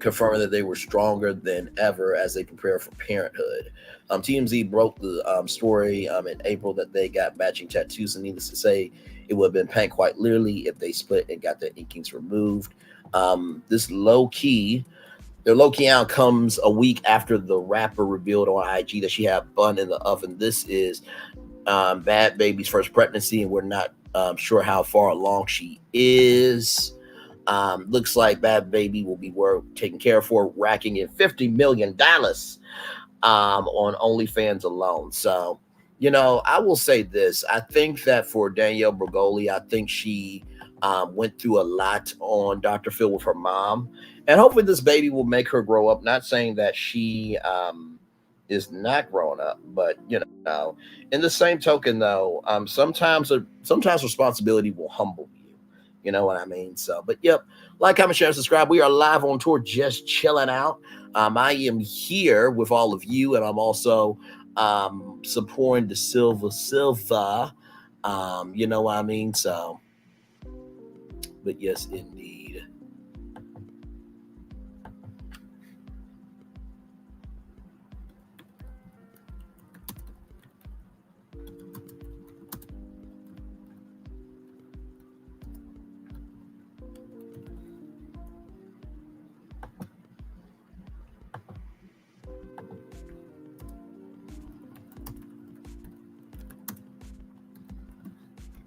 confirming that they were stronger than ever as they prepare for parenthood. TMZ broke the story in April that they got matching tattoos, and needless to say, it would have been Pink quite literally if they split and got their inkings removed. Their low-key out comes a week after the rapper revealed on IG that she had bun in the oven. This is Bad Baby's first pregnancy, and we're not sure how far along she is. Looks like Bad Baby will be taken care of for, racking in $50 million on OnlyFans alone. So, I will say this. I think that for Danielle Bergoli, I think she went through a lot on Dr. Phil with her mom. And hopefully this baby will make her grow up. Not saying that she is not growing up, but, in the same token, though, sometimes responsibility will humble you. You know what I mean? So, but yep, like, comment, share, subscribe. We are live on tour, just chilling out. I am here with all of you, and I'm also supporting the Silva. You know what I mean? So, but yes, indeed.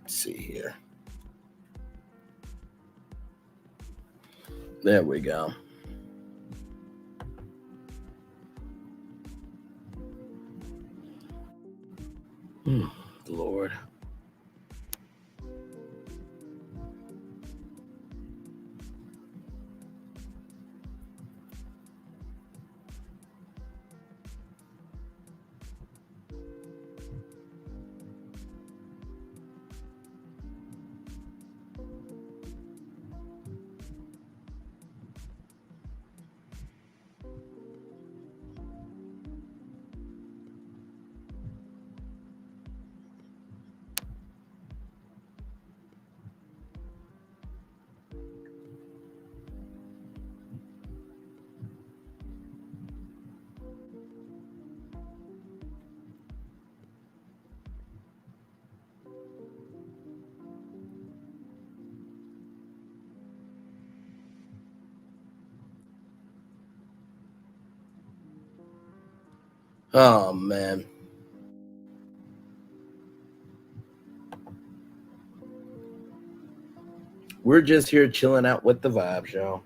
See here. There we go. Lord. Oh, man. We're just here chilling out with the vibes, y'all.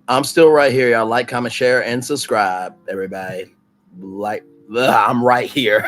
I'm still right here. Y'all like, comment, share, and subscribe. Everybody, like, I'm right here.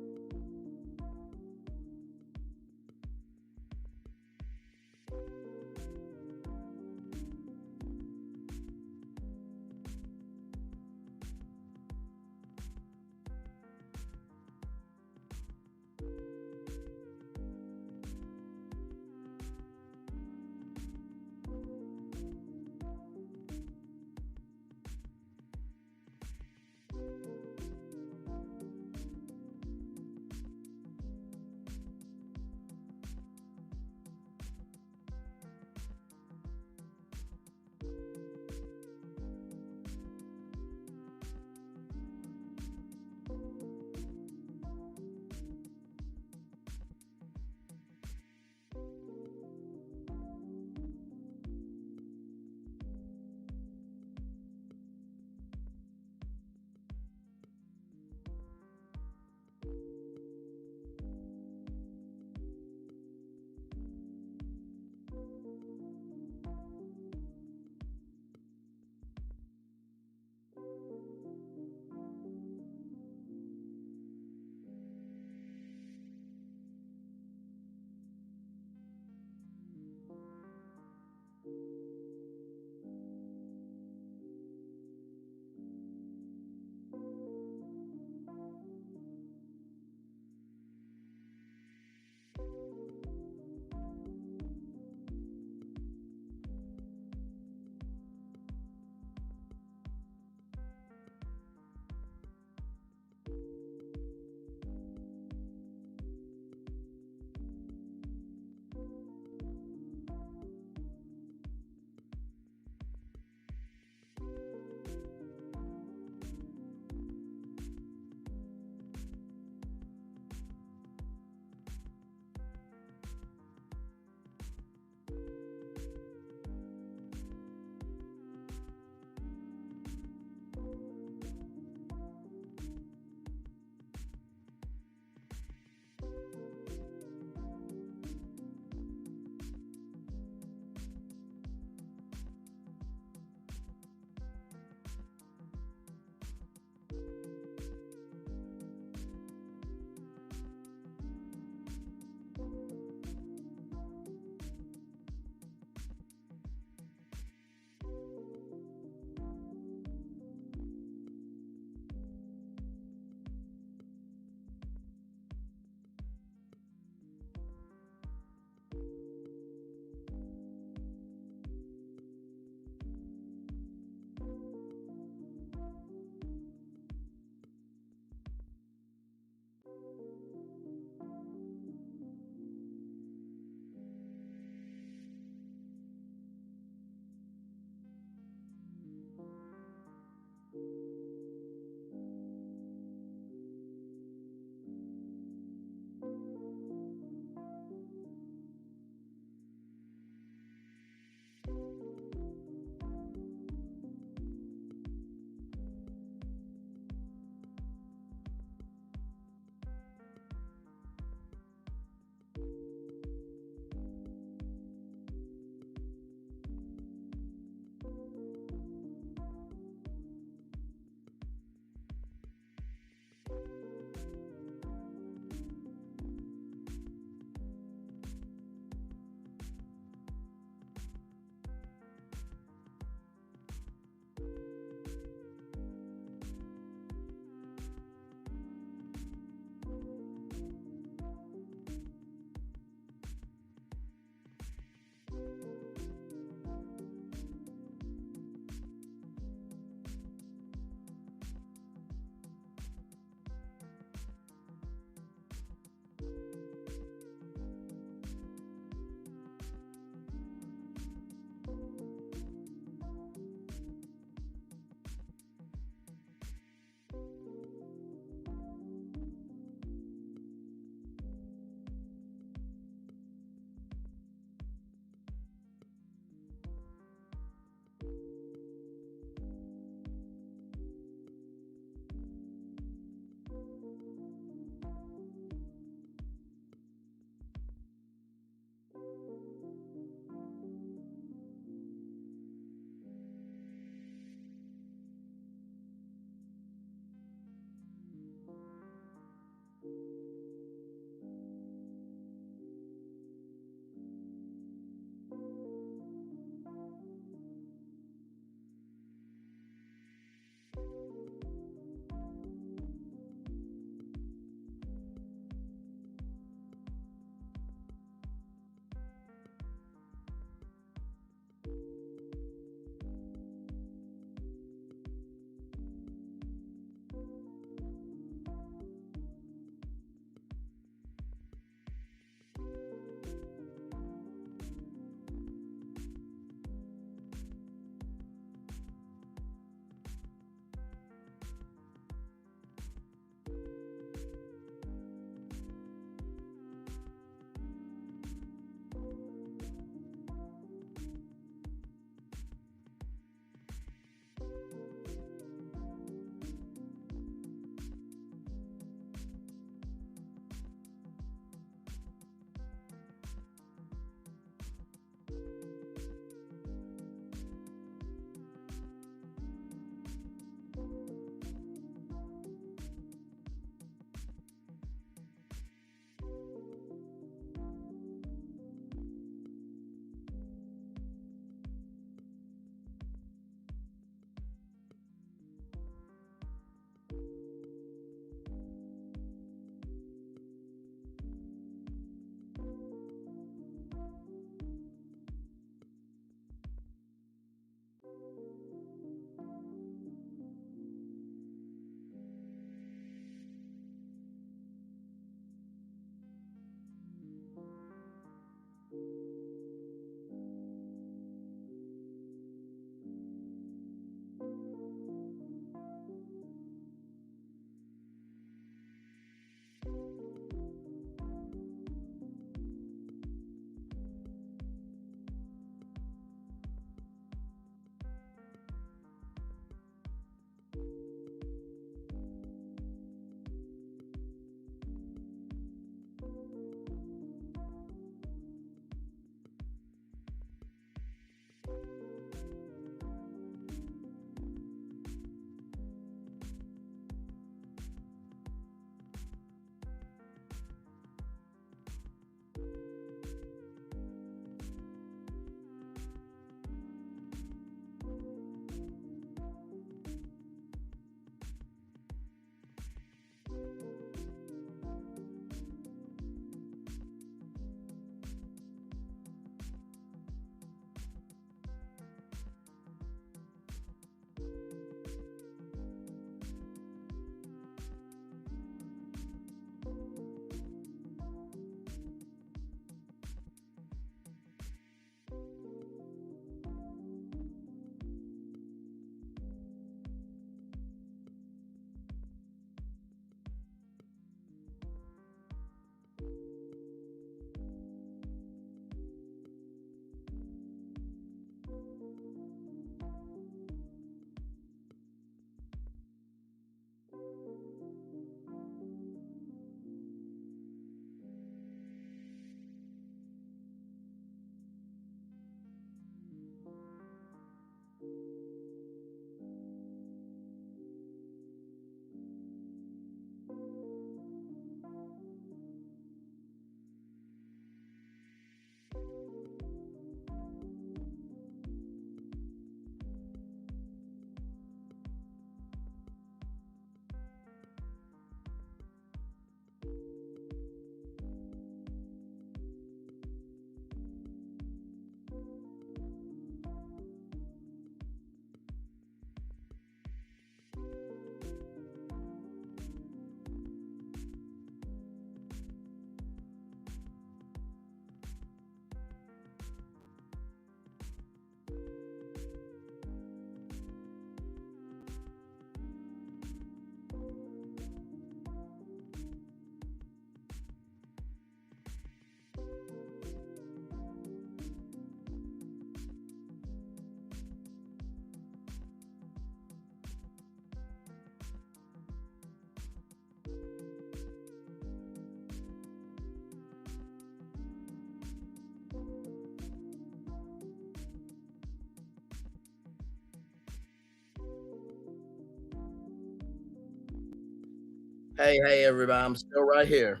Hey, everybody. I'm still right here.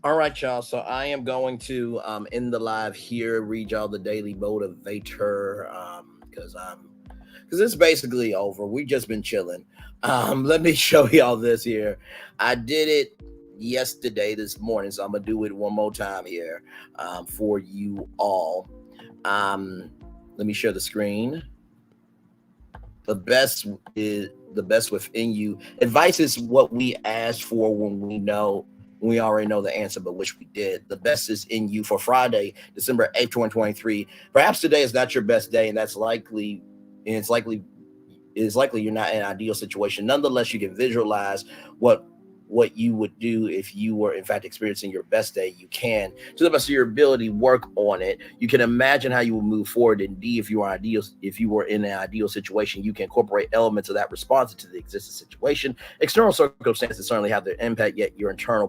All right, y'all. So I am going to end the live here, read y'all the daily motivator, because it's basically over. We've just been chilling. Let me show y'all this here. I did it yesterday, this morning, so I'm gonna do it one more time here for you all. Let me share the screen. The best is the best within you. Advice is what we ask for when we already know the answer, but wish we did. The best is in you for Friday, December 8th, 2023. Perhaps today is not your best day, and it's likely you're not in an ideal situation. Nonetheless, you can visualize what you would do if you were in fact experiencing your best day. You can, to the best of your ability, work on it. You can imagine how you will move forward. Indeed, if you were in an ideal situation, you can incorporate elements of that response into the existing situation. External circumstances certainly have their impact, yet your internal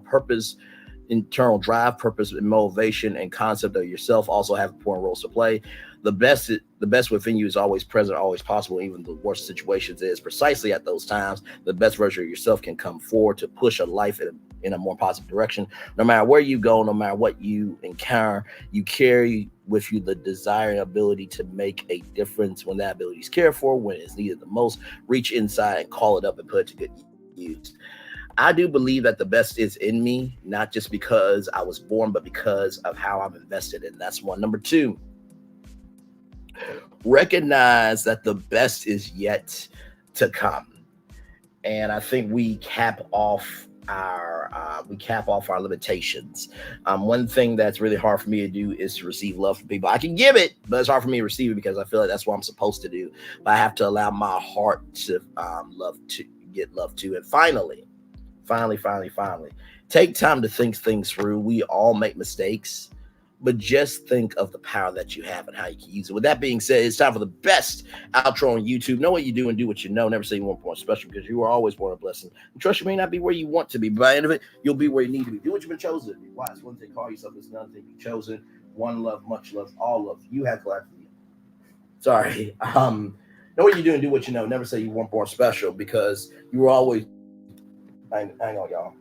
drive, purpose, and motivation and concept of yourself also have important roles to play. The best within you is always present, always possible. Even the worst situations is precisely at those times the best version of yourself can come forward to push a life in a more positive direction. No matter where you go, no matter what you encounter, you carry with you the desire and ability to make a difference. When that ability is cared for, when it's needed the most, reach inside and call it up and put it to good use. I do believe that the best is in me, not just because I was born, but because of how I'm invested in. That's one. Number two, recognize that the best is yet to come. And I think we cap off our limitations. One thing that's really hard for me to do is to receive love from people. I can give it, but it's hard for me to receive it because I feel like that's what I'm supposed to do. But I have to allow my heart to get love too. And finally, take time to think things through. We all make mistakes, but just think of the power that you have and how you can use it. With that being said, it's time for the best outro on YouTube. Know what you do and do what you know. Never say you weren't born special, because you are always born a blessing. And trust you may not be where you want to be, but by the end of it, you'll be where you need to be. Do what you've been chosen to be. Wise. One thing, call yourself, is another thing, be chosen. One love, much love, all love. You have life. Sorry. Know what you do and do what you know. Never say you weren't born special, because you were always. Hang on, y'all.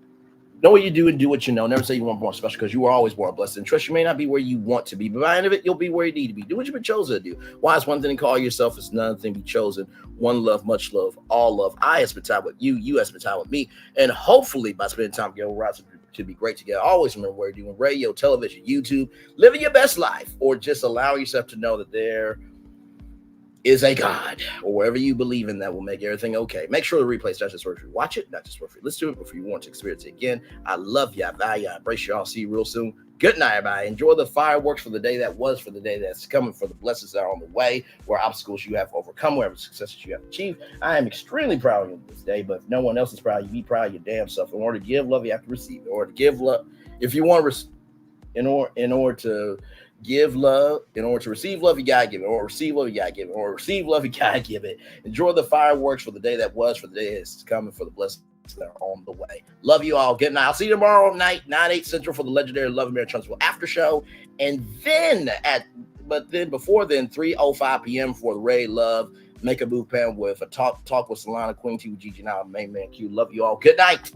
Know what you do and do what you know. Never say you weren't born special, because you were always born blessed. And trust you may not be where you want to be, but by the end of it, you'll be where you need to be. Do what you've been chosen to do. Why is one thing to call yourself, is another thing be chosen. One love, much love, all love. I have spent time with you. You have spent time with me. And hopefully by spending time together, we're out to be great together. Always remember what you're doing. Radio, television, YouTube, living your best life, or just allowing yourself to know that there is a God, or wherever you believe in, that will make everything okay. Make sure the replay is not just worth you watch it, not just worth you listen to it, but if you want to experience it again. I love you, I value you, I embrace you all. See you real soon. Good night, everybody. Enjoy the fireworks for the day that was, for the day that's coming, for the blessings that are on the way, where obstacles you have overcome, wherever successes you have achieved. I am extremely proud of you this day, but if no one else is proud of you, be proud of your damn self. In order to give love, you have to receive. In order to give love, if you want to in order to give love, in order to receive love, you gotta give it. Or receive love, you gotta give it. Or receive love, you gotta give it. Enjoy the fireworks for the day that was, for the day that's coming, for the blessings that are on the way. Love you all. Good night. I'll see you tomorrow night, 9/8 Central, for the legendary Love and Marriage Huntsville after show. And then before then, 3:05 p.m. for the Ray Love Make a Move panel with a talk with Solana, Queen T with Gigi, now main man Q. Love you all. Good night.